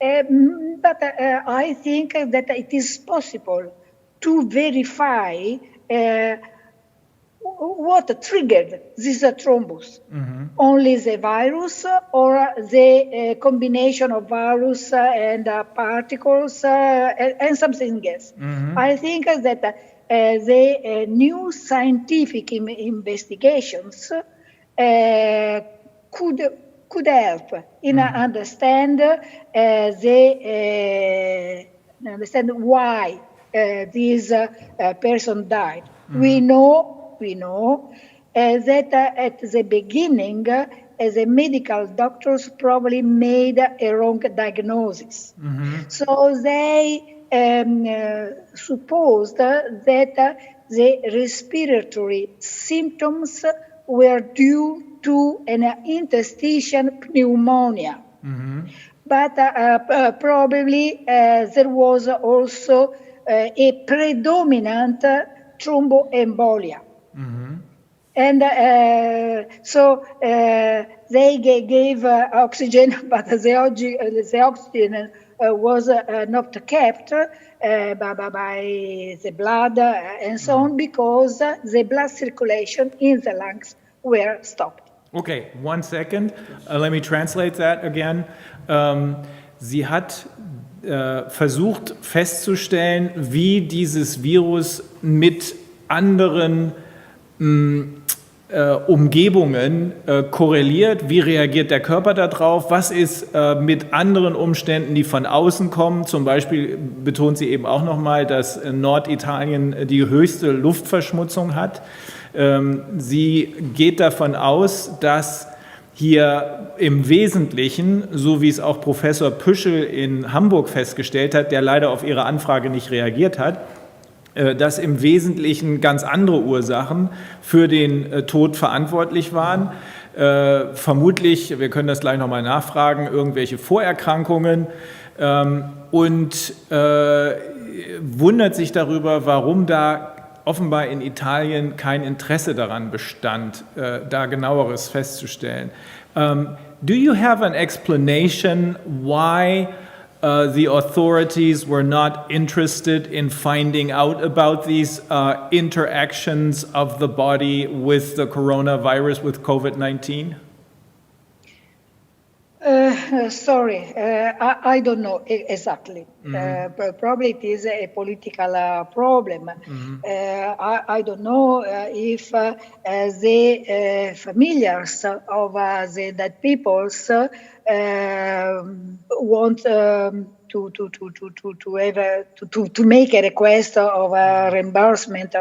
Mm-hmm. But I think that it is possible to verify what triggered this thrombus. Mm-hmm. Only the virus or the combination of virus and particles and something else. Mm-hmm. I think that the new scientific investigations could help in understand why this person died. Mm-hmm. We know that at the beginning, the medical doctors probably made a wrong diagnosis. Mm-hmm. So they supposed that the respiratory symptoms were due to an interstitial pneumonia. Mm-hmm. But probably there was also a predominant thromboembolia. Mm-hmm. And so they gave oxygen, but the oxygen was not kept by the blood and so on, because the blood circulation in the lungs were stopped. Okay, 1 second. Let me translate that again. Sie hat versucht festzustellen, wie dieses Virus mit anderen Umgebungen korreliert, wie reagiert der Körper darauf, was ist mit anderen Umständen, die von außen kommen. Zum Beispiel betont sie eben auch nochmal, dass Norditalien die höchste Luftverschmutzung hat. Sie geht davon aus, dass hier im Wesentlichen, so wie es auch Professor Püschel in Hamburg festgestellt hat, der leider auf Ihre Anfrage nicht reagiert hat, dass im Wesentlichen ganz andere Ursachen für den Tod verantwortlich waren. Vermutlich, wir können das gleich nochmal nachfragen, irgendwelche Vorerkrankungen, und wundert sich darüber, warum da offenbar in Italien kein Interesse daran bestand, da genaueres festzustellen. Do you have an explanation why the authorities were not interested in finding out about these interactions of the body with the coronavirus, with COVID-19? Sorry, I don't know exactly. Probably it is a political problem. I don't know if the familiars of the dead peoples want to make a request of reimbursement.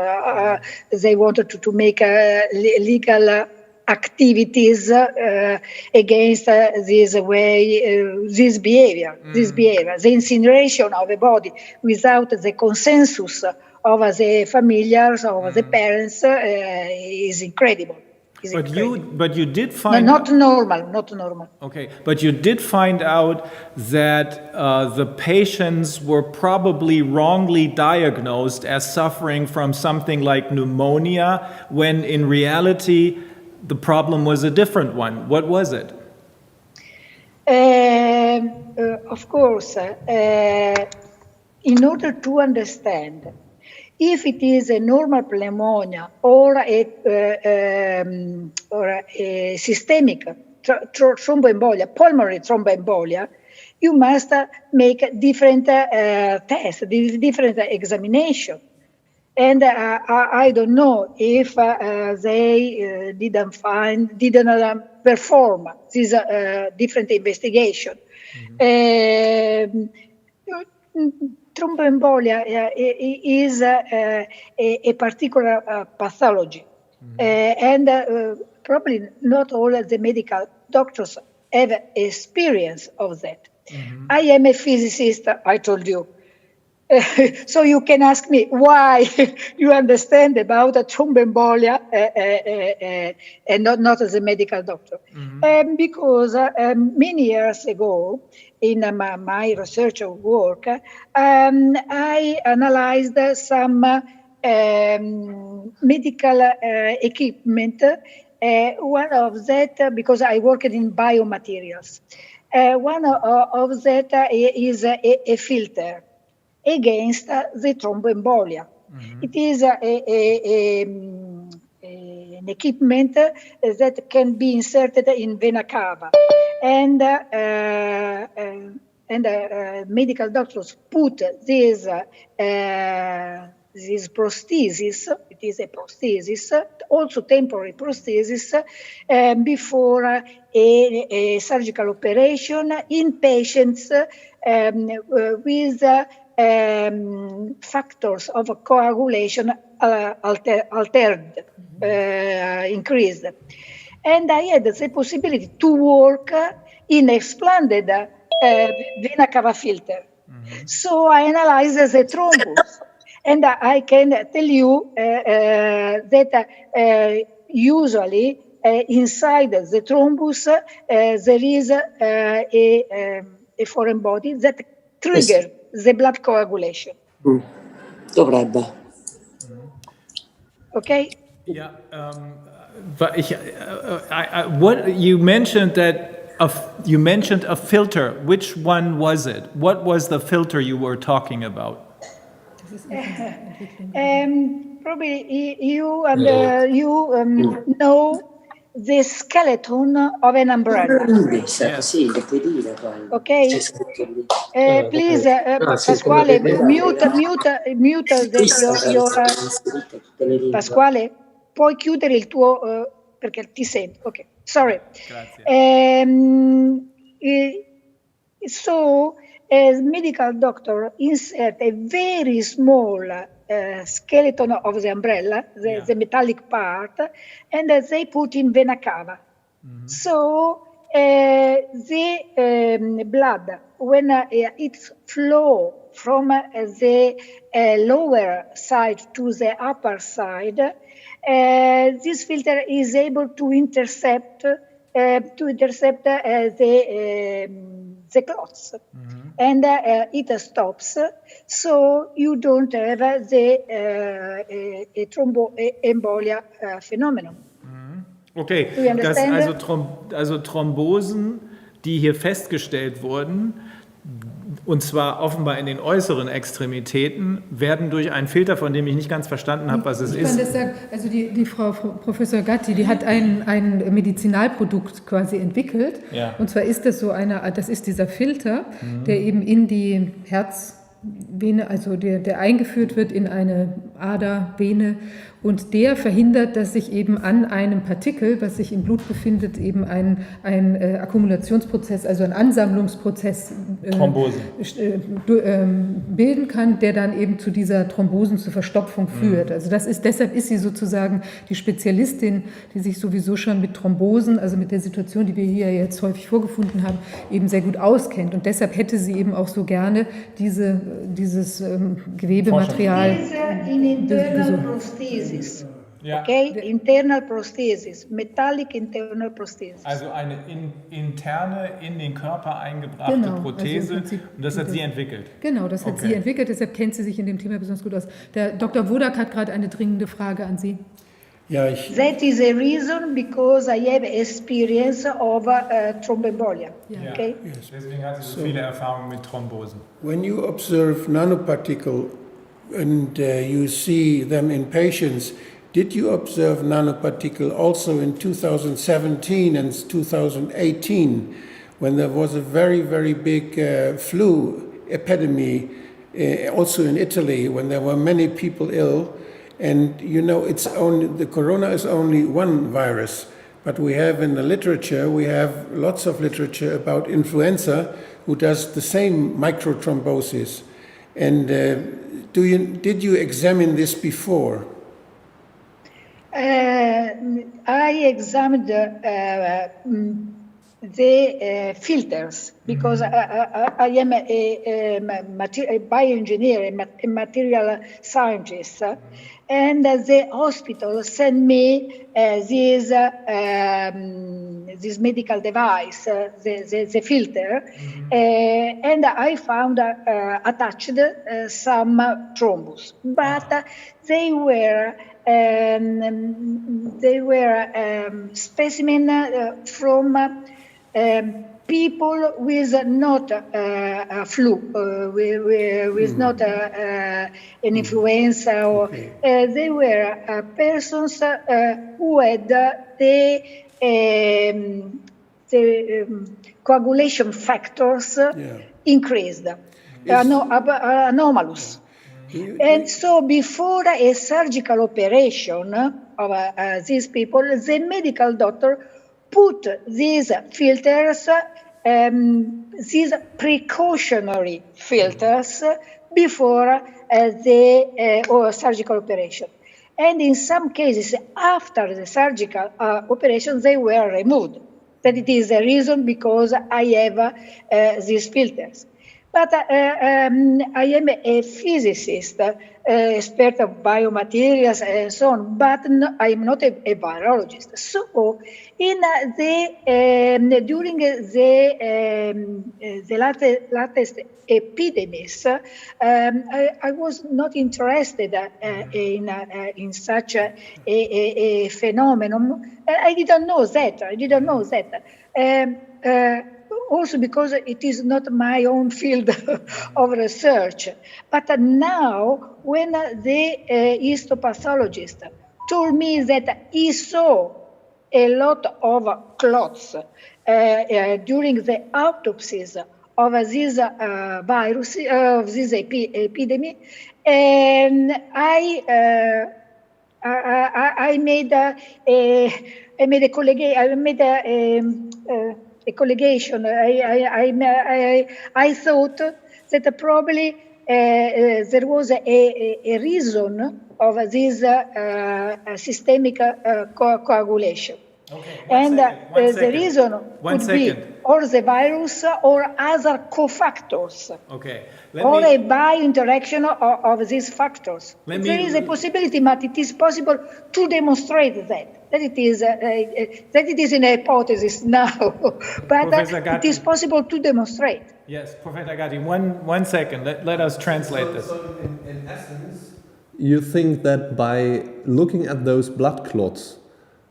They wanted to make legal activities against this behavior. The incineration of a body without the consensus of the familiars, of the parents, is incredible. But you did find not normal. Okay, but you did find out that the patients were probably wrongly diagnosed as suffering from something like pneumonia, when in reality the problem was a different one. What was it? Of course, in order to understand if it is a normal pneumonia or a systemic thromboembolia, pulmonary thromboembolia, you must make different tests, different examination. And I don't know if they didn't perform this different investigation. Thromboembolia is a particular pathology, and probably not all the medical doctors have experience of that. I am a physicist, I told you. So you can ask me why you understand about thromboembolia and not as a medical doctor. Because many years ago, in my research work, I analyzed some medical equipment. One of that, because I worked in biomaterials, one of that is a filter against the thromboembolia. It is an equipment that can be inserted in vena cava, and medical doctors put this prosthesis. It is a prosthesis, also temporary prosthesis, before a surgical operation in patients with factors of coagulation altered, increased. And I had the possibility to work in expanded vena cava filter. So I analyzed the thrombus. And I can tell you that usually inside the thrombus there is a foreign body that triggers the blood coagulation. Dovrebbe. Okay? Ja, what you mentioned that you mentioned a filter. Which one was it? What was the filter you were talking about? Probably you know the skeleton of an umbrella. Okay. Please, Pasquale, mute Pasquale, puoi chiudere il tuo perché ti sento. Ok, sorry. So, a medical doctor insert a very small skeleton of the umbrella, the metallic part, and they put in vena cava. So the blood, when it flow from the lower side to the upper side, this filter is able to intercept the clots, and it stops, so you don't have the thromboembolia phenomenon. Okay, das also Thrombosen, die hier festgestellt wurden, und zwar offenbar in den äußeren Extremitäten, werden durch einen Filter, von dem ich nicht ganz verstanden habe, was es ist. Ich kann das sagen, also die Frau Professor Gatti, die hat ein Medizinalprodukt quasi entwickelt. Ja. Und zwar ist das das ist dieser Filter, der eben in die Herzvene, also der eingeführt wird in eine Adervene, und der verhindert, dass sich eben an einem Partikel, was sich im Blut befindet, eben ein Akkumulationsprozess, also ein Ansammlungsprozess bilden kann, der dann eben zu dieser Thrombosen, zur Verstopfung führt. Also deshalb ist sie sozusagen die Spezialistin, die sich sowieso schon mit Thrombosen, also mit der Situation, die wir hier jetzt häufig vorgefunden haben, eben sehr gut auskennt. Und deshalb hätte sie eben auch so gerne dieses Gewebematerial. Ja. Okay, internal prosthesis, metallic internal prosthesis. Also eine interne, in den Körper eingebrachte Prothese, also und das hat sie entwickelt? Genau, das hat sie entwickelt, deshalb kennt sie sich in dem Thema besonders gut aus. Der Dr. Wodak hat gerade eine dringende Frage an Sie. Ja, that is a reason because I have experience of thromboembolia. Yeah. Okay? Yes. Deswegen hat sie so viele Erfahrungen mit Thrombosen. When you observe nanoparticle and you see them in patients, did you observe nanoparticle also in 2017 and 2018 when there was a very, very big flu epidemic also in Italy when there were many people ill? And you know, the corona is only one virus, but we have in the literature, we have lots of literature about influenza who does the same microthrombosis. And did you examine this before? I examined the filters because I am a bioengineer, a material scientist, and the hospital sent me this medical device, the filter, and I found attached some thrombus, but they were specimen from people with not flu, with not an influenza, or they were persons who had the coagulation factors increased, anomalous. And so before a surgical operation of these people, the medical doctor put these filters, these precautionary filters, before the surgical operation. And in some cases, after the surgical operation, they were removed. That it is the reason because I have these filters. But I am a physicist, expert of biomaterials and so on, but I am not a virologist. So, in during the latest epidemics, I was not interested in such a phenomenon. I didn't know that. Also because it is not my own field of research. But now, when the histopathologist told me that he saw a lot of clots during the autopsies of this virus, of this epidemic, and I made a collegation. I thought that probably there was a reason of this systemic coagulation. Okay, And one second. the reason could be or the virus or other cofactors. Okay. Or a biointeraction of these factors. There is a possibility, but it is possible to demonstrate that it is an hypothesis now, but it is possible to demonstrate. Yes, Professor Gatti, one second. Let us translate this. So in essence, you think that by looking at those blood clots,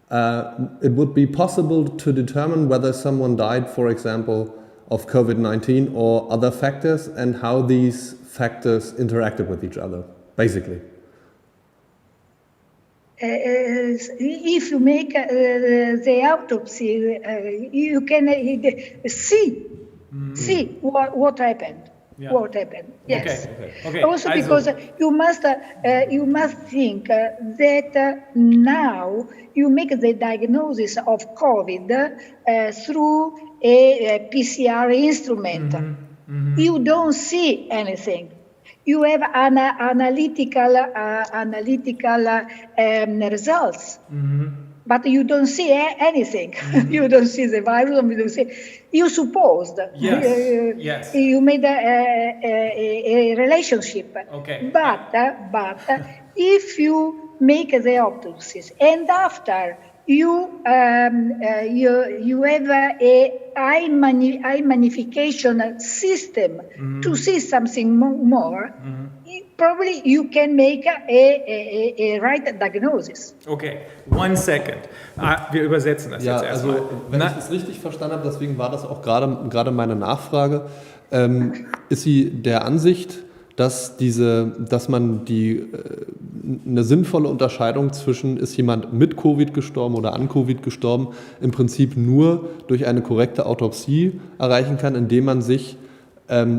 it would be possible to determine whether someone died, for example, of COVID-19 or other factors, and how these factors interacted with each other, basically. If you make the autopsy, you can see what happened. Yeah. What happened? Yes. Okay. Also, because you must think that now you make the diagnosis of COVID through a PCR instrument. You don't see anything. You have analytical results, but you don't see anything. You don't see the virus. You don't see. You supposed. Yes. You made a relationship. Okay. But if you make the autopsies and after you have a eye magnification system to see something more, probably you can make a right diagnosis. Okay, one second. Wir übersetzen das jetzt erstmal. Also, wenn ich das richtig verstanden habe, deswegen war das auch gerade meine Nachfrage, ist sie der Ansicht, dass man eine sinnvolle Unterscheidung zwischen ist jemand mit Covid gestorben oder an Covid gestorben im Prinzip nur durch eine korrekte Autopsie erreichen kann, indem man sich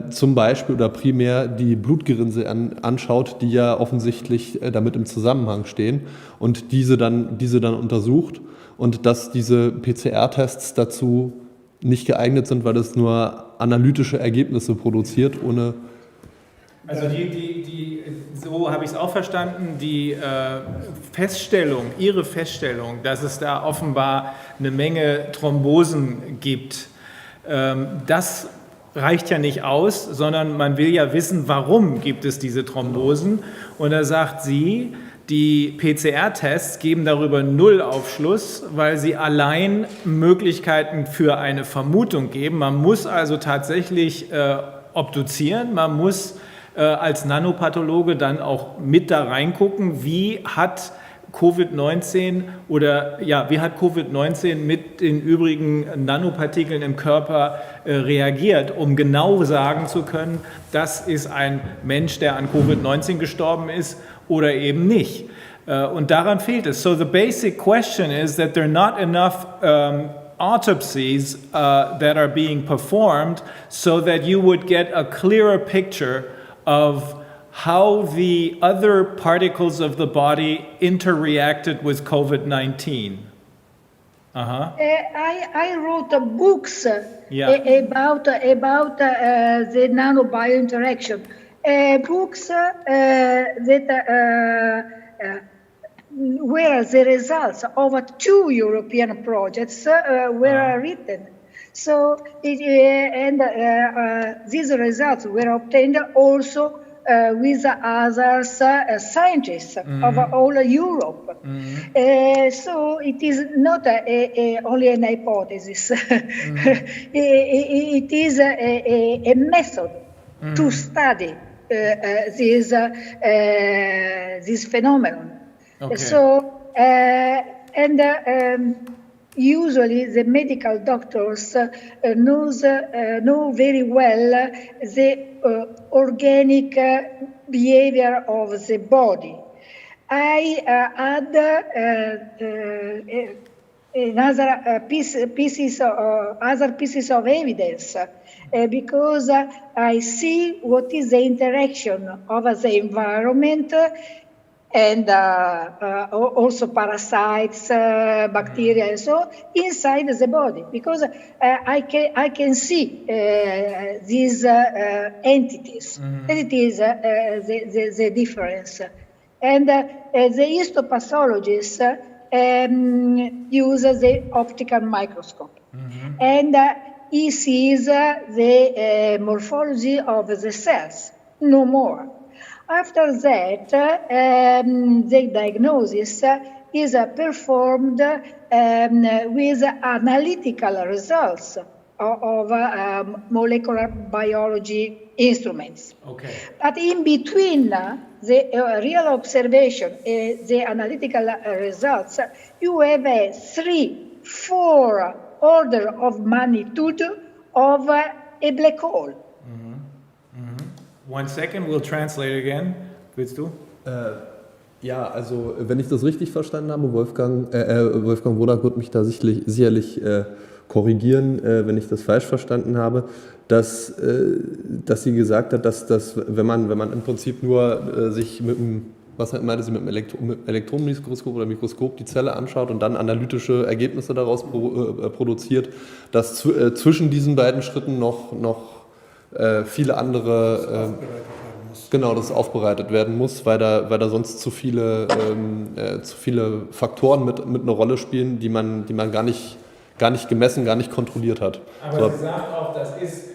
zum Beispiel oder primär die Blutgerinnsel anschaut, die ja offensichtlich damit im Zusammenhang stehen und diese dann untersucht, und dass diese PCR-Tests dazu nicht geeignet sind, weil es nur analytische Ergebnisse produziert, ohne... Also so habe ich es auch verstanden, Ihre Feststellung, dass es da offenbar eine Menge Thrombosen gibt, das reicht ja nicht aus, sondern man will ja wissen, warum gibt es diese Thrombosen. Und da sagt sie, die PCR-Tests geben darüber null Aufschluss, weil sie allein Möglichkeiten für eine Vermutung geben. Man muss also tatsächlich obduzieren, man muss als Nanopathologe dann auch mit da reingucken, wie hat Covid-19 mit den übrigen Nanopartikeln im Körper reagiert, um genau sagen zu können, das ist ein Mensch, der an Covid-19 gestorben ist oder eben nicht. Und daran fehlt es. So the basic question is that there are not enough autopsies that are being performed so that you would get a clearer picture of how the other particles of the body interreacted with COVID-19. I wrote books about the nanobio interaction. Books where the results of 2 European projects were written. So, these results were obtained also with other scientists of all Europe. So it is not only an hypothesis. It is a method to study this phenomenon. Okay. So, usually the medical doctors know very well the organic behavior of the body. I add another other pieces of evidence because I see what is the interaction of the environment and also parasites, bacteria, and so inside the body, because I can see these entities. That is the difference. And the histopathologists use the optical microscope, and he sees the morphology of the cells, no more. After that, the diagnosis is performed with analytical results of molecular biology instruments. Okay. But in between the real observation and the analytical results, you have a 3-4 order of magnitude of a black hole. 1 second, we'll translate again. Willst du? Ja, also wenn ich das richtig verstanden habe, Wolfgang Wodak wird mich da sicherlich korrigieren, wenn ich das falsch verstanden habe, dass sie gesagt hat, dass wenn man im Prinzip nur sich mit dem, was meinte sie, mit dem Elektronenmikroskop oder Mikroskop die Zelle anschaut und dann analytische Ergebnisse daraus produziert, dass zwischen diesen beiden Schritten noch viele andere, genau, das aufbereitet werden muss, weil da sonst zu viele Faktoren mit einer Rolle spielen, die man gar nicht gemessen, gar nicht kontrolliert hat. Aber sie sagt auch, das ist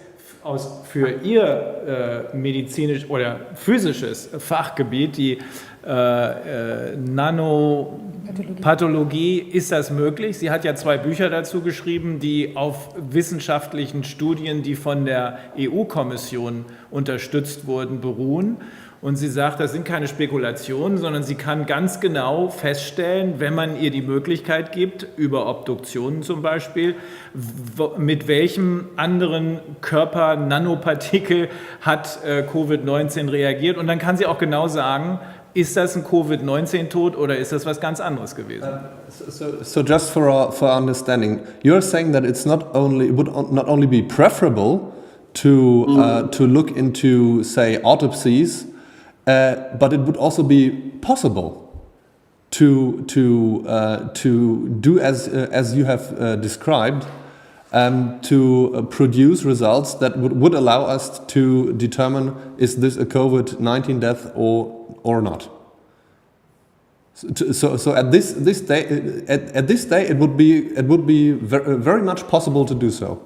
für ihr medizinisch oder physisches Fachgebiet, die Nanopathologie, ist das möglich? Sie hat ja 2 Bücher dazu geschrieben, die auf wissenschaftlichen Studien, die von der EU-Kommission unterstützt wurden, beruhen. Und sie sagt, das sind keine Spekulationen, sondern sie kann ganz genau feststellen, wenn man ihr die Möglichkeit gibt, über Obduktionen zum Beispiel, mit welchem anderen Körper-Nanopartikel hat Covid-19 reagiert. Und dann kann sie auch genau sagen, ist das ein Covid-19-Tod oder ist das was ganz anderes gewesen? So just for our understanding, you're saying that it would not only be preferable to look into, say, autopsies, but it would also be possible to do as you have described, to produce results that would allow us to determine is this a COVID-19 death or not. So at this day it would be very much possible to do so.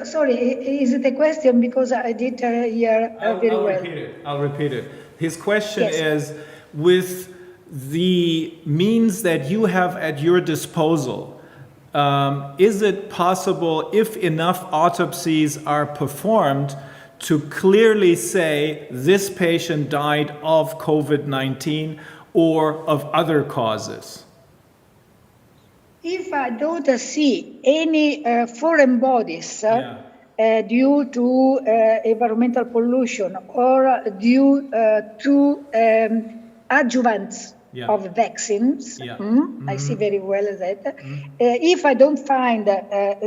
Sorry, is it a question? Because I didn't hear very well. I'll repeat it. His question is, with the means that you have at your disposal, is it possible, if enough autopsies are performed, to clearly say this patient died of COVID-19 or of other causes? If I don't see any foreign bodies due to environmental pollution or due to adjuvants of vaccines, I see very well that. If I don't find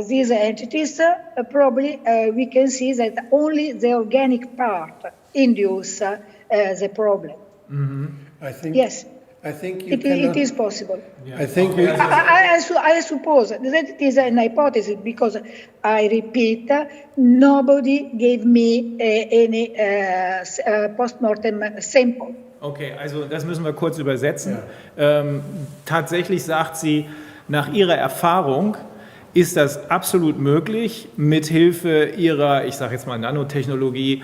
these entities, probably we can see that only the organic part induce the problem. I think. Yes. I think it is possible. I think I suppose that it is an hypothesis because I repeat, nobody gave me any post-mortem sample. Okay, also das müssen wir kurz übersetzen. Tatsächlich sagt sie, nach ihrer Erfahrung ist das absolut möglich, mithilfe ihrer, ich sage jetzt mal Nanotechnologie,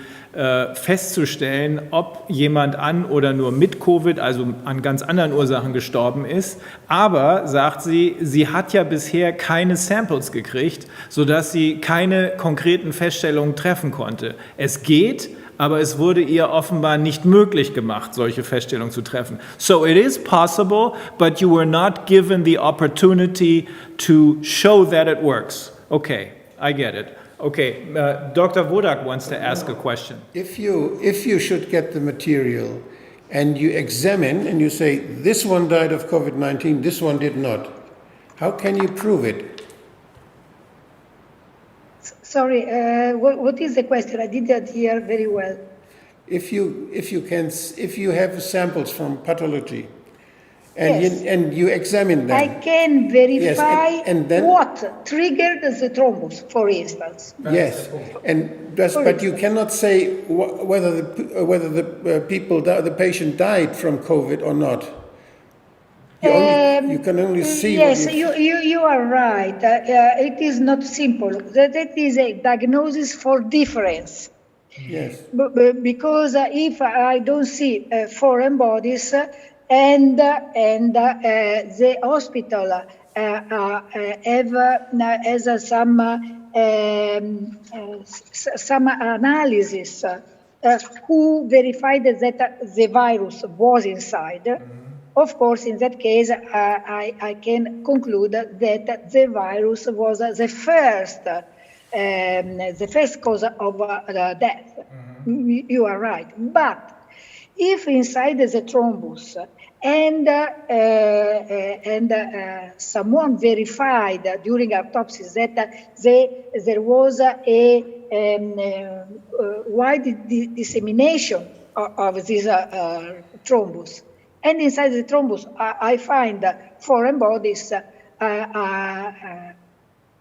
festzustellen, ob jemand an oder nur mit Covid, also an ganz anderen Ursachen gestorben ist. Aber, sagt sie, sie hat ja bisher keine Samples gekriegt, sodass sie keine konkreten Feststellungen treffen konnte. Es geht, aber es wurde ihr offenbar nicht möglich gemacht, solche Feststellungen zu treffen. So it is possible, but you were not given the opportunity to show that it works. Okay, I get it. Okay, Dr. Wodak wants to ask a question. If you should get the material and you examine and you say, this one died of COVID-19, this one did not, how can you prove it? Sorry, what is the question? I didn't hear very well. If you have samples from pathology Yes. and you examine them. I can verify Yes, and then, what triggered the thrombus, for instance. yes, but you cannot say whether the patient died from COVID or not. You can only see. Yes, you are right. It is not simple. That is a diagnosis for difference. Yes. Because if I don't see foreign bodies and the hospital has some analysis who verified that the virus was inside. Of course, in that case, I can conclude that the virus was the first cause of death. You are right. But if inside the thrombus and someone verified during autopsy that there was a wide dissemination of this thrombus, and inside the thrombus I find foreign bodies,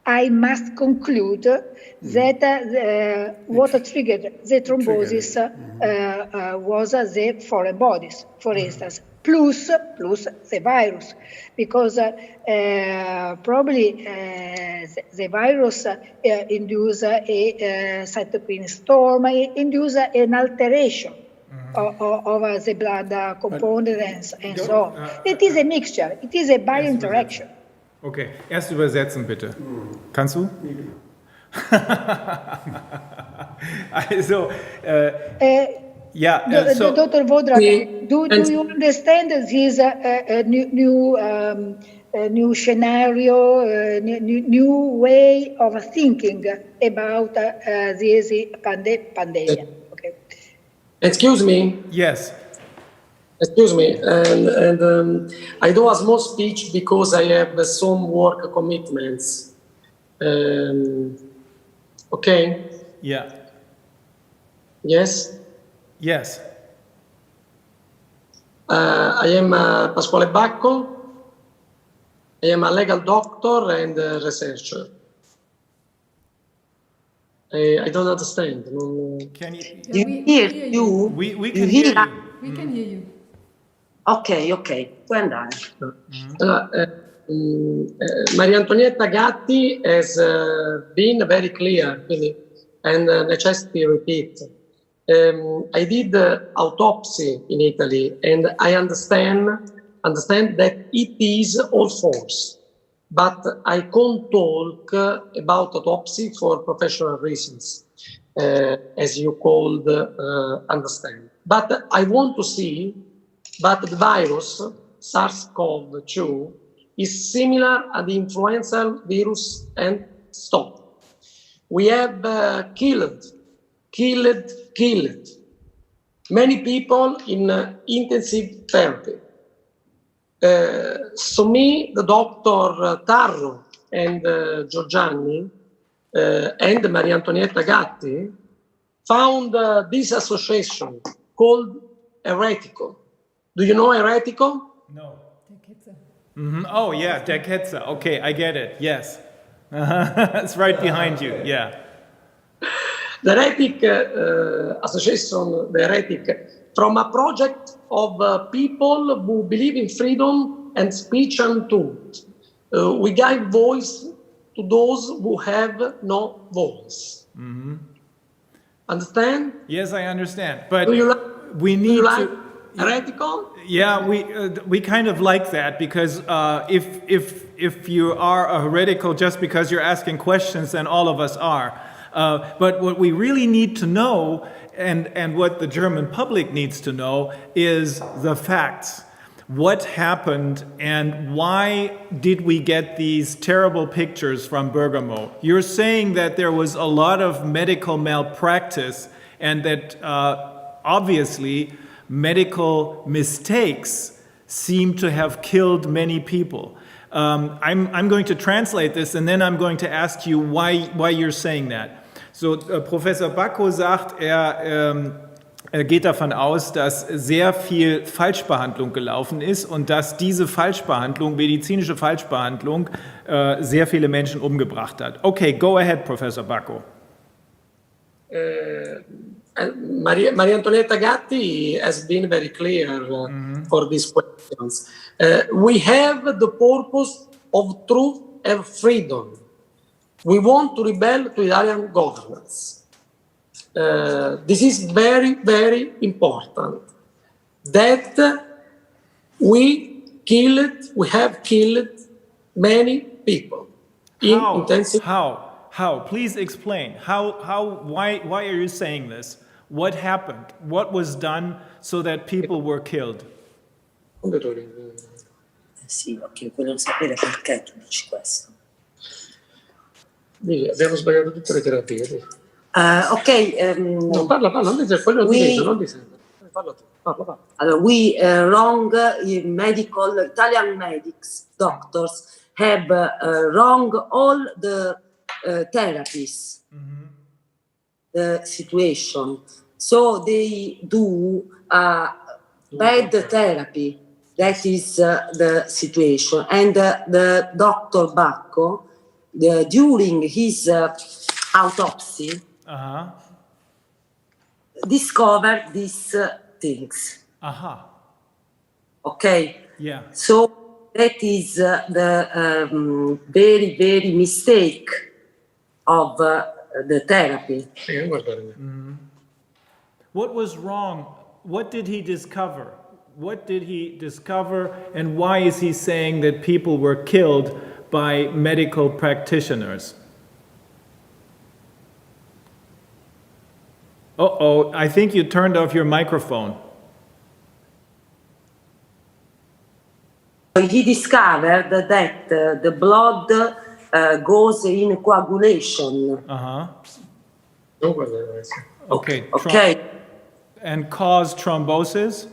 I must conclude that what triggered the thrombosis was the foreign bodies, for instance, plus the virus, because probably the virus induces a cytokine storm, induces an alteration of the blood components and so on. It is a mixture. It is a biointeraction. Okay, erst übersetzen bitte. Kannst du? Also, yeah. So, Dr. Vodrak, do you understand this new scenario, new way of thinking about this pandemic? Okay. Excuse me. Yes. Excuse me, and I do a small speech because I have some work commitments. Okay? Yeah. Yes? Yes. I am Pasquale Bacco. I am a legal doctor and a researcher. I don't understand. Can you? Yeah, we hear you. We can hear you. We can hear you. Ok, puoi andare. Maria Antonietta Gatti has been very clear and necessity repeat. I did autopsy in Italy and I understand that it is all false. But I can't talk about autopsy for professional reasons, as you could understand. But I want to see that the virus, SARS-CoV-2, is similar to the influenza virus and stop. We have killed many people in intensive therapy. So me, the Dr. Tarro and Giorgiani and Maria Antonietta Gatti found this association called Heretico. Do you know Heretico? No. Mm-hmm. Oh, yeah, Deketza. Okay, I get it. Yes. It's right behind you. Yeah. The Heretic Association, the Heretic, from a project of people who believe in freedom and speech and truth. We gave voice to those who have no voice. Understand? Yes, I understand. But Do you like, we need do you like to. heretical? Yeah, we kind of like that because if you are a heretical just because you're asking questions, then all of us are. But what we really need to know, and what the German public needs to know, is the facts. What happened and why did we get these terrible pictures from Bergamo? You're saying that there was a lot of medical malpractice and that obviously medical mistakes seem to have killed many people. I'm going to translate this and then I'm going to ask you why you're saying that. So Professor Bacco sagt, er geht davon aus, dass sehr viel Falschbehandlung gelaufen ist und dass diese Falschbehandlung, medizinische Falschbehandlung, sehr viele Menschen umgebracht hat. Okay, go ahead, Professor Bacco. Maria Antonietta Gatti has been very clear for these questions. We have the purpose of truth and freedom. We want to rebel to Italian governance. This is very, very important. That we have killed many people. How? Please explain. Why are you saying this? What happened? What was done so that people were killed? Sì, ok, voglio sapere perché tu dici questo. Abbiamo sbagliato tutte le terapie. No, parla, non dice quello non dice. Parla tu, parla. Allora, we wrong Italian medics, doctors have wrong all the therapies, the situation. So they do bad therapy. That is the situation. And the Dr. Bacco, during his autopsy, discovered these things. Okay? Yeah. So that is the very, very mistake of the therapy. What was wrong? What did he discover? What did he discover, and why is he saying that people were killed by medical practitioners? Uh-oh, I think you turned off your microphone. He discovered that the blood goes in coagulation. Okay. Okay. And cause thrombosis?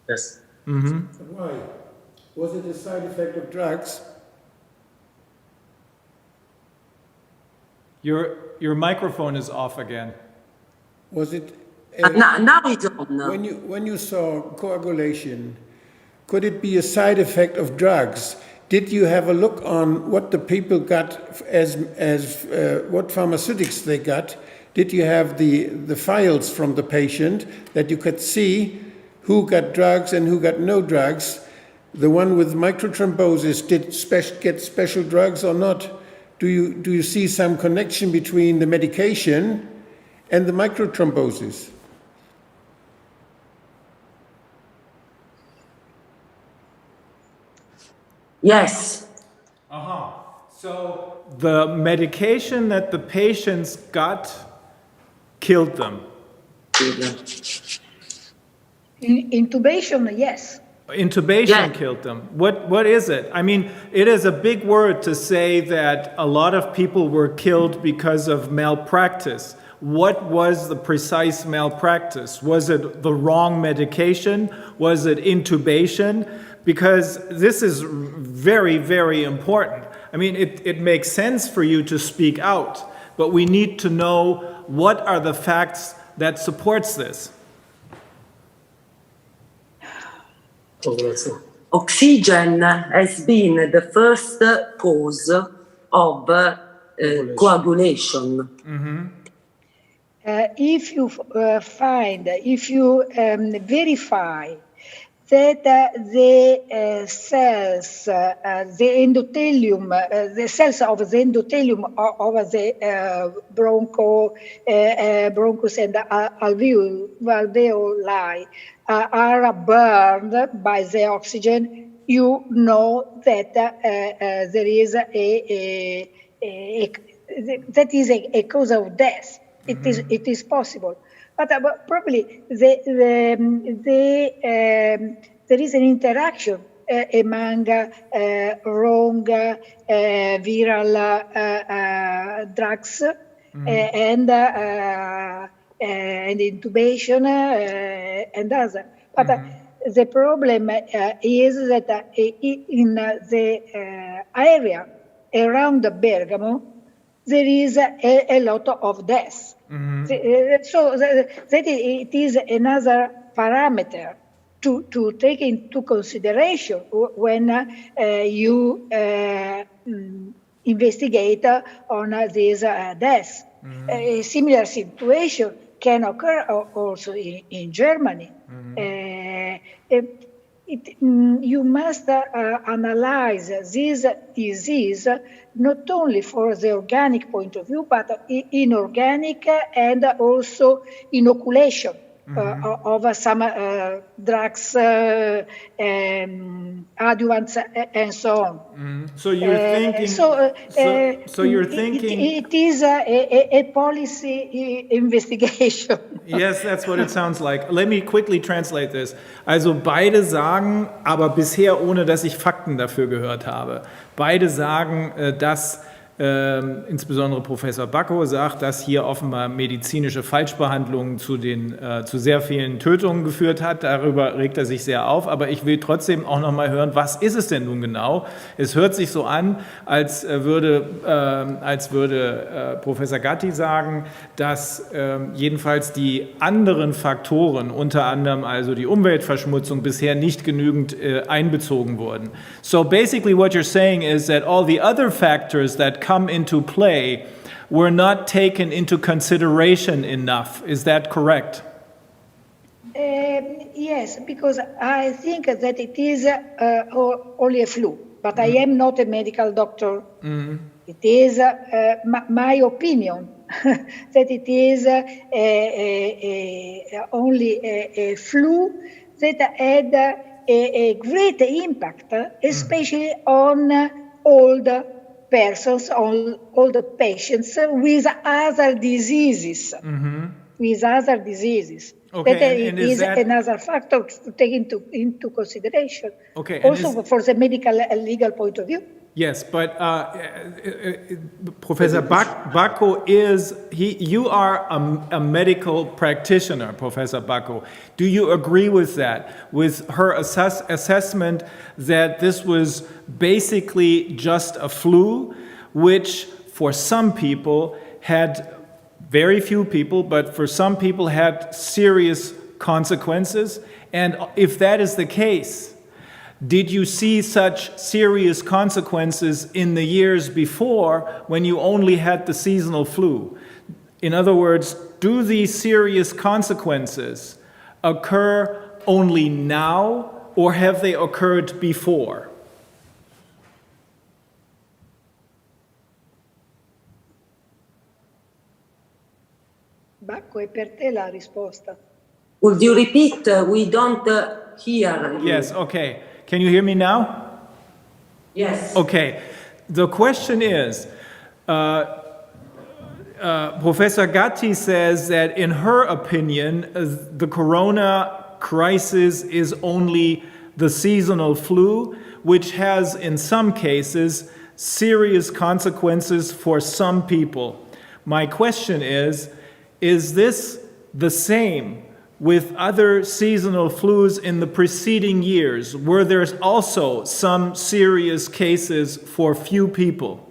Yes. Why? Was it a side effect of drugs? Your microphone is off again. Was it? Now it's on. When you saw coagulation, could it be a side effect of drugs? Did you have a look on what the people got as what pharmaceutics they got? Did you have the files from the patient that you could see who got drugs and who got no drugs? The one with microthrombosis did get special drugs or not? Do you see some connection between the medication and the microthrombosis? Yes. So the medication that the patients got killed them. Intubation, yes. Intubation killed them. What is it? I mean, it is a big word to say that a lot of people were killed because of malpractice. What was the precise malpractice? Was it the wrong medication? Was it intubation? Because this is very, very important. I mean, it makes sense for you to speak out, but we need to know what are the facts that supports this. Oxygen has been the first cause of coagulation. If you verify that the cells, the endothelium, the cells of the endothelium of the bronchus and alveoli are burned by the oxygen, you know that there is that is a cause of death. It is possible. But probably there is an interaction among wrong viral drugs and intubation and others. But the problem is that in the area around Bergamo, there is a lot of death. So that it is another parameter to take into consideration when you investigate on these deaths. A similar situation can occur also in Germany. You must analyze this disease not only for the organic point of view, but inorganic and also inoculation of some drugs, adjuvants, and so on. So you're thinking. So you're thinking. It is a policy investigation. Yes, that's what it sounds like. Let me quickly translate this. Also beide sagen, aber bisher ohne, dass ich Fakten dafür gehört habe. Beide sagen, dass insbesondere Professor Bacco sagt, dass hier offenbar medizinische Falschbehandlungen zu sehr vielen Tötungen geführt hat. Darüber regt er sich sehr auf. Aber ich will trotzdem auch noch mal hören, was ist es denn nun genau? Es hört sich so an, als würde Professor Gatti sagen, dass jedenfalls die anderen Faktoren, unter anderem also die Umweltverschmutzung, bisher nicht genügend einbezogen wurden. So basically what you're saying is that all the other factors that come into play were not taken into consideration enough. Is that correct? Yes, because I think that it is only a flu, but I am not a medical doctor. It is my opinion that it is only a flu that had a great impact, especially on old persons, on older patients with other diseases. With other diseases. Okay, that and is another factor to take into consideration. Okay, also for the medical and legal point of view. Yes, but Professor Bacco you are a medical practitioner, Professor Bacco. Do you agree with that, with her assessment that this was basically just a flu, which for some people had, very few people, but for some people had serious consequences? And if that is the case, did you see such serious consequences in the years before when you only had the seasonal flu? In other words, do these serious consequences occur only now, or have they occurred before? Bacco, è per te la risposta. Would you repeat? We don't hear. Yes, okay. Can you hear me now? Yes. Okay. The question is, Professor Gatti says that in her opinion, the corona crisis is only the seasonal flu, which has in some cases serious consequences for some people. My question is this the same with other seasonal flus in the preceding years? Were there also some serious cases for few people?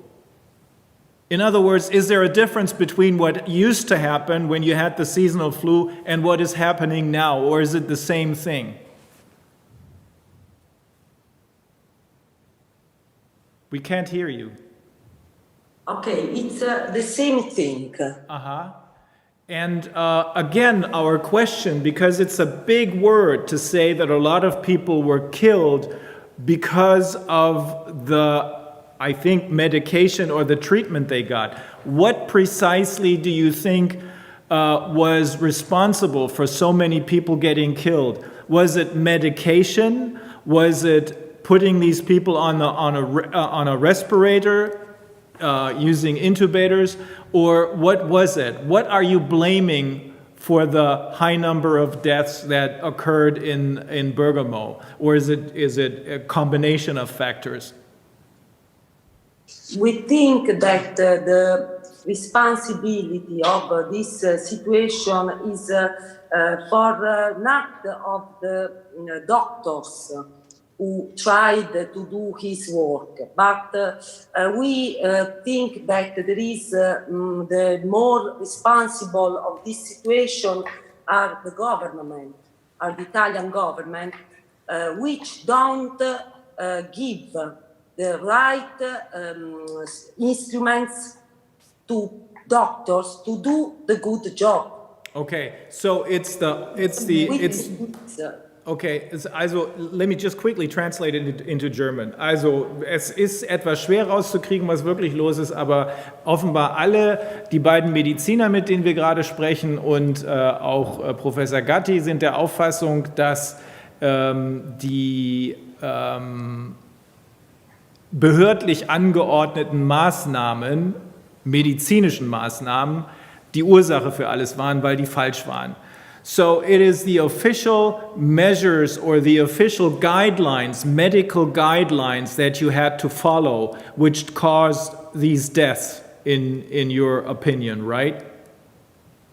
In other words, is there a difference between what used to happen when you had the seasonal flu and what is happening now, or is it the same thing? We can't hear you. Okay, it's the same thing. Uh-huh. And again, our question, because it's a big word to say that a lot of people were killed because of the, I think, medication or the treatment they got. What precisely do you think was responsible for so many people getting killed? Was it medication? Was it putting these people on a respirator, using intubators? Or what was it? What are you blaming for the high number of deaths that occurred in Bergamo? Or is it a combination of factors? We think that the responsibility of this situation is for not of the doctors who tried to do his work, but we think that there is the more responsible of this situation are the government, are the Italian government, which don't give the right instruments to doctors to do the good job. Okay, so okay, also let me just quickly translate it into German. Also es ist etwas schwer rauszukriegen, was wirklich los ist, aber offenbar alle, die beiden Mediziner, mit denen wir gerade sprechen, und auch Professor Gatti sind der Auffassung, dass die behördlich angeordneten Maßnahmen, medizinischen Maßnahmen, die Ursache für alles waren, weil die falsch waren. So it is the official measures or the official guidelines, medical guidelines that you had to follow, which caused these deaths, in your opinion, right?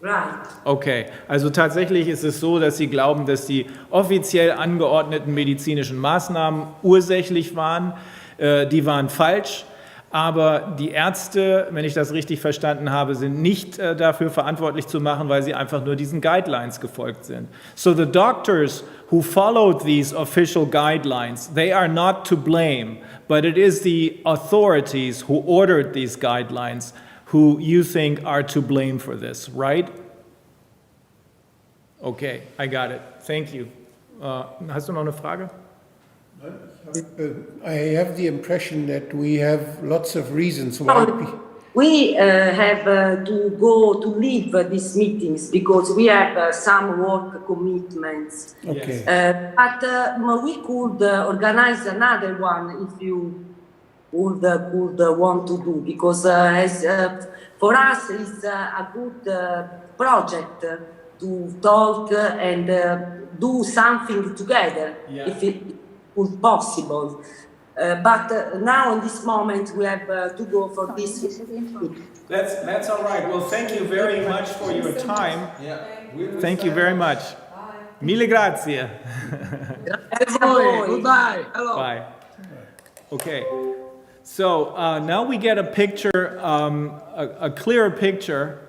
Right. Okay, also tatsächlich ist es so, dass Sie glauben, dass die offiziell angeordneten medizinischen Maßnahmen ursächlich waren. Die waren falsch. Aber die Ärzte, wenn ich das richtig verstanden habe, sind nicht dafür verantwortlich zu machen, weil sie einfach nur diesen Guidelines gefolgt sind. So the doctors who followed these official guidelines, they are not to blame, but it is the authorities who ordered these guidelines who you think are to blame for this, right? Okay, I got it. Thank you. Hast du noch eine Frage? I have the impression that we have lots of reasons why. We have to go to leave these meetings because we have some work commitments. Okay. But we could organize another one if you would want to do, because for us it's a good project to talk and do something together. Yeah. If it was possible. But now in this moment we have to go for this. That's all right. Well, thank you very much for your time. Yeah. Thank you very much. Mille grazie. Goodbye. Hello. Bye. Okay. So now we get a picture, a clearer picture.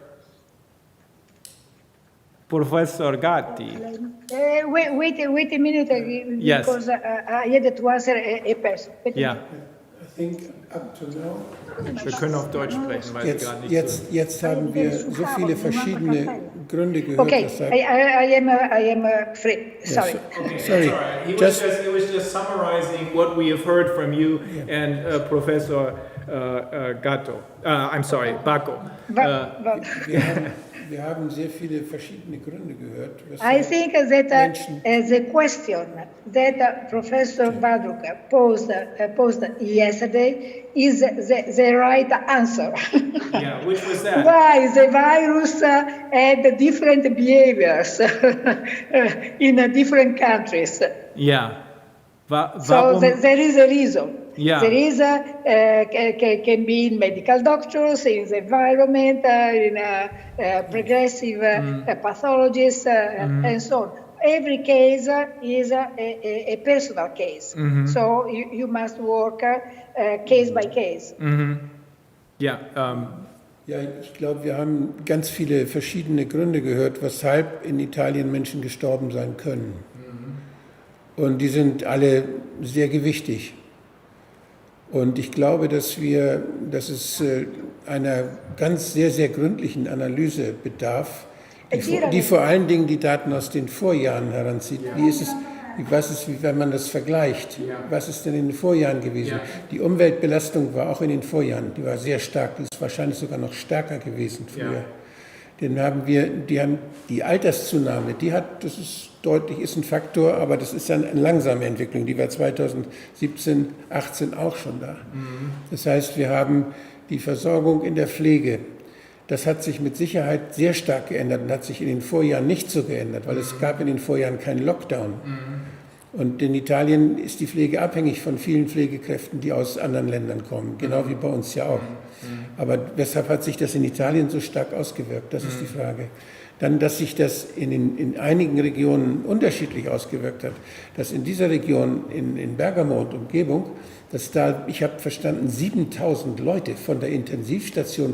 Professor Gatti. Wait a minute, Yes. because I had to answer a person. Ja, I think up to now. wir können auf Deutsch sprechen, weil Sie gerade nicht Jetzt haben wir so viele verschiedene Gründe gehört. Okay, weshalb- I am free. Sorry. Sorry. He Just was just summarizing what we have heard from you and Professor Gatto. I'm sorry, Bacco. wir haben sehr viele verschiedene Gründe gehört. I weshalb think that Menschen- the question that Professor Badruck posed yesterday is the right answer. Yeah, which was that? Why the virus had different behaviors in different countries. Ja. So Warum? there is a reason. Yeah. There is can be in medical doctors, in the environment, in progressive pathologists, and so on. Every case is a personal case. So you must work case by case. Ja, Ja, ich glaube, wir haben ganz viele verschiedene Gründe gehört, weshalb in Italien Menschen gestorben sein können. Und die sind alle sehr gewichtig. Und ich glaube, dass es einer ganz sehr, sehr gründlichen Analyse bedarf, Die vor allen Dingen die Daten aus den Vorjahren heranzieht. Wie ist es, wenn man das vergleicht? Was ist denn in den Vorjahren gewesen? Die Umweltbelastung war auch in den Vorjahren, die war sehr stark, die ist wahrscheinlich sogar noch stärker gewesen früher. Dann haben die Alterszunahme, das ist deutlich, ist ein Faktor, aber das ist eine langsame Entwicklung, die war 2017, 18 auch schon da. Das heißt, wir haben die Versorgung in der Pflege. Das hat sich mit Sicherheit sehr stark geändert und hat sich in den Vorjahren nicht so geändert, weil es gab in den Vorjahren keinen Lockdown. Und in Italien ist die Pflege abhängig von vielen Pflegekräften, die aus anderen Ländern kommen, genau wie bei uns ja auch. Aber weshalb hat sich das in Italien so stark ausgewirkt? Das ist die Frage. Dann, dass sich das in einigen Regionen unterschiedlich ausgewirkt hat, dass in dieser Region, in Bergamo und Umgebung, dass da, ich habe verstanden, 7.000 Leute von der Intensivstation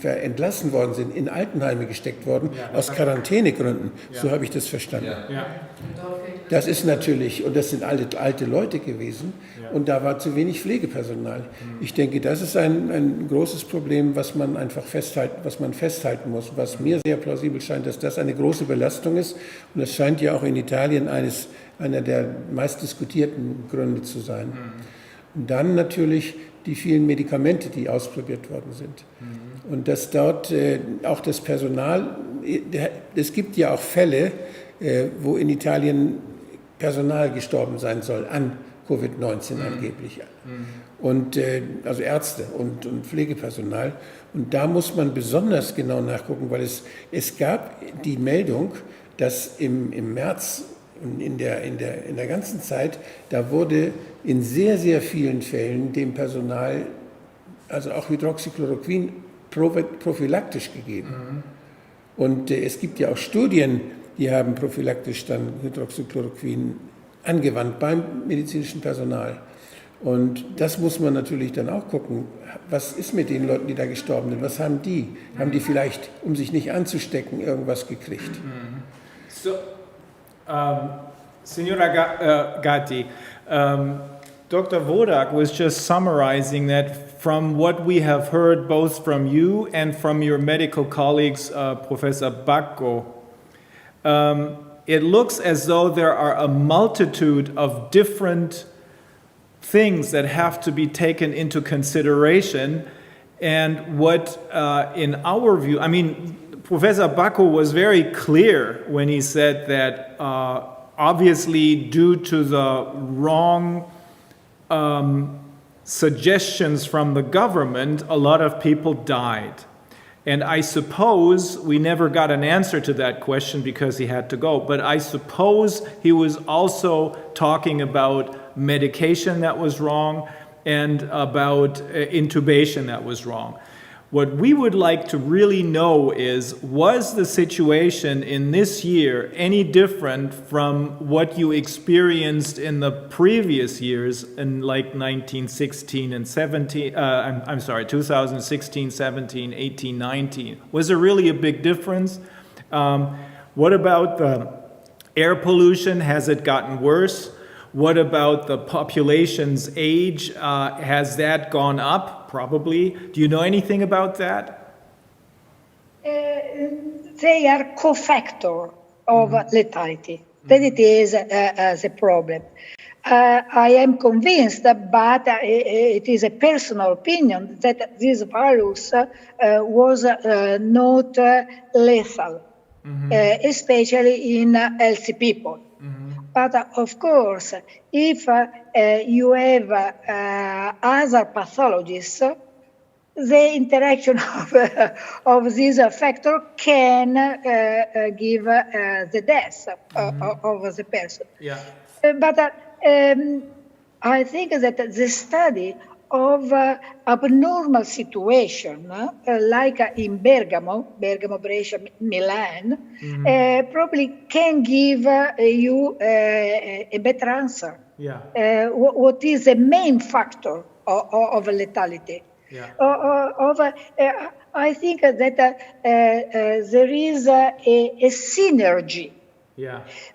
entlassen worden sind, in Altenheime gesteckt worden, aus Quarantänegründen. So habe ich das verstanden. Das ist natürlich, und das sind alte Leute gewesen, und da war zu wenig Pflegepersonal. Ich denke, das ist ein großes Problem, was man einfach festhalten muss, was mir sehr plausibel scheint, dass das eine große Belastung ist. Und das scheint ja auch in Italien einer der meistdiskutierten Gründe zu sein. Und dann natürlich die vielen Medikamente, die ausprobiert worden sind. Und dass dort auch das Personal, es gibt ja auch Fälle, wo in Italien Personal gestorben sein soll an Covid-19 angeblich. Und also Ärzte und Pflegepersonal. Und da muss man besonders genau nachgucken, weil es gab die Meldung, dass im März in der ganzen Zeit, da wurde in sehr, sehr vielen Fällen dem Personal, also auch Hydroxychloroquin, prophylaktisch gegeben. Und es gibt ja auch Studien, die haben prophylaktisch dann Hydroxychloroquin angewandt beim medizinischen Personal. Und das muss man natürlich dann auch gucken. Was ist mit den Leuten, die da gestorben sind? Was haben die? Haben die vielleicht, um sich nicht anzustecken, irgendwas gekriegt? So, Signora Gatti, Dr. Wodak was just summarizing that from what we have heard both from you and from your medical colleagues, Professor Bacco, it looks as though there are a multitude of different things that have to be taken into consideration. And what, in our view, I mean, Professor Bacco was very clear when he said that obviously due to the wrong suggestions from the government, a lot of people died. And I suppose we never got an answer to that question because he had to go. But I suppose he was also talking about medication that was wrong and about intubation that was wrong. What we would like to really know is, was the situation in this year any different from what you experienced in the previous years in like 1916 and 17, I'm sorry, 2016, 17, 18, 19? Was there really a big difference? What about the air pollution? Has it gotten worse? What about the population's age? Has that gone up? Probably. Do you know anything about that? They are cofactor of lethality. That it is the problem. I am convinced, but it is a personal opinion, that this virus was not lethal, especially in healthy people. But of course, if you have other pathologies, the interaction of this factor can give the death of the person. Yeah. But I think that the study of abnormal situation, like in Bergamo, Brescia, Milan, probably can give you a better answer. Yeah. What is the main factor of lethality? Yeah. I think that there is a synergy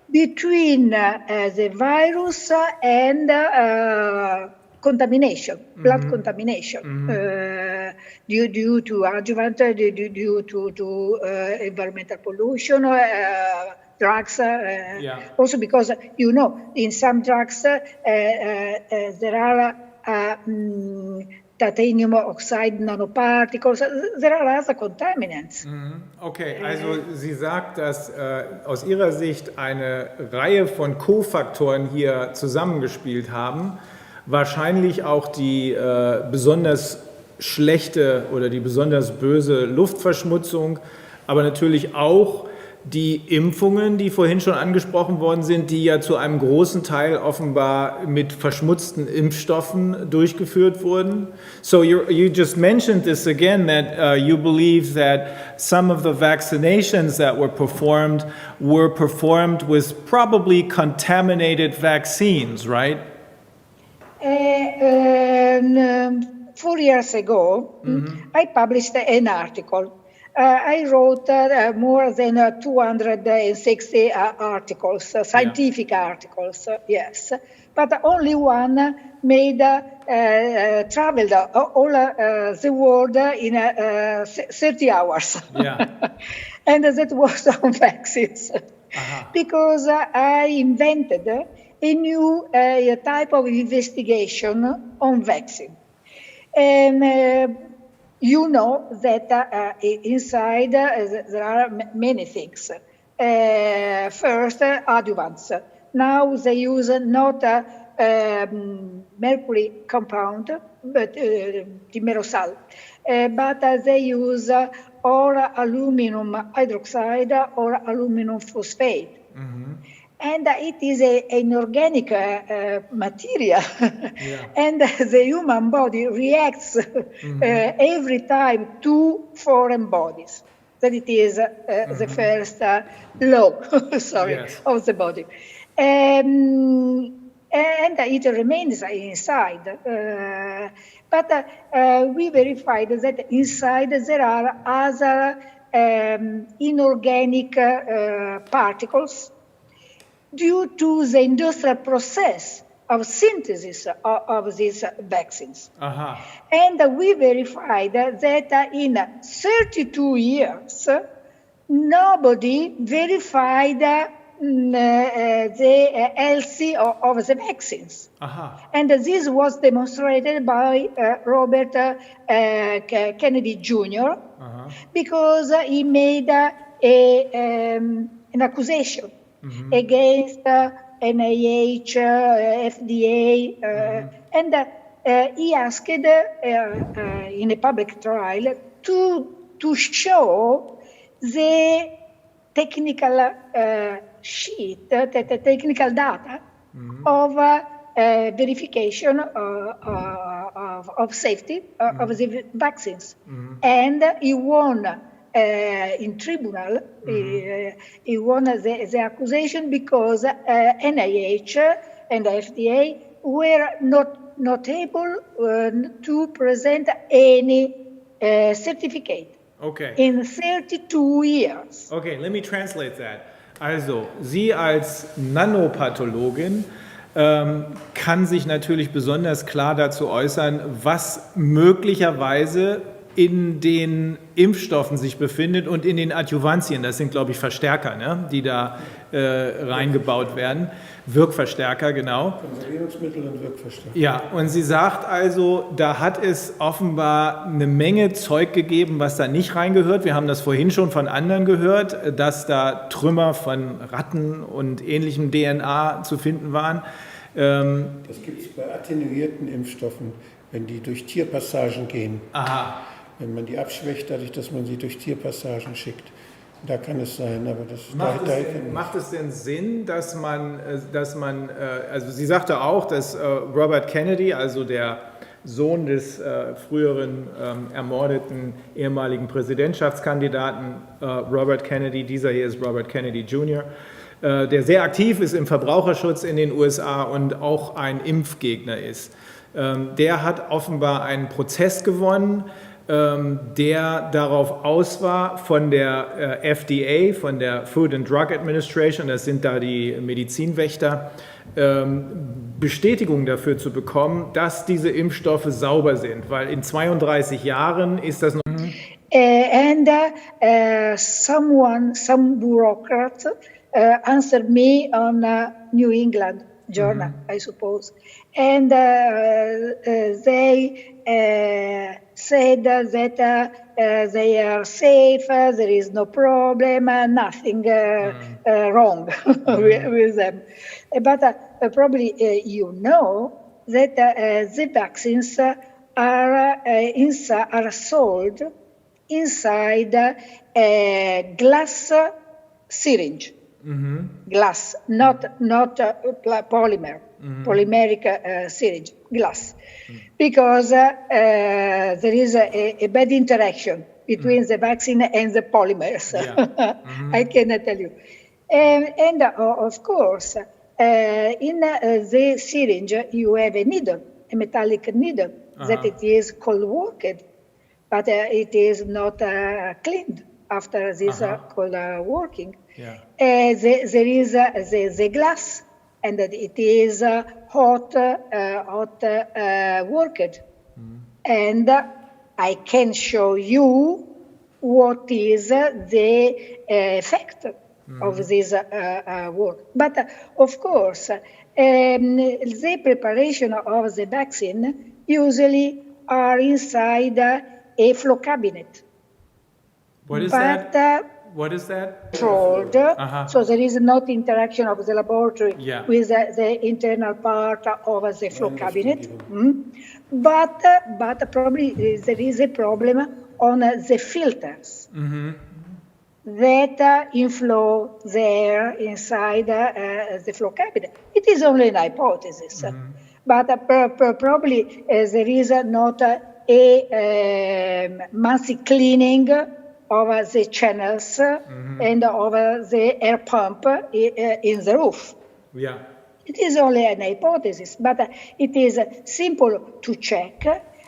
between the virus and contamination, blood contamination, due to adjuvant, due to environmental pollution, drugs. Also because, in some drugs there are titanium oxide nanoparticles. There are other contaminants. Okay, also sie sagt, dass aus ihrer Sicht eine Reihe von Kofaktoren hier zusammengespielt haben. Wahrscheinlich auch die besonders schlechte oder die besonders böse Luftverschmutzung, aber natürlich auch die Impfungen, die vorhin schon angesprochen worden sind, die ja zu einem großen Teil offenbar mit verschmutzten Impfstoffen durchgeführt wurden. So you just mentioned this again, that you believe that some of the vaccinations that were performed with probably contaminated vaccines, right? 4 years ago, I published an article. I wrote more than 260 articles, scientific articles, yes. But only one made traveled all the world in 30 hours. And that was on vaccines. Because I invented a new type of investigation on vaccine. And you know that inside there are many things. First, adjuvants. Now they use not mercury compound, but timerosal, but they use or aluminum hydroxide or aluminum phosphate. And it is an organic material. And the human body reacts every time to foreign bodies. That it is the first law, of the body. And it remains inside. But we verified that inside there are other inorganic particles due to the industrial process of synthesis of these vaccines. And we verified that in 32 years, nobody verified the health of the vaccines. And this was demonstrated by Robert Kennedy Jr. Because he made an accusation against NIH, FDA, and he asked in a public trial to show the technical sheet, the technical data of verification of safety of the vaccines. And he won in tribunal, he won the accusation because NIH and FDA were not able to present any certificate in 32 years. Okay, let me translate that. Also, Sie als Nanopathologin kann sich natürlich besonders klar dazu äußern, was möglicherweise in den Impfstoffen sich befindet und in den Adjuvantien. Das sind, glaube ich, Verstärker, ne, die da reingebaut werden. Wirkverstärker, genau. Konservierungsmittel und Wirkverstärker. Ja, und sie sagt also, da hat es offenbar eine Menge Zeug gegeben, was da nicht reingehört. Wir haben das vorhin schon von anderen gehört, dass da Trümmer von Ratten und ähnlichem DNA zu finden waren. Das gibt es bei attenuierten Impfstoffen, wenn die durch Tierpassagen gehen. Wenn man die abschwächt, dadurch, dass man sie durch Tierpassagen schickt. Da kann es sein, aber das macht es denn Sinn, dass man, also sie sagte auch, dass Robert Kennedy, also der Sohn des früheren ermordeten ehemaligen Präsidentschaftskandidaten Robert Kennedy, dieser hier ist Robert Kennedy Jr., der sehr aktiv ist im Verbraucherschutz in den USA und auch ein Impfgegner ist. Der hat offenbar einen Prozess gewonnen, der darauf aus war, von der FDA, von der Food and Drug Administration, das sind da die Medizinwächter, Bestätigung dafür zu bekommen, dass diese Impfstoffe sauber sind, weil in 32 Jahren ist das noch... Some bureaucrats answered me on New England Journal, I suppose, and they said that they are safe, there is no problem, nothing wrong with them. But probably you know that the vaccines are sold inside a glass syringe. Glass, not polymer, polymeric syringe, glass, because there is a bad interaction between the vaccine and the polymers. I cannot tell you. And of course, in the syringe, you have a needle, a metallic needle, that it is cold worked, but it is not cleaned after this cold working. There is the glass, and it is hot worked. And I can show you what is the effect of this work. But of course, the preparation of the vaccine usually are inside a flow cabinet. What is that? What is that? Controlled, so there is not interaction of the laboratory with the internal part of the flow cabinet. But probably there is a problem on the filters that inflow there inside the flow cabinet. It is only an hypothesis, but probably there is not a monthly cleaning of the channels and of the air pump in the roof. It is only an hypothesis, but it is simple to check.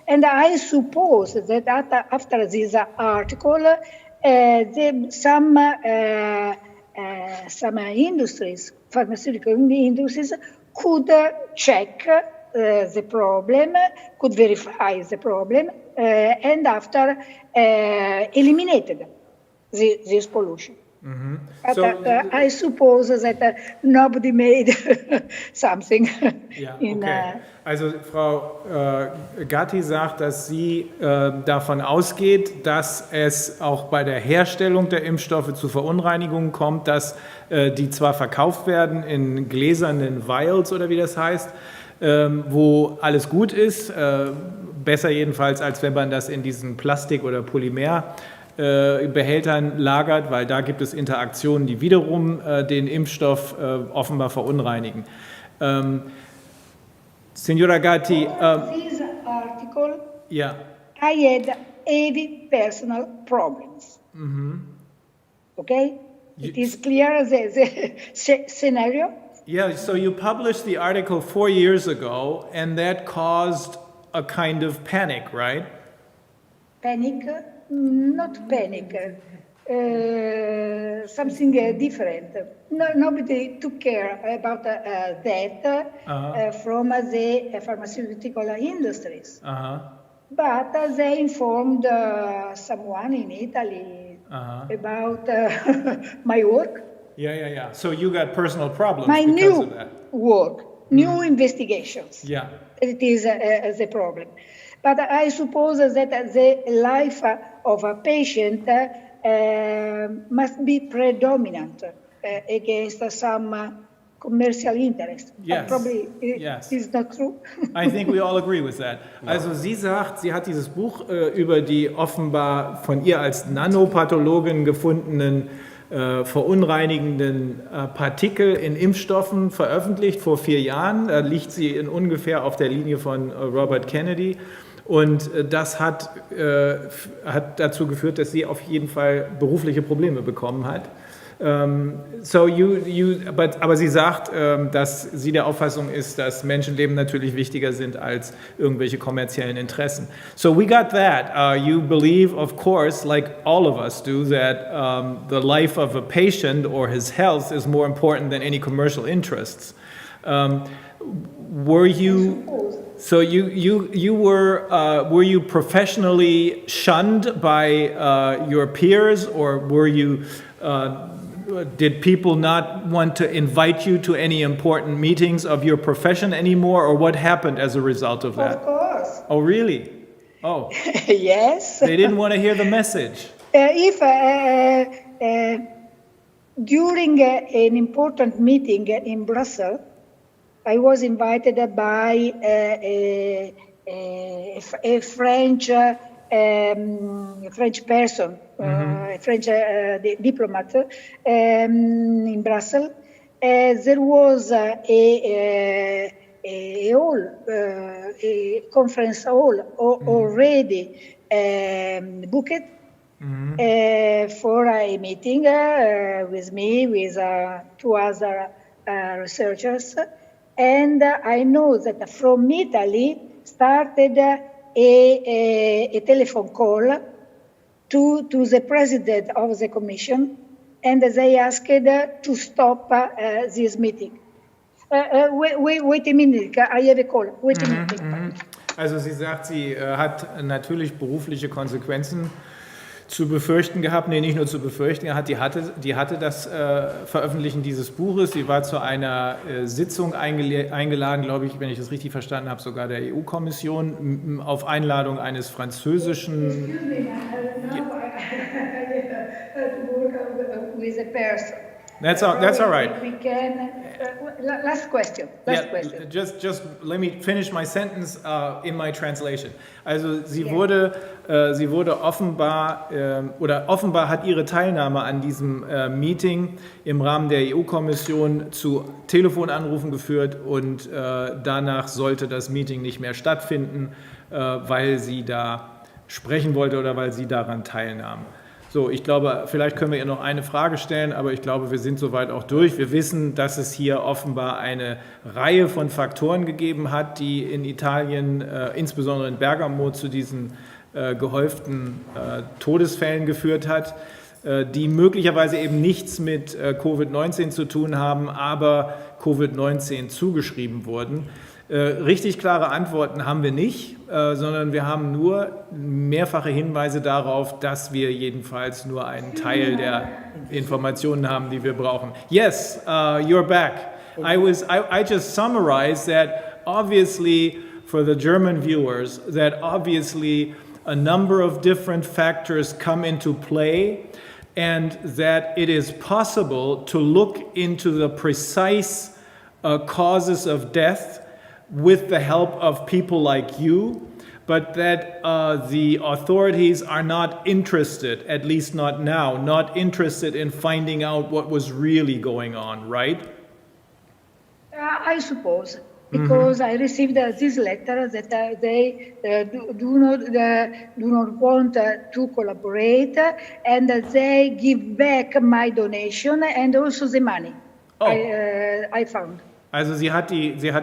And I suppose that after this article, some industries, pharmaceutical industries, could check the problem, could verify the problem, and after eliminated this pollution. But I suppose that nobody made something. Also Frau Gatti sagt, dass sie davon ausgeht, dass es auch bei der Herstellung der Impfstoffe zu Verunreinigungen kommt, dass die zwar verkauft werden in gläsernen Vials oder wie das heißt, wo alles gut ist, besser jedenfalls, als wenn man das in diesen Plastik- oder Polymerbehältern lagert, weil da gibt es Interaktionen, die wiederum den Impfstoff offenbar verunreinigen. Signora Gatti, this article, I had heavy personal problems. Okay, it is clear the scenario. Yeah, so you published the article 4 years ago, and that caused a kind of panic, right? Panic? Not panic. Something different. Nobody took care about that from the pharmaceutical industries. But they informed someone in Italy about my work. Yeah. So you got personal problems my because new of that. Work, new investigations. Yeah. It is the problem. But I suppose that the life of a patient must be predominant against some commercial interest. Yes. Probably is not true. I think we all agree with that. Also sie sagt, sie hat dieses Buch über die offenbar von ihr als Nanopathologin gefundenen verunreinigenden Partikel in Impfstoffen veröffentlicht vor 4 Jahren. Da liegt sie ungefähr auf der Linie von Robert Kennedy. Und das hat dazu geführt, dass sie auf jeden Fall berufliche Probleme bekommen hat. Aber sie sagt, dass sie der Auffassung ist, dass Menschenleben natürlich wichtiger sind als irgendwelche kommerziellen Interessen. So we got that. You believe, of course, like all of us do, that the life of a patient or his health is more important than any commercial interests. Were you professionally shunned by your peers, or did people not want to invite you to any important meetings of your profession anymore, or what happened as a result of that? Of course. Oh, really? Oh. Yes. They didn't want to hear the message. During an important meeting in Brussels, I was invited by a French person, a French diplomat in Brussels. There was a conference hall already booked for a meeting with me, with two other researchers. And I know that from Italy started a telephone call to the president of the commission, and they asked to stop this meeting. Wait a minute, I have a call. Wait a minute. Also sie sagt, sie hat natürlich berufliche Konsequenzen zu befürchten gehabt, nee, nicht nur zu befürchten, die hatte das Veröffentlichen dieses Buches. Sie war zu einer Sitzung eingeladen, glaube ich, wenn ich das richtig verstanden habe, sogar der EU-Kommission, auf Einladung eines französischen... Excuse me, now I have to work with a person. That's all right. We can, last question. Just let me finish my sentence in my translation. Also sie wurde offenbar hat ihre Teilnahme an diesem Meeting im Rahmen der EU-Kommission zu Telefonanrufen geführt und danach sollte das Meeting nicht mehr stattfinden, weil sie da sprechen wollte oder weil sie daran teilnahm. So, ich glaube, vielleicht können wir ihr noch eine Frage stellen, aber ich glaube, wir sind soweit auch durch. Wir wissen, dass es hier offenbar eine Reihe von Faktoren gegeben hat, die in Italien, insbesondere in Bergamo, zu diesen gehäuften Todesfällen geführt hat, die möglicherweise eben nichts mit Covid-19 zu tun haben, aber Covid-19 zugeschrieben wurden. Richtig klare Antworten haben wir nicht, sondern wir haben nur mehrfache Hinweise darauf, dass wir jedenfalls nur einen Teil der Informationen haben, die wir brauchen. Yes, you're back. I just summarized that obviously for the German viewers, that obviously a number of different factors come into play and that it is possible to look into the precise causes of death with the help of people like you, but that the authorities are not interested, at least not now, not interested in finding out what was really going on, right? I suppose, because I received this letter that they do not want to collaborate, and they give back my donation and also the money. I found. Also sie hat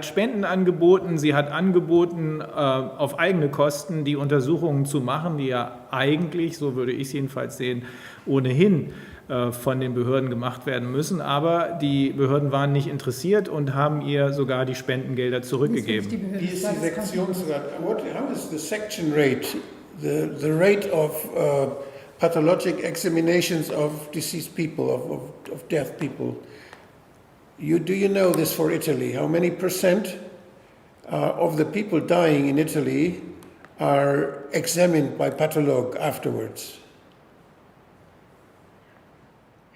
Spenden angeboten, sie hat angeboten, auf eigene Kosten die Untersuchungen zu machen, die ja eigentlich, so würde ich es jedenfalls sehen, ohnehin von den Behörden gemacht werden müssen. Aber die Behörden waren nicht interessiert und haben ihr sogar die Spendengelder zurückgegeben. Wie ist die Sektionsrate? How is the section rate, the rate of pathologic examinations of deceased people, of deaf people? Do you know this for Italy? How many percent of the people dying in Italy are examined by pathologue afterwards?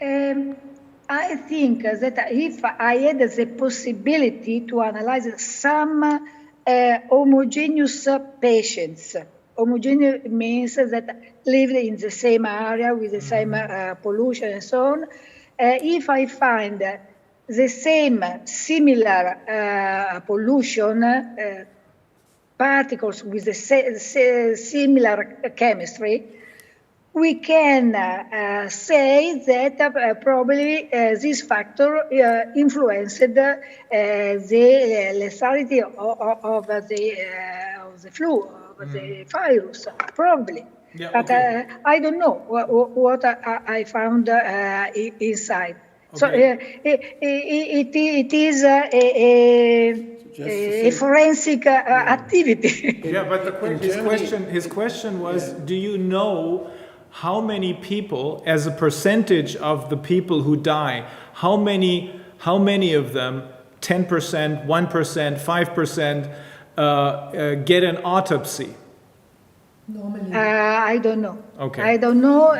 I think that if I had the possibility to analyze some homogeneous patients, homogeneous means that lived in the same area with the same pollution and so on, if I find the same similar pollution particles with the similar chemistry, we can say that probably this factor influenced the lethality of the flu, of the virus, probably. Yeah, But okay. I don't know what I found inside. So Okay. it is a forensic activity. Yeah, but his question was, do you know how many people, as a percentage of the people who die, how many of them, 10%, 1%, 5%, get an autopsy? Normally. I don't know. Okay. I don't know.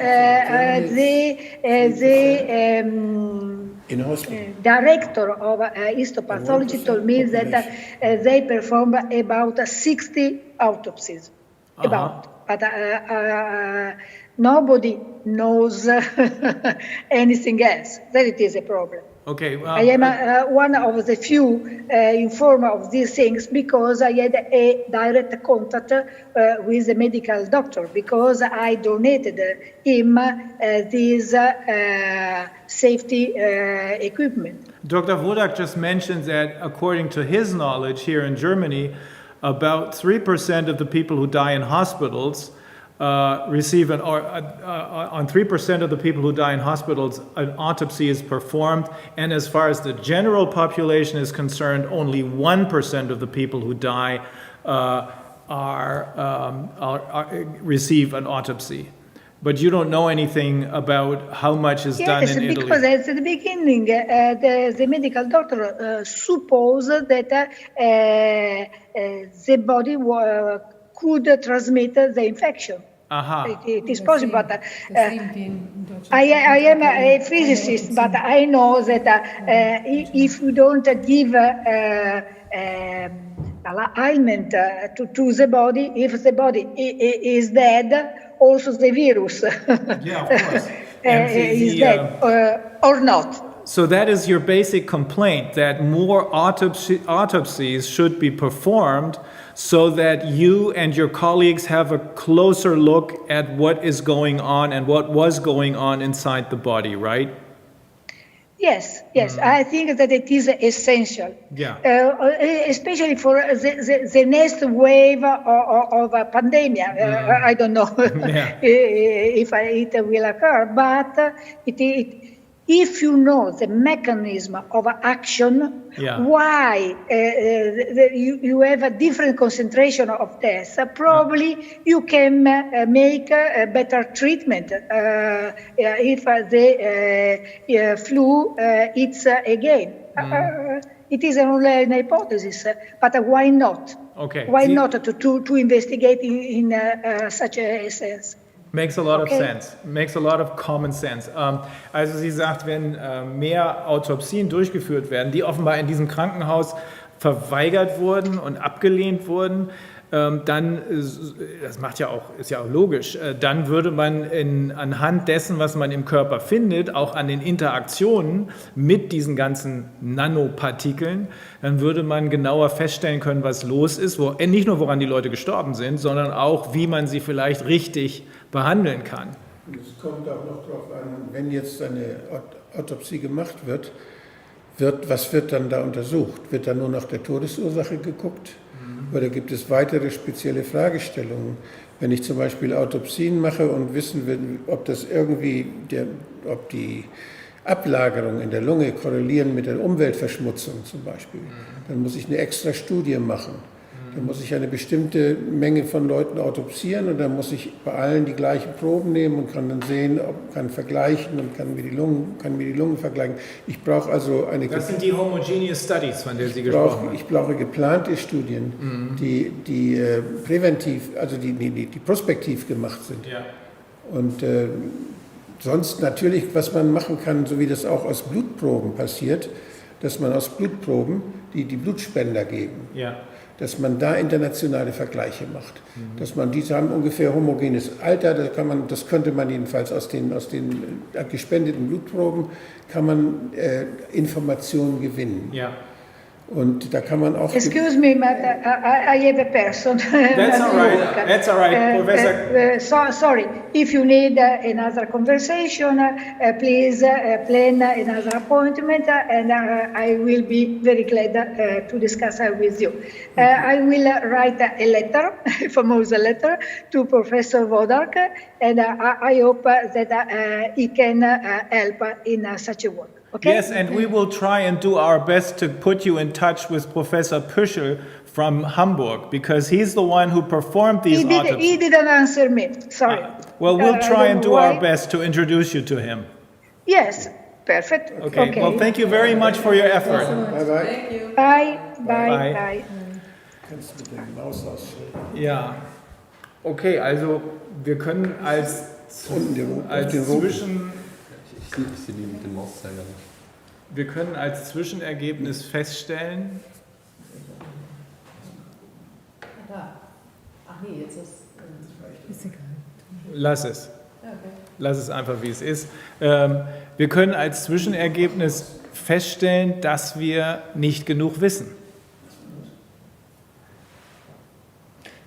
In hospital. Director of histopathology told me that they perform about 60 autopsies. About. But nobody knows anything else. That it is a problem. Okay. I am one of the few informed of these things because I had a direct contact with the medical doctor because I donated him this safety equipment. Dr. Wodak just mentioned that according to his knowledge here in Germany, about 3% of the people who die in hospitals receive on 3% of the people who die in hospitals, an autopsy is performed, and as far as the general population is concerned, only 1% of the people who die receive an autopsy. But you don't know anything about how much is done in Italy. Because at the beginning, the medical doctor supposed that the body could transmit the infection. It is possible, but I am a physicist, but I know that if you don't give alignment to the body, if the body is dead, also the virus yeah, of course. is dead or not. So that is your basic complaint, that more autopsies should be performed so that you and your colleagues have a closer look at what is going on and what was going on inside the body, right? Yes, I think that it is essential. Yeah. Especially for the next wave of a pandemic. I don't know if it will occur, but if you know the mechanism of action, why you have a different concentration of tests, probably you can make a better treatment if the flu hits again. It is only an hypothesis, but why not? Okay. Why not to investigate in such a sense? Makes a lot of sense. Makes a lot of common sense. Also sie sagt, wenn mehr Autopsien durchgeführt werden, die offenbar in diesem Krankenhaus verweigert wurden und abgelehnt wurden, dann, das macht ja auch, ist ja auch logisch, dann würde man anhand dessen, was man im Körper findet, auch an den Interaktionen mit diesen ganzen Nanopartikeln, dann würde man genauer feststellen können, was los ist, nicht nur woran die Leute gestorben sind, sondern auch, wie man sie vielleicht richtig behandeln kann. Es kommt auch noch darauf an, wenn jetzt eine Autopsie gemacht wird, was wird dann da untersucht? Wird da nur nach der Todesursache geguckt? Oder gibt es weitere spezielle Fragestellungen? Wenn ich zum Beispiel Autopsien mache und wissen will, ob das irgendwie, ob die Ablagerungen in der Lunge korrelieren mit der Umweltverschmutzung zum Beispiel, dann muss ich eine extra Studie machen. Dann muss ich eine bestimmte Menge von Leuten autopsieren und dann muss ich bei allen die gleichen Proben nehmen und kann dann sehen, kann vergleichen und kann mir die Lungen vergleichen. Ich brauche also eine... Das sind die Homogeneous Studies, von denen Sie gesprochen haben. Ich brauche geplante Studien, die präventiv, also die prospektiv gemacht sind. Ja. Und sonst natürlich, was man machen kann, so wie das auch aus Blutproben passiert, dass man aus Blutproben, die Blutspender geben, dass man da internationale Vergleiche macht. Dass man, diese haben ungefähr homogenes Alter, das könnte man jedenfalls aus den gespendeten Blutproben, kann man Informationen gewinnen. Ja. Und da kann man auch... Excuse me, but I have a person. That's all right. That's all right, Professor. Sorry. If you need another conversation, please plan another appointment, and I will be very glad to discuss with you. I will write a letter, a famous letter, to Professor Wodark, and I hope that he can help in such a work. Okay? Yes, and we will try and do our best to put you in touch with Professor Püschel from Hamburg, because he's the one who performed these autopsies. He didn't answer me, sorry. Well, we'll try and do our best to introduce you to him. Yes, perfect. Okay. Well, thank you very much for your effort. Bye-bye. Thank you. Bye. Kannst du mit der Maus ausschalten? Ja. Okay, also wir können als Ich sehe die mit dem Mauszeiger nicht. Wir können als Zwischenergebnis feststellen. Ach nee, jetzt ist. Ist egal. Lass es. Okay. Lass es einfach, wie es ist. Wir können als Zwischenergebnis feststellen, dass wir nicht genug wissen.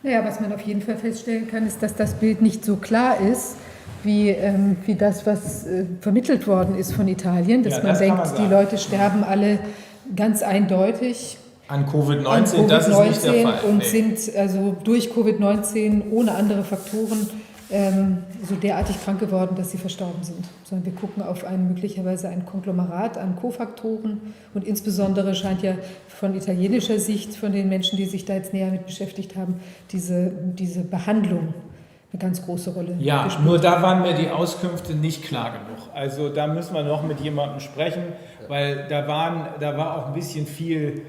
Naja, was man auf jeden Fall feststellen kann, ist, dass das Bild nicht so klar ist, wie das, was vermittelt worden ist von Italien, dass man denkt, die Leute sterben alle ganz eindeutig an Covid-19, das ist nicht der Fall. Und sind also durch Covid-19 ohne andere Faktoren so derartig krank geworden, dass sie verstorben sind. Sondern wir gucken auf möglicherweise ein Konglomerat an Kofaktoren, und insbesondere scheint ja von italienischer Sicht, von den Menschen, die sich da jetzt näher mit beschäftigt haben, diese Behandlung eine ganz große Rolle gespielt. Nur da waren mir die Auskünfte nicht klar genug. Also da müssen wir noch mit jemandem sprechen, weil da war auch ein bisschen viel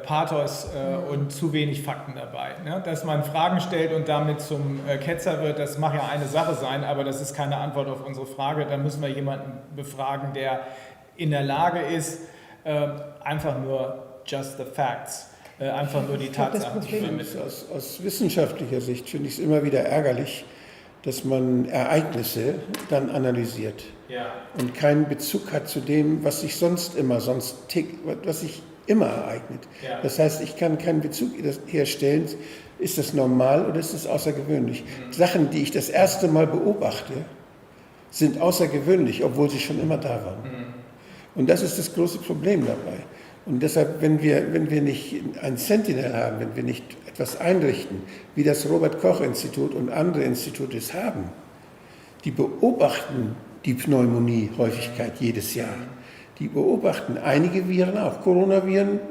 Pathos und zu wenig Fakten dabei. Ne? Dass man Fragen stellt und damit zum Ketzer wird, das mag ja eine Sache sein, aber das ist keine Antwort auf unsere Frage. Da müssen wir jemanden befragen, der in der Lage ist, einfach nur just the facts, einfach nur die Tatsachen zu vermitteln. Aus wissenschaftlicher Sicht finde ich es immer wieder ärgerlich, dass man Ereignisse dann analysiert und keinen Bezug hat zu dem, was sich was sich immer ereignet. Ja. Das heißt, ich kann keinen Bezug herstellen, ist das normal oder ist das außergewöhnlich? Sachen, die ich das erste Mal beobachte, sind außergewöhnlich, obwohl sie schon immer da waren. Und das ist das große Problem dabei. Und deshalb, wenn wir nicht ein Sentinel haben, wenn wir nicht etwas einrichten, wie das Robert-Koch-Institut und andere Institute es haben, die beobachten die Pneumonie-Häufigkeit jedes Jahr. Die beobachten einige Viren auch, Coronaviren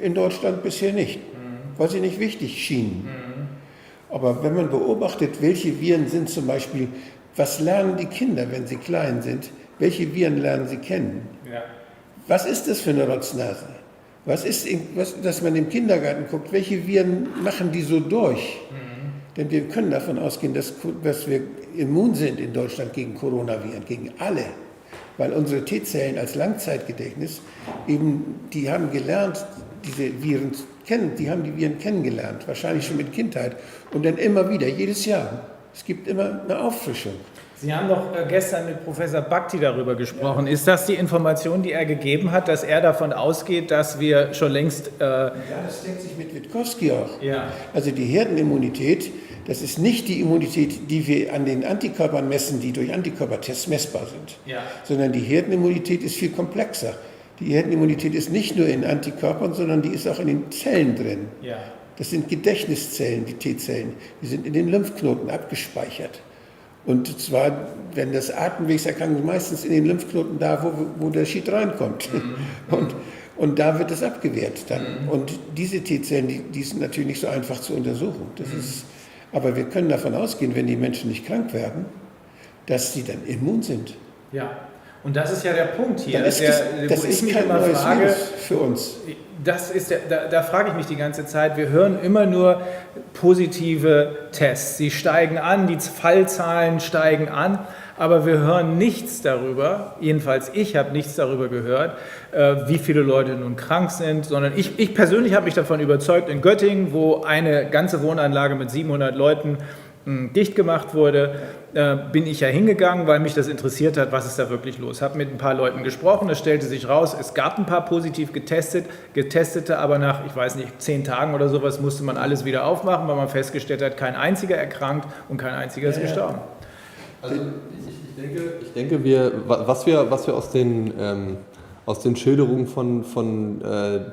in Deutschland bisher nicht, weil sie nicht wichtig schienen. Aber wenn man beobachtet, welche Viren sind zum Beispiel, was lernen die Kinder, wenn sie klein sind, welche Viren lernen sie kennen? Ja. Was ist das für eine Rotznase? Dass man im Kindergarten guckt, welche Viren machen die so durch? Denn wir können davon ausgehen, dass wir immun sind in Deutschland gegen Coronaviren, gegen alle. Weil unsere T-Zellen als Langzeitgedächtnis die haben gelernt, diese Viren kennen, die haben die Viren kennengelernt, wahrscheinlich schon mit Kindheit und dann immer wieder, jedes Jahr. Es gibt immer eine Auffrischung. Sie haben doch gestern mit Professor Bhakti darüber gesprochen. Ja. Ist das die Information, die er gegeben hat, dass er davon ausgeht, dass wir schon längst... Ja, das deckt sich mit Witkowski auch. Ja. Also die Herdenimmunität, das ist nicht die Immunität, die wir an den Antikörpern messen, die durch Antikörpertests messbar sind, sondern die Herdenimmunität ist viel komplexer. Die Herdenimmunität ist nicht nur in Antikörpern, sondern die ist auch in den Zellen drin. Ja. Das sind Gedächtniszellen, die T-Zellen. Die sind in den Lymphknoten abgespeichert. Und zwar, wenn das Atemwegserkrankung meistens in den Lymphknoten da, wo der Shit reinkommt. Und da wird es abgewehrt dann. Und diese T-Zellen, die sind natürlich nicht so einfach zur Untersuchung. Aber wir können davon ausgehen, wenn die Menschen nicht krank werden, dass sie dann immun sind. Ja, und das ist ja der Punkt hier. Das ist kein neues Virus für uns. Da frage ich mich die ganze Zeit, wir hören immer nur positive Tests. Sie steigen an, die Fallzahlen steigen an, aber wir hören nichts darüber, jedenfalls ich habe nichts darüber gehört, wie viele Leute nun krank sind, sondern ich persönlich habe mich davon überzeugt, in Göttingen, wo eine ganze Wohnanlage mit 700 Leuten dicht gemacht wurde, bin ich ja hingegangen, weil mich das interessiert hat, was ist da wirklich los. Habe mit ein paar Leuten gesprochen, es stellte sich raus, es gab ein paar positiv Getestete, aber nach, ich weiß nicht, 10 Tagen oder sowas musste man alles wieder aufmachen, weil man festgestellt hat, kein einziger erkrankt und kein einziger ist gestorben. Also ich denke, was wir aus den Schilderungen von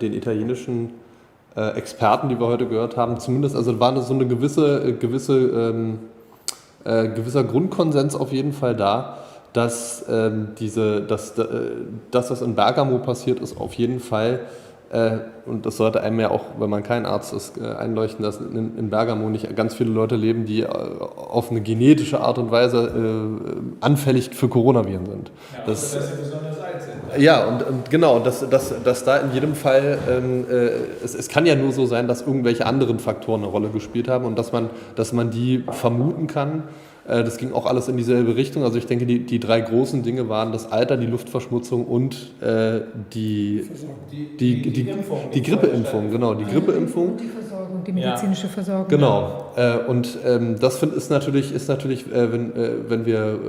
den italienischen Experten, die wir heute gehört haben, zumindest, also war so eine gewisser Grundkonsens auf jeden Fall da, dass das, was in Bergamo passiert ist, auf jeden Fall, und das sollte einem ja auch, wenn man kein Arzt ist, einleuchten, dass in Bergamo nicht ganz viele Leute leben, die auf eine genetische Art und Weise anfällig für Coronaviren sind. Ja, dass sie besonders alt sind. Ja, und genau, dass da in jedem Fall, es kann ja nur so sein, dass irgendwelche anderen Faktoren eine Rolle gespielt haben und dass man die vermuten kann. Das ging auch alles in dieselbe Richtung. Also ich denke, die 3 großen Dinge waren das Alter, die Luftverschmutzung und die Grippeimpfung. Genau, die Grippeimpfung. Und die Versorgung, die medizinische Versorgung. Genau. Und das ist natürlich, wenn wir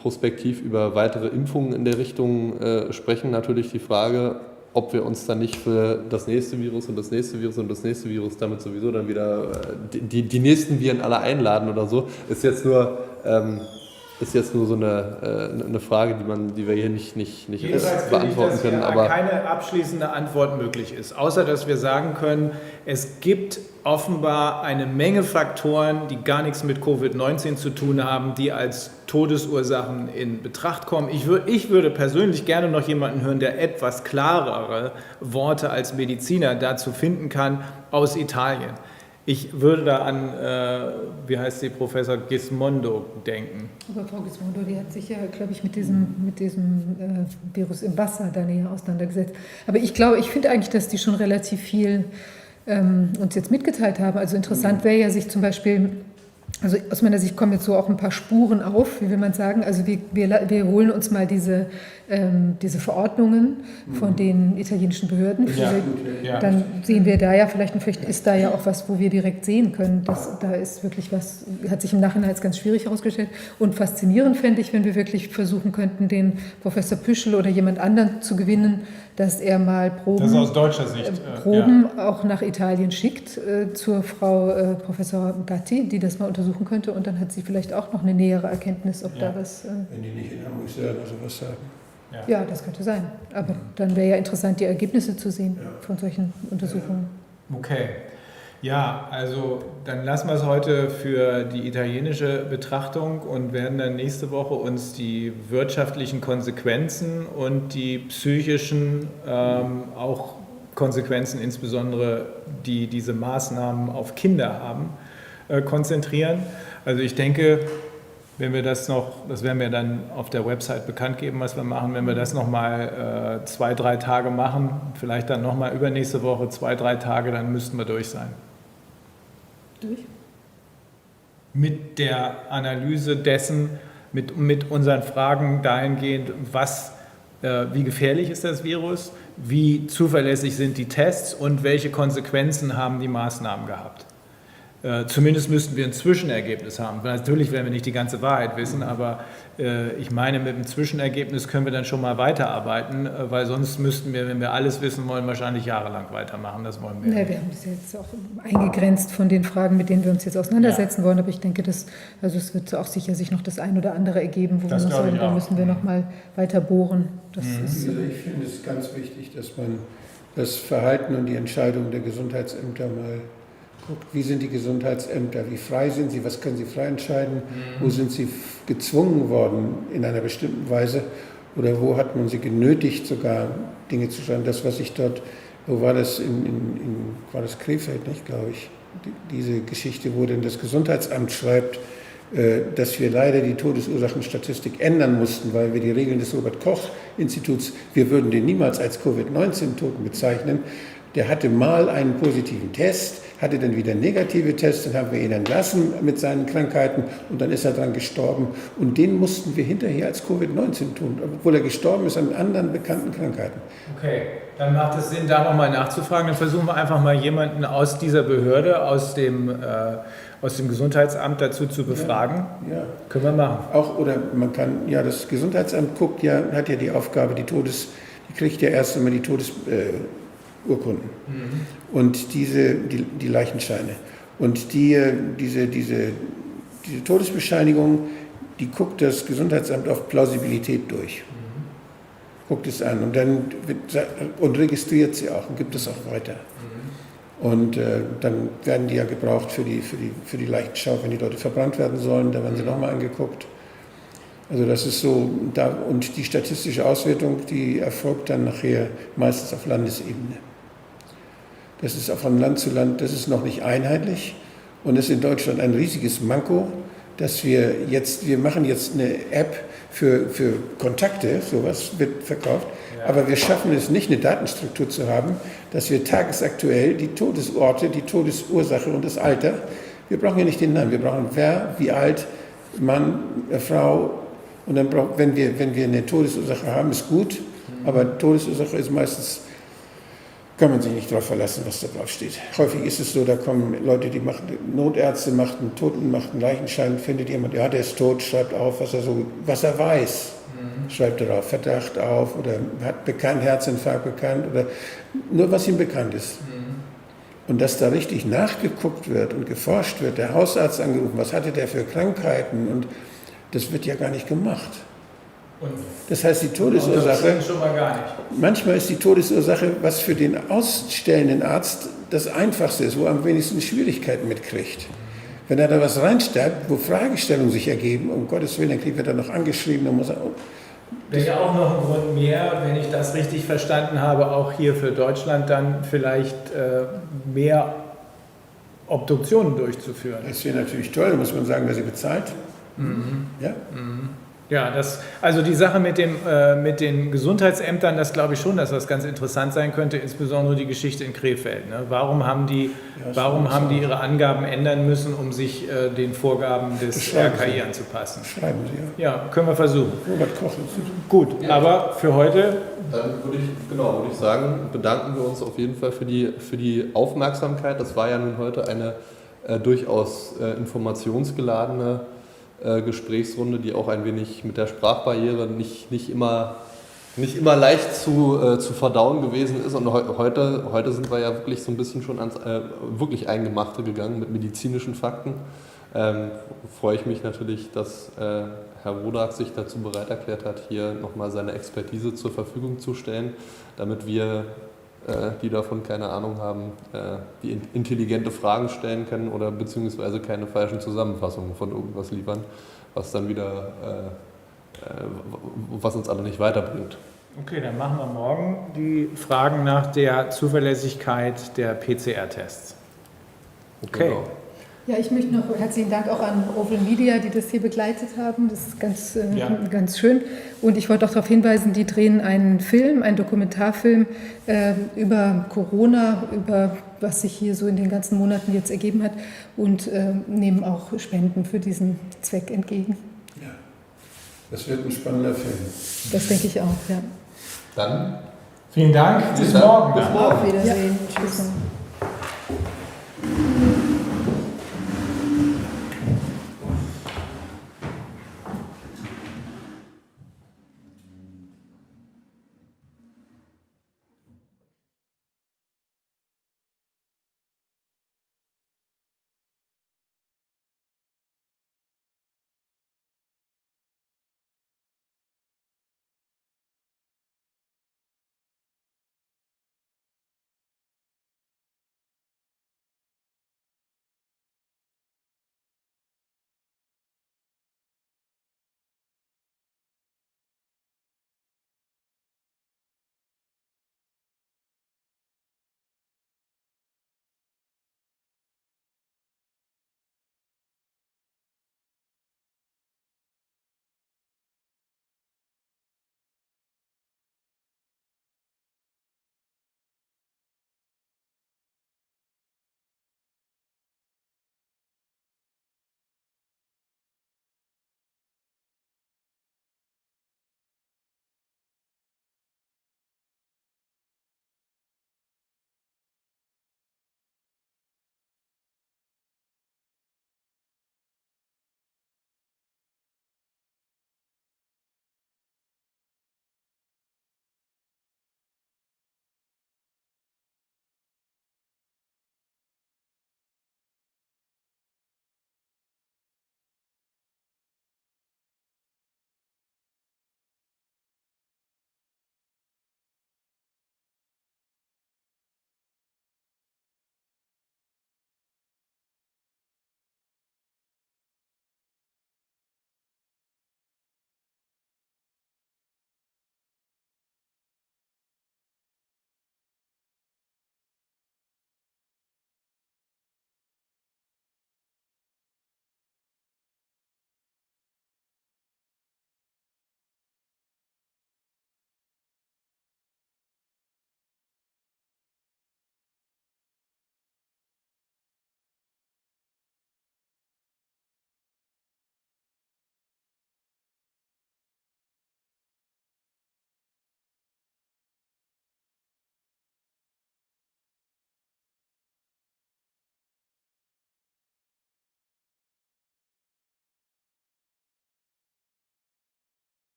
prospektiv über weitere Impfungen in der Richtung sprechen, natürlich die Frage, ob wir uns dann nicht für das nächste Virus und das nächste Virus und das nächste Virus damit sowieso dann wieder die nächsten Viren alle einladen oder so, ist jetzt nur so eine Frage, die wir hier nicht beantworten können. Aber keine abschließende Antwort möglich ist, außer dass wir sagen können, es gibt offenbar eine Menge Faktoren, die gar nichts mit Covid-19 zu tun haben, die als Todesursachen in Betracht kommen. Ich würde persönlich gerne noch jemanden hören, der etwas klarere Worte als Mediziner dazu finden kann aus Italien. Ich würde da an, wie heißt sie, Professor Gismondo denken. Aber Frau Gismondo, die hat sich ja, glaube ich, mit diesem Virus im Wasser da näher auseinandergesetzt. Aber ich finde eigentlich, dass die schon relativ viel uns jetzt mitgeteilt haben. Also interessant wäre ja, sich zum Beispiel, also aus meiner Sicht kommen jetzt so auch ein paar Spuren auf, wie will man sagen. Also wir holen uns mal diese Verordnungen von den italienischen Behörden. Dann sehen wir da ja, vielleicht ist da ja auch was, wo wir direkt sehen können, dass da ist wirklich was, hat sich im Nachhinein als ganz schwierig herausgestellt. Und faszinierend fände ich, wenn wir wirklich versuchen könnten, den Professor Püschel oder jemand anderen zu gewinnen, dass er mal Proben, aus deutscher Sicht, auch nach Italien schickt zur Frau Professor Gatti, die das mal untersuchen könnte. Und dann hat sie vielleicht auch noch eine nähere Erkenntnis, ob da was... Wenn die nicht in Hamburg selber sowas sagen. Ja, das könnte sein. Aber dann wäre ja interessant, die Ergebnisse zu sehen von solchen Untersuchungen. Okay. Ja, also dann lassen wir es heute für die italienische Betrachtung und werden dann nächste Woche uns die wirtschaftlichen Konsequenzen und die psychischen auch Konsequenzen, insbesondere die diese Maßnahmen auf Kinder haben, konzentrieren. Also ich denke, wenn wir das werden wir dann auf der Website bekannt geben, was wir machen, wenn wir das nochmal 2-3 Tage machen, vielleicht dann nochmal übernächste Woche 2-3 Tage, dann müssten wir durch sein. Durch? Mit der Analyse dessen, mit unseren Fragen dahingehend, wie gefährlich ist das Virus, wie zuverlässig sind die Tests und welche Konsequenzen haben die Maßnahmen gehabt. Zumindest müssten wir ein Zwischenergebnis haben. Natürlich werden wir nicht die ganze Wahrheit wissen, aber ich meine, mit dem Zwischenergebnis können wir dann schon mal weiterarbeiten, weil sonst müssten wir, wenn wir alles wissen wollen, wahrscheinlich jahrelang weitermachen. Das wollen wir nicht. Wir haben das jetzt auch eingegrenzt von den Fragen, mit denen wir uns jetzt auseinandersetzen wollen, aber ich denke, es wird auch sicher sich noch das ein oder andere ergeben, wo wir noch sagen, da müssen wir noch mal weiter bohren. Ich finde es ganz wichtig, dass man das Verhalten und die Entscheidungen der Gesundheitsämter mal guckt. Wie sind die Gesundheitsämter? Wie frei sind sie? Was können sie frei entscheiden? Wo sind sie gezwungen worden in einer bestimmten Weise? Oder wo hat man sie genötigt, sogar Dinge zu schreiben? Das, was ich dort, wo war das? War das Krefeld, nicht, glaube ich? Diese Geschichte, wo denn das Gesundheitsamt schreibt, dass wir leider die Todesursachenstatistik ändern mussten, weil wir die Regeln des Robert-Koch-Instituts, wir würden den niemals als Covid-19-Toten bezeichnen. Der hatte mal einen positiven Test, hatte dann wieder negative Tests, dann haben wir ihn entlassen mit seinen Krankheiten und dann ist er dran gestorben. Und den mussten wir hinterher als Covid-19 tun, obwohl er gestorben ist an anderen bekannten Krankheiten. Okay, dann macht es Sinn, da nochmal nachzufragen. Dann versuchen wir einfach mal jemanden aus dieser Behörde, aus dem Gesundheitsamt dazu zu befragen. Ja. Können wir machen. Auch, oder man kann, ja, das Gesundheitsamt guckt ja, hat ja die Aufgabe, die kriegt ja erst einmal die Todesurkunden und die Leichenscheine. Und diese Todesbescheinigung, die guckt das Gesundheitsamt auf Plausibilität durch. Guckt es an und registriert sie auch und gibt es auch weiter. Und dann werden die ja gebraucht für die Leichenschau, wenn die Leute verbrannt werden sollen, da werden sie nochmal angeguckt. Also das ist so, und die statistische Auswertung, die erfolgt dann nachher meistens auf Landesebene. Das ist auch von Land zu Land, das ist noch nicht einheitlich und ist in Deutschland ein riesiges Manko, dass wir machen jetzt eine App für Kontakte, sowas wird verkauft, aber wir schaffen es nicht, eine Datenstruktur zu haben, dass wir tagesaktuell die Todesorte, die Todesursache und das Alter, wir brauchen ja nicht den Namen, wir brauchen wer, wie alt, Mann, Frau, und dann wenn wir eine Todesursache haben, ist gut, aber Todesursache ist meistens, kann man sich nicht darauf verlassen, was da drauf steht. Häufig ist es so, da kommen Leute, Notärzte machten Leichenschein, findet jemand, ja, der ist tot, schreibt auf, was er weiß, schreibt er auf, Verdacht auf oder hat Herzinfarkt bekannt oder nur was ihm bekannt ist. Und dass da richtig nachgeguckt wird und geforscht wird, der Hausarzt angerufen, was hatte der für Krankheiten und das wird ja gar nicht gemacht. Das heißt, die Todesursache, schon mal gar nicht. Manchmal ist die Todesursache, was für den ausstellenden Arzt das Einfachste ist, wo er am wenigsten Schwierigkeiten mitkriegt. Wenn er da was reinschreibt, wo Fragestellungen sich ergeben, um Gottes Willen, dann kriegt er da noch angeschrieben, dann muss er... Wäre ja auch noch ein Grund mehr, wenn ich das richtig verstanden habe, auch hier für Deutschland dann vielleicht mehr Obduktionen durchzuführen. Das wäre natürlich toll, da muss man sagen, wer sie bezahlt. Ja? Ja, also die Sache mit den Gesundheitsämtern, das glaube ich schon, dass das ganz interessant sein könnte, insbesondere die Geschichte in Krefeld. Ne? Warum haben die ihre Angaben ändern müssen, um sich den Vorgaben des RKI anzupassen? Schreiben Sie, ja. Ja, können wir versuchen. Robert Koch. Gut, ja. Aber für heute... Dann würde ich sagen, bedanken wir uns auf jeden Fall für die Aufmerksamkeit. Das war ja nun heute eine durchaus informationsgeladene Gesprächsrunde, die auch ein wenig mit der Sprachbarriere nicht immer leicht zu verdauen gewesen ist. Und heute sind wir ja wirklich so ein bisschen schon ans wirklich Eingemachte gegangen mit medizinischen Fakten. Freue ich mich natürlich, dass Herr Wodak sich dazu bereit erklärt hat, hier nochmal seine Expertise zur Verfügung zu stellen, damit wir, die davon keine Ahnung haben, die intelligente Fragen stellen können oder beziehungsweise keine falschen Zusammenfassungen von irgendwas liefern, was dann wieder, was uns alle nicht weiterbringt. Okay, dann machen wir morgen die Fragen nach der Zuverlässigkeit der PCR-Tests. Okay. Genau. Ja, ich möchte noch herzlichen Dank auch an Oval Media, die das hier begleitet haben. Das ist ganz schön. Und ich wollte auch darauf hinweisen, die drehen einen Dokumentarfilm über Corona, über was sich hier so in den ganzen Monaten jetzt ergeben hat und nehmen auch Spenden für diesen Zweck entgegen. Ja, das wird ein spannender Film. Das denke ich auch, ja. Dann vielen Dank. Bis morgen. Auf Wiedersehen. Ja. Tschüss.